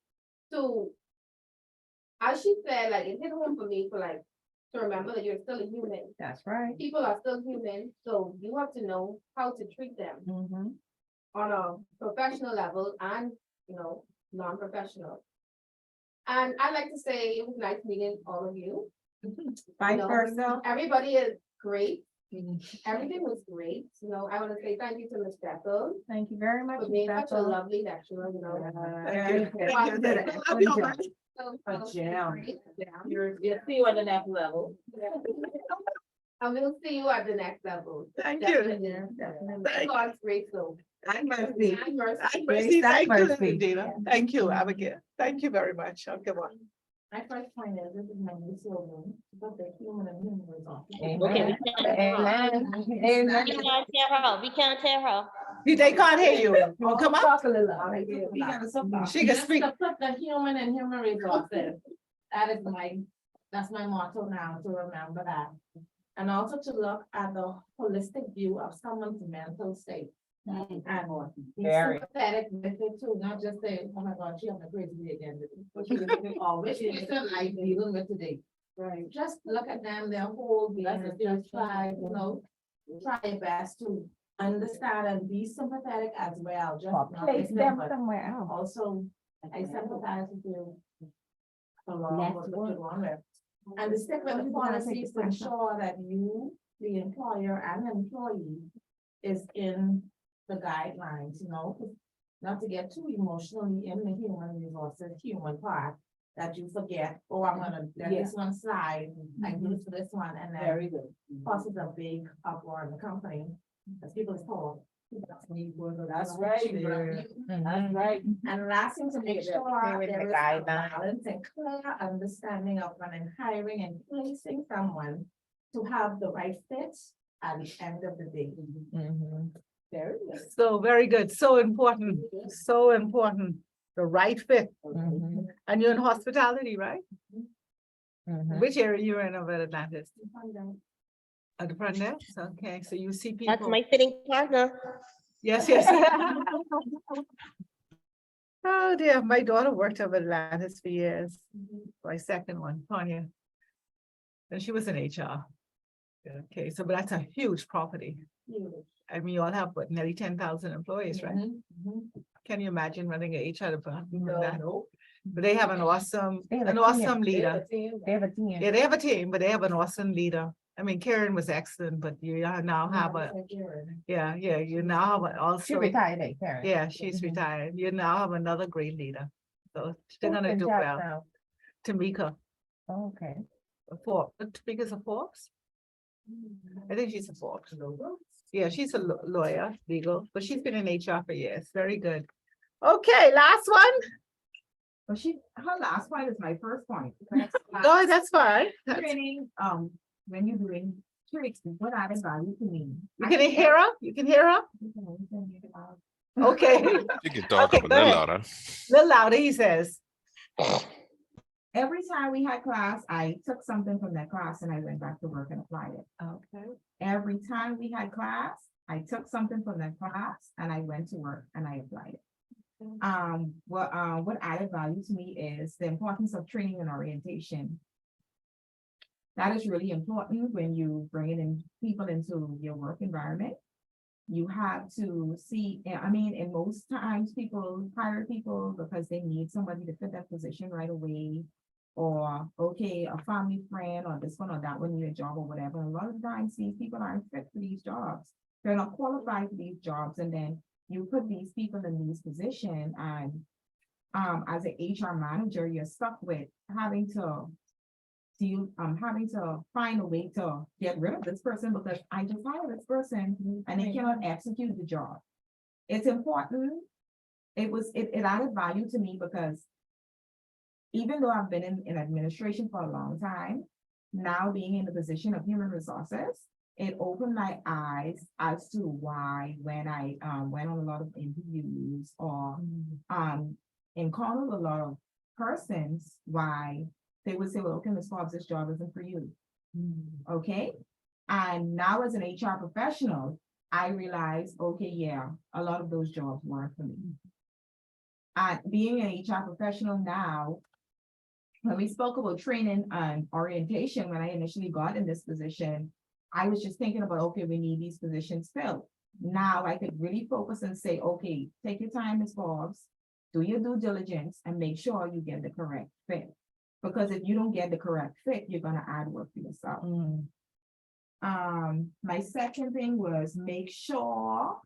So, as she said, like, it hit home for me to remember that you're still a human. That's right. People are still human, so you have to know how to treat them Mhm. on a professional level and, non-professional. And I'd like to say it was nice meeting all of you. Vice know, versa. Everybody is great. Everything was great. I want to say thank you to Ms. Bethel Thank you very much. for being Ms. such a Bethel. lovely lecturer, Thank you. Very Thank you. good. Thank you. Love you, man. A gem. You'll see you at the next level. And we'll see you at the next level. Thank you. Definitely. Thank Thank you. God's grace, though. And mercy. And mercy. And Grace mercy. and Thank you, mercy. Dina. Thank you, Abigail. Thank you very much. Okay, one. My first point is, this is my new slogan, but the human and human resource. Okay, we can't hear her. Amen. We can't hear her. We can't hear her. They can't hear you. You wanna come up? Talk a little. She can speak. To put the human and human resources. That's my motto now, to remember that. And also to look at the holistic view of someone's mental state. And be Very. sympathetic with it too, not just say, oh my God, she having a crazy day again. Which is like dealing with today. Right. Just look at them, their whole being, and just try, try your best to understand and be sympathetic as well. Just not Place listen, them but somewhere else. also, I sympathize with you. Along with what you're going with. And the statement policies to ensure that you, the employer and employee, is in the guidelines, not to get too emotionally in the human resources, human part, that you forget, oh, I'm gonna let this one slide, I do this for this one, and then Very good. causes a big uproar in the company, as people is told. That's right. That's right. And last thing to make Yeah, sure clearing the there is a guidelines. balance and clear understanding of when hiring and placing someone to have the right fit at the end of the day. Very good. So very good. So important. So important. The right fit. And you're in hospitality, right? Which area you're in of Atlantis? At the front desk? Okay, so you see people. That's my fitting partner. Yes, yes. Oh dear, my daughter worked up at Atlantis for years. My second one, Tanya. And she was in HR. Okay, so but that's a huge property. I mean, you all have what, nearly 10,000 employees, right? Can you imagine running an HR department like that? But they have an awesome, They have an a team. awesome leader. They have a team. Yeah, they have a team, but they have an awesome leader. I mean, Karen was excellent, but you now have a, yeah, you now have She also, retired, Karen. yeah, she's retired. You now have another great leader. So they're gonna do well. Tamika, Okay. Tamika's a Forbes? I think she's a Forbes. Yeah, she's a lawyer, legal, but she's been in HR for years. Very good. Okay, last one. But her last point is my first point. No, that's fine. Training, when you're doing tricks, what added value to me? You can hear her? You can hear her? Okay. You can talk Okay, a go little ahead. louder. A little louder, he says. Every time we had class, I took something from that class and I went back to work and applied it. Okay. Every time we had class, I took something from that class and I went to work and I applied it. What added value to me is the importance of training and orientation. That is really important when you bring in people into your work environment. You have to see, I mean, in most times people hire people because they need somebody to fit that position right away. or okay, a family friend, or this one or that one need a job or whatever. A lot of times these people aren't fit for these jobs. They're not qualified for these jobs, and then you put these people in these positions, and as an HR manager, you're stuck with having to find a way to get rid of this person because I just hired this person and they cannot execute the job. It's important. It added value to me because even though I've been in administration for a long time, now being in the position of human resources, it opened my eyes as to why when I went on a lot of interviews or encountered a lot of persons, why they would say, well, okay, Ms. Forbes, this job isn't for you. Okay. And now as an HR professional, I realized, okay, yeah, a lot of those jobs weren't for me. And being an HR professional now, when we spoke about training and orientation, when I initially got in this position, I was just thinking about, okay, we need these positions filled. Now I could really focus and say, okay, take your time, Ms. Forbes, do your due diligence and make sure you get the correct fit. Because if you don't get the correct fit, you're gonna add work for yourself. My second thing was make sure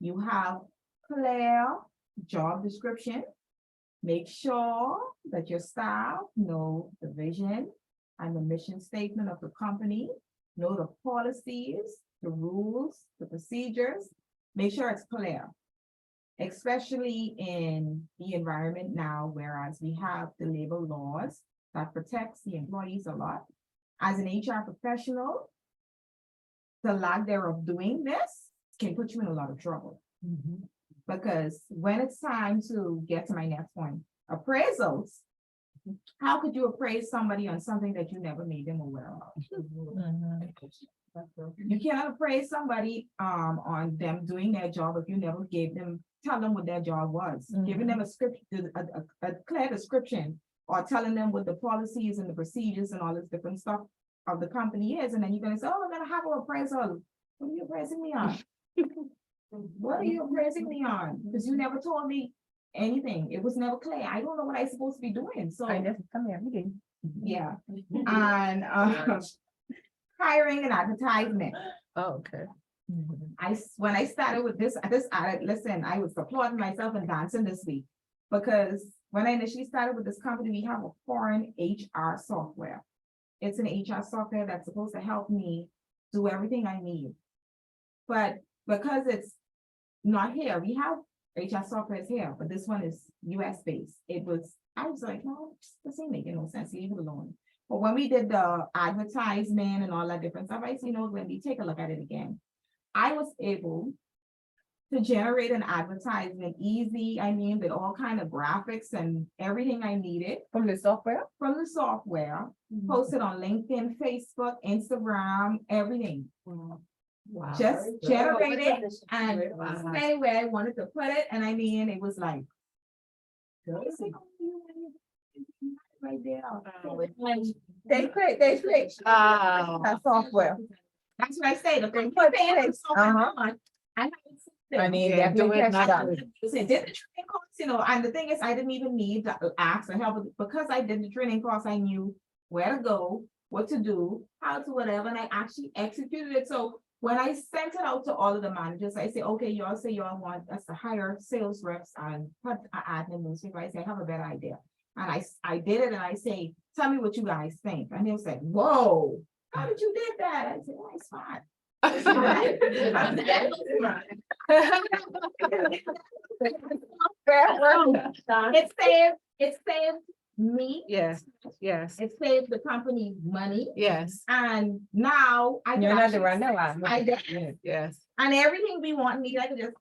you have clear job description. Make sure that your staff know the vision and the mission statement of the company, know the policies, the rules, the procedures. Make sure it's clear, especially in the environment now, whereas we have the labor laws that protects the employees a lot. As an HR professional, the lack thereof doing this can put you in a lot of trouble. Because when it's time to get to my next point, appraisals, how could you appraise somebody on something that you never made them aware of? You cannot appraise somebody on them doing their job if you never tell them what their job was. Giving them a clear description or telling them what the policies and the procedures and all this different stuff of the company is, and then you're gonna say, oh, I'm gonna have an appraisal. What are you appraising me on? What are you appraising me on? Because you never told me anything. It was never clear. I don't know what I'm supposed to be doing. So I just come every day. yeah. And hiring and advertisement. Oh, okay. When I started with this, listen, I was applauding myself and dancing this week because when I initially started with this company, we have a foreign HR software. It's an HR software that's supposed to help me do everything I need. But because it's not here, we have HR software here, but this one is US based. I was like, no, this ain't making no sense, leave it alone. But when we did the advertisement and all that different stuff, I said, you know, when we take a look at it again, I was able to generate an advertisement easy, with all kind of graphics and everything I needed. From the software? From the software, posted on LinkedIn, Facebook, Instagram, everything. Wow. Just generate it and say where I wanted to put it. And it was like, right there. They click. That software. That's what I say. The thing I mean, did do it not done. the training course, and the thing is, I didn't even need to ask for help because I did the training course. I knew where to go, what to do, how to whatever, and I actually executed it. So when I sent it out to all of the managers, I say, okay, y'all say y'all want us to hire sales reps and put an admin administrator. I say, I have a better idea. And I did it, and I say, tell me what you guys think. And they said, whoa, how did you did that? I said, oh, it's fine. It saved me. Yes. It saved the company money. Yes. And now I You're can not the actually- runner. I did. Yes. And everything we want need, I can just.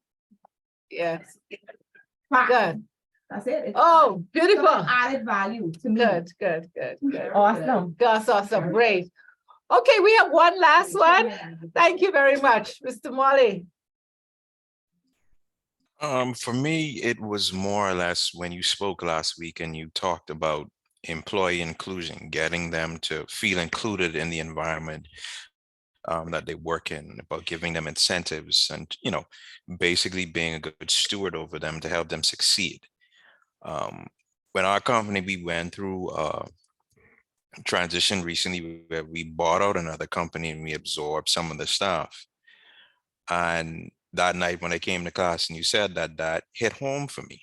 Yes. Fine. Good. That's it. It's Oh, beautiful. added value to me. Good. Awesome. That's awesome. Great. Okay, we have one last one. Thank you very much, Mr. Molly. For me, it was more or less when you spoke last week and you talked about employee inclusion, getting them to feel included in the environment that they work in, about giving them incentives and, basically being a good steward over them to help them succeed. when our company, we went through transition recently where we bought out another company and we absorbed some of the staff. And that night when I came to class and you said that, that hit home for me.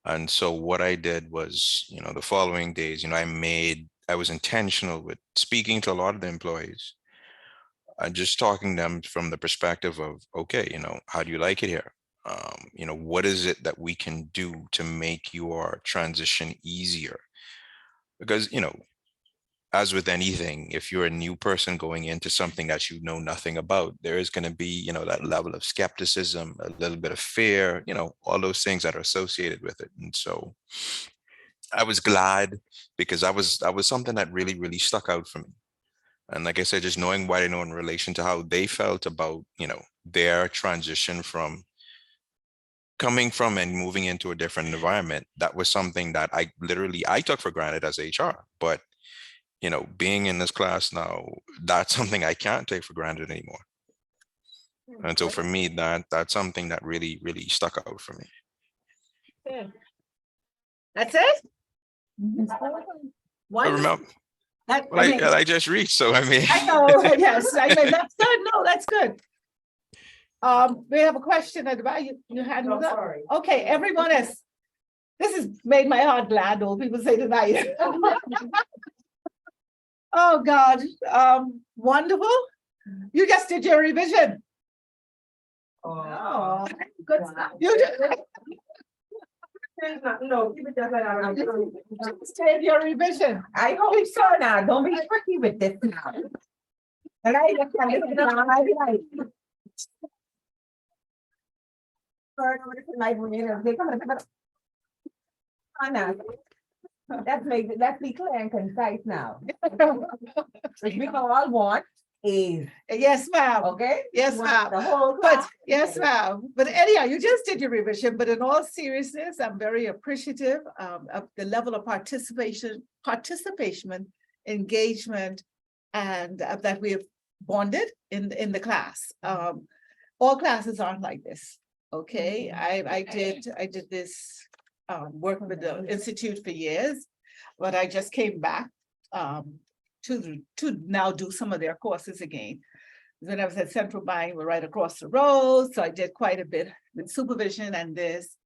And so what I did was, the following days, I was intentional with speaking to a lot of the employees and just talking to them from the perspective of, okay, how do you like it here? What is it that we can do to make your transition easier? Because, as with anything, if you're a new person going into something that you know nothing about, there is going to be, that level of skepticism, a little bit of fear, all those things that are associated with it. And so I was glad because that was something that really, really stuck out for me. And like I said, just knowing what I know in relation to how they felt about, their transition from coming from and moving into a different environment, that was something that I took for granted as HR. But being in this class now, that's something I can't take for granted anymore. And so for me, that's something that really, really stuck out for me. That's it? I Wonderful. remember, That- well, I mean, I just reached, so I mean. I know, yes, I mean, that's good, no, that's good. We have a question at the back, you had I'm it up? sorry. Okay, everyone has, this has made my heart glad, though, people say tonight. Oh, God, wonderful. You just did your revision. Oh. Good stuff. You did. No, keep it just like that. Just did your revision. I hope so now. Don't be tricky with this now. And I just can't listen to my life. Let's be clear and concise now. We all want is, Yes, ma'am. okay? Yes, Want ma'am. The whole But class. yes, ma'am. But anyhow, you just did your revision, but in all seriousness, I'm very appreciative of the level of participation, engagement, and that we have bonded in the class. All classes aren't like this. Okay, I did this work with the Institute for years, but I just came back to now do some of their courses again. When I was at Central Bank, we're right across the road, so I did quite a bit with supervision and this.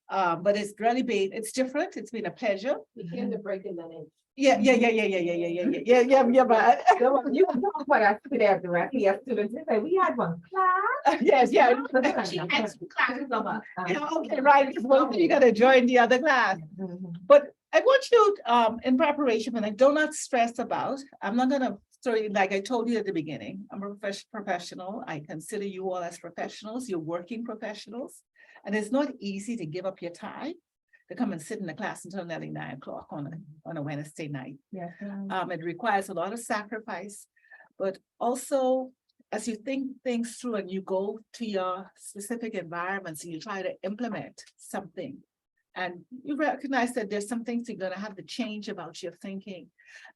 But it's really been, it's different. It's been a pleasure. Begin to break it down. Yeah, but You can talk about us there directly as students. They say, we had one class. yes, yeah. She had two classes of us. Yeah, okay, right, because one of you gotta join the other class. Mhm. But I want you, in preparation, and I do not stress about, I'm not gonna, sorry, like I told you at the beginning, I'm a professional. I consider you all as professionals, you're working professionals. And it's not easy to give up your time to come and sit in the class until nearly 9 o'clock on a Wednesday night. Yes, It requires a lot of sacrifice, but also as you think things through and you go to your specific environments and you try to implement something, and you recognize that there's some things you're going to have to change about your thinking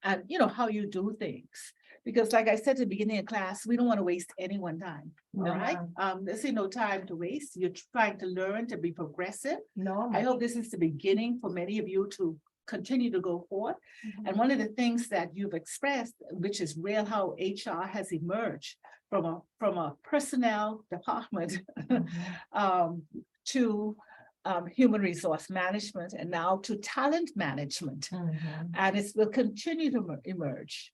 and how you do things. Because like I said at the beginning of class, we don't want to waste anyone's time. All No, right. ma'am. There's no time to waste. You're trying to learn to be progressive. No. I hope this is the beginning for many of you to continue to go forward. And one of the things that you've expressed, which is real, how HR has emerged from a personnel department to human resource management and now to talent management. Mhm. And it will continue to emerge.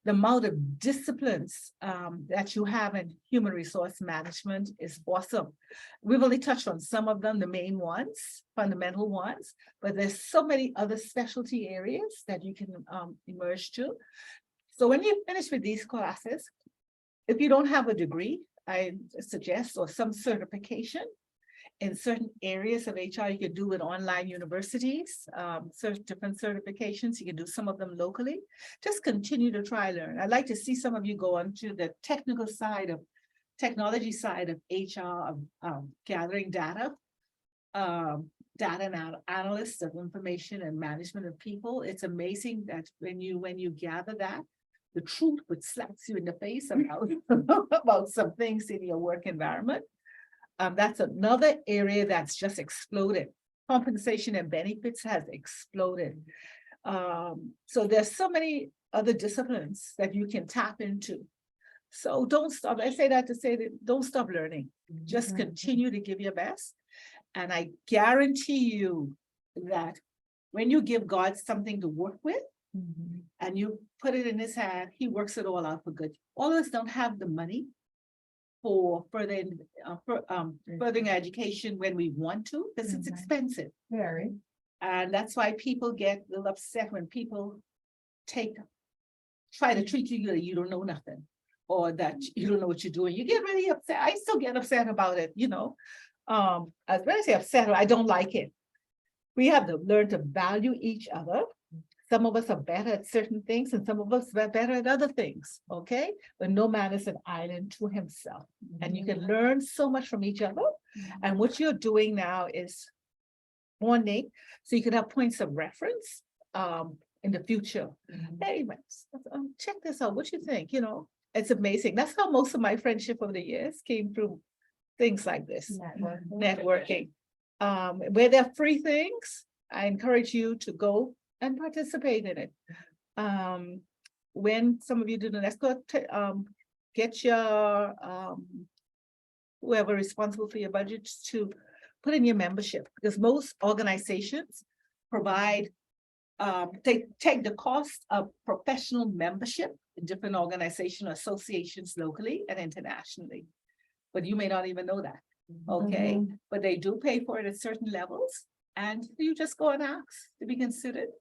The amount of disciplines that you have in human resource management is awesome. We've only touched on some of them, the main ones, fundamental ones, but there's so many other specialty areas that you can emerge to. So when you finish with these classes, if you don't have a degree, I suggest, or some certification, in certain areas of HR, you can do with online universities, different certifications. You can do some of them locally. Just continue to try learn. I'd like to see some of you go on to the technical side of technology side of HR, of gathering data, data analysts of information and management of people. It's amazing that when you gather that, the truth would slap you in the face about, about some things in your work environment. That's another area that's just exploded. compensation and benefits has exploded. So there's so many other disciplines that you can tap into. So don't stop. I say that to say that don't stop learning. Just continue to give your best. And I guarantee you that when you give God something to work with and you put it in his hand, he works it all out for good. All of us don't have the money for furthering education when we want to, because it's expensive. Very. And that's why people get a little upset when people try to treat you like you don't know nothing, or that you don't know what you're doing. You get really upset. I still get upset about it, you know. When I say upset, I don't like it. We have to learn to value each other. Some of us are better at certain things and some of us are better at other things, okay? But no man is an island to himself. And you can learn so much from each other. And what you're doing now is bonding, so you can have points of reference in the future. Hey, check this out. What you think? You know, it's amazing. That's how most of my friendship over the years came through things like this, networking. Where there are free things, I encourage you to go and participate in it. When some of you do the next, get your whoever responsible for your budgets to put in your membership, because most organizations provide, they take the cost of professional membership in different organizational associations locally and internationally. But you may not even know that, okay? But they do pay for it at certain levels, and you just go and ask to be considered.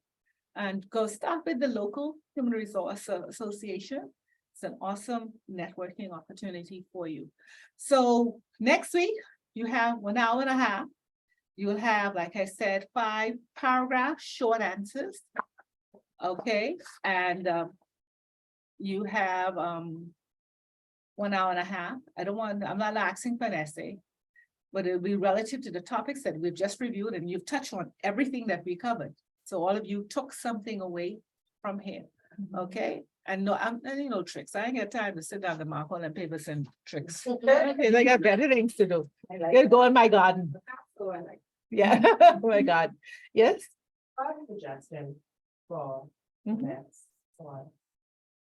And go start with the local Human Resource Association. It's an awesome networking opportunity for you. So next week, you have 1 hour and a half. You will have, like I said, 5 paragraphs, short answers. Okay, and you have 1 hour and a half. I'm not asking for an essay, but it'll be relative to the topics that we've just reviewed, and you've touched on everything that we covered. So all of you took something away from here, okay? And no, you know, tricks. I ain't got time to sit down and mark all them papers and tricks. I got better things to do. Gotta go in my garden. Yeah, oh my God. Yes? I have a suggestion for next one.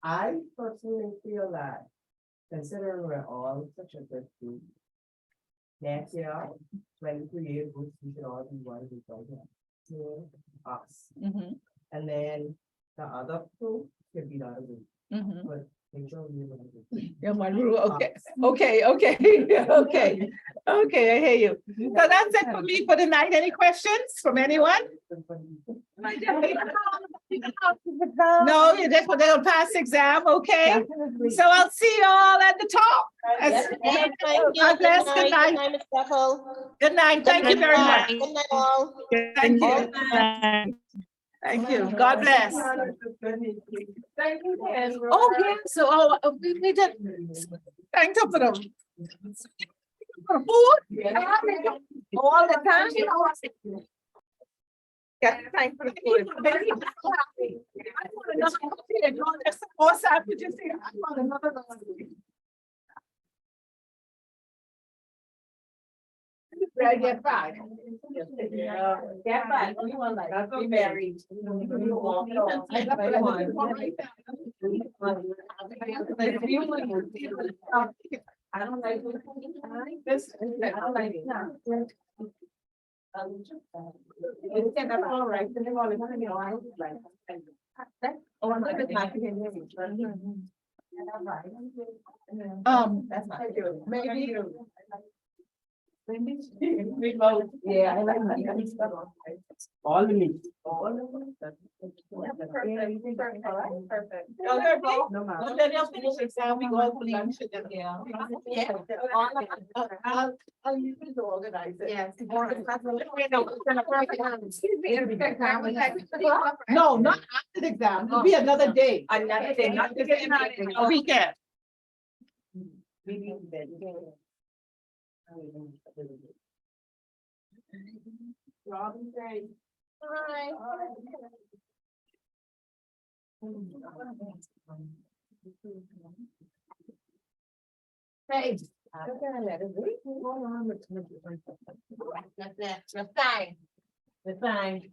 I personally feel that considering we're all such a good group, next year, when we create groups, we should all be one group to us. And then the other two could be the other group. But make sure we Yeah, one rule. Okay, okay, okay. Okay, I hear you. So that's it for me for tonight. Any questions from anyone? No, you're just they'll pass exam, okay? So I'll see you all at the top. God bless. Good night. Good night. Thank you very much. Good night, all. Thank you. Thank you. God bless. Oh, yeah. So we did. Thank you for the food. All the time. Yeah, thank for the food. Very happy. I want another coffee. Also, I would just say I want another. I get back. Get back. Be married. I don't like this. I don't like it. All right. That's not maybe. Remote. Yeah, I like that. all the meat. Perfect. No, then you'll finish exam, we go for lunch. Yeah. I'll use it to organize it. Yes. No, not after the exam, it'll be another day. Another day, not a weekend. Robin said. Hi. Hey. That's fine. It's fine.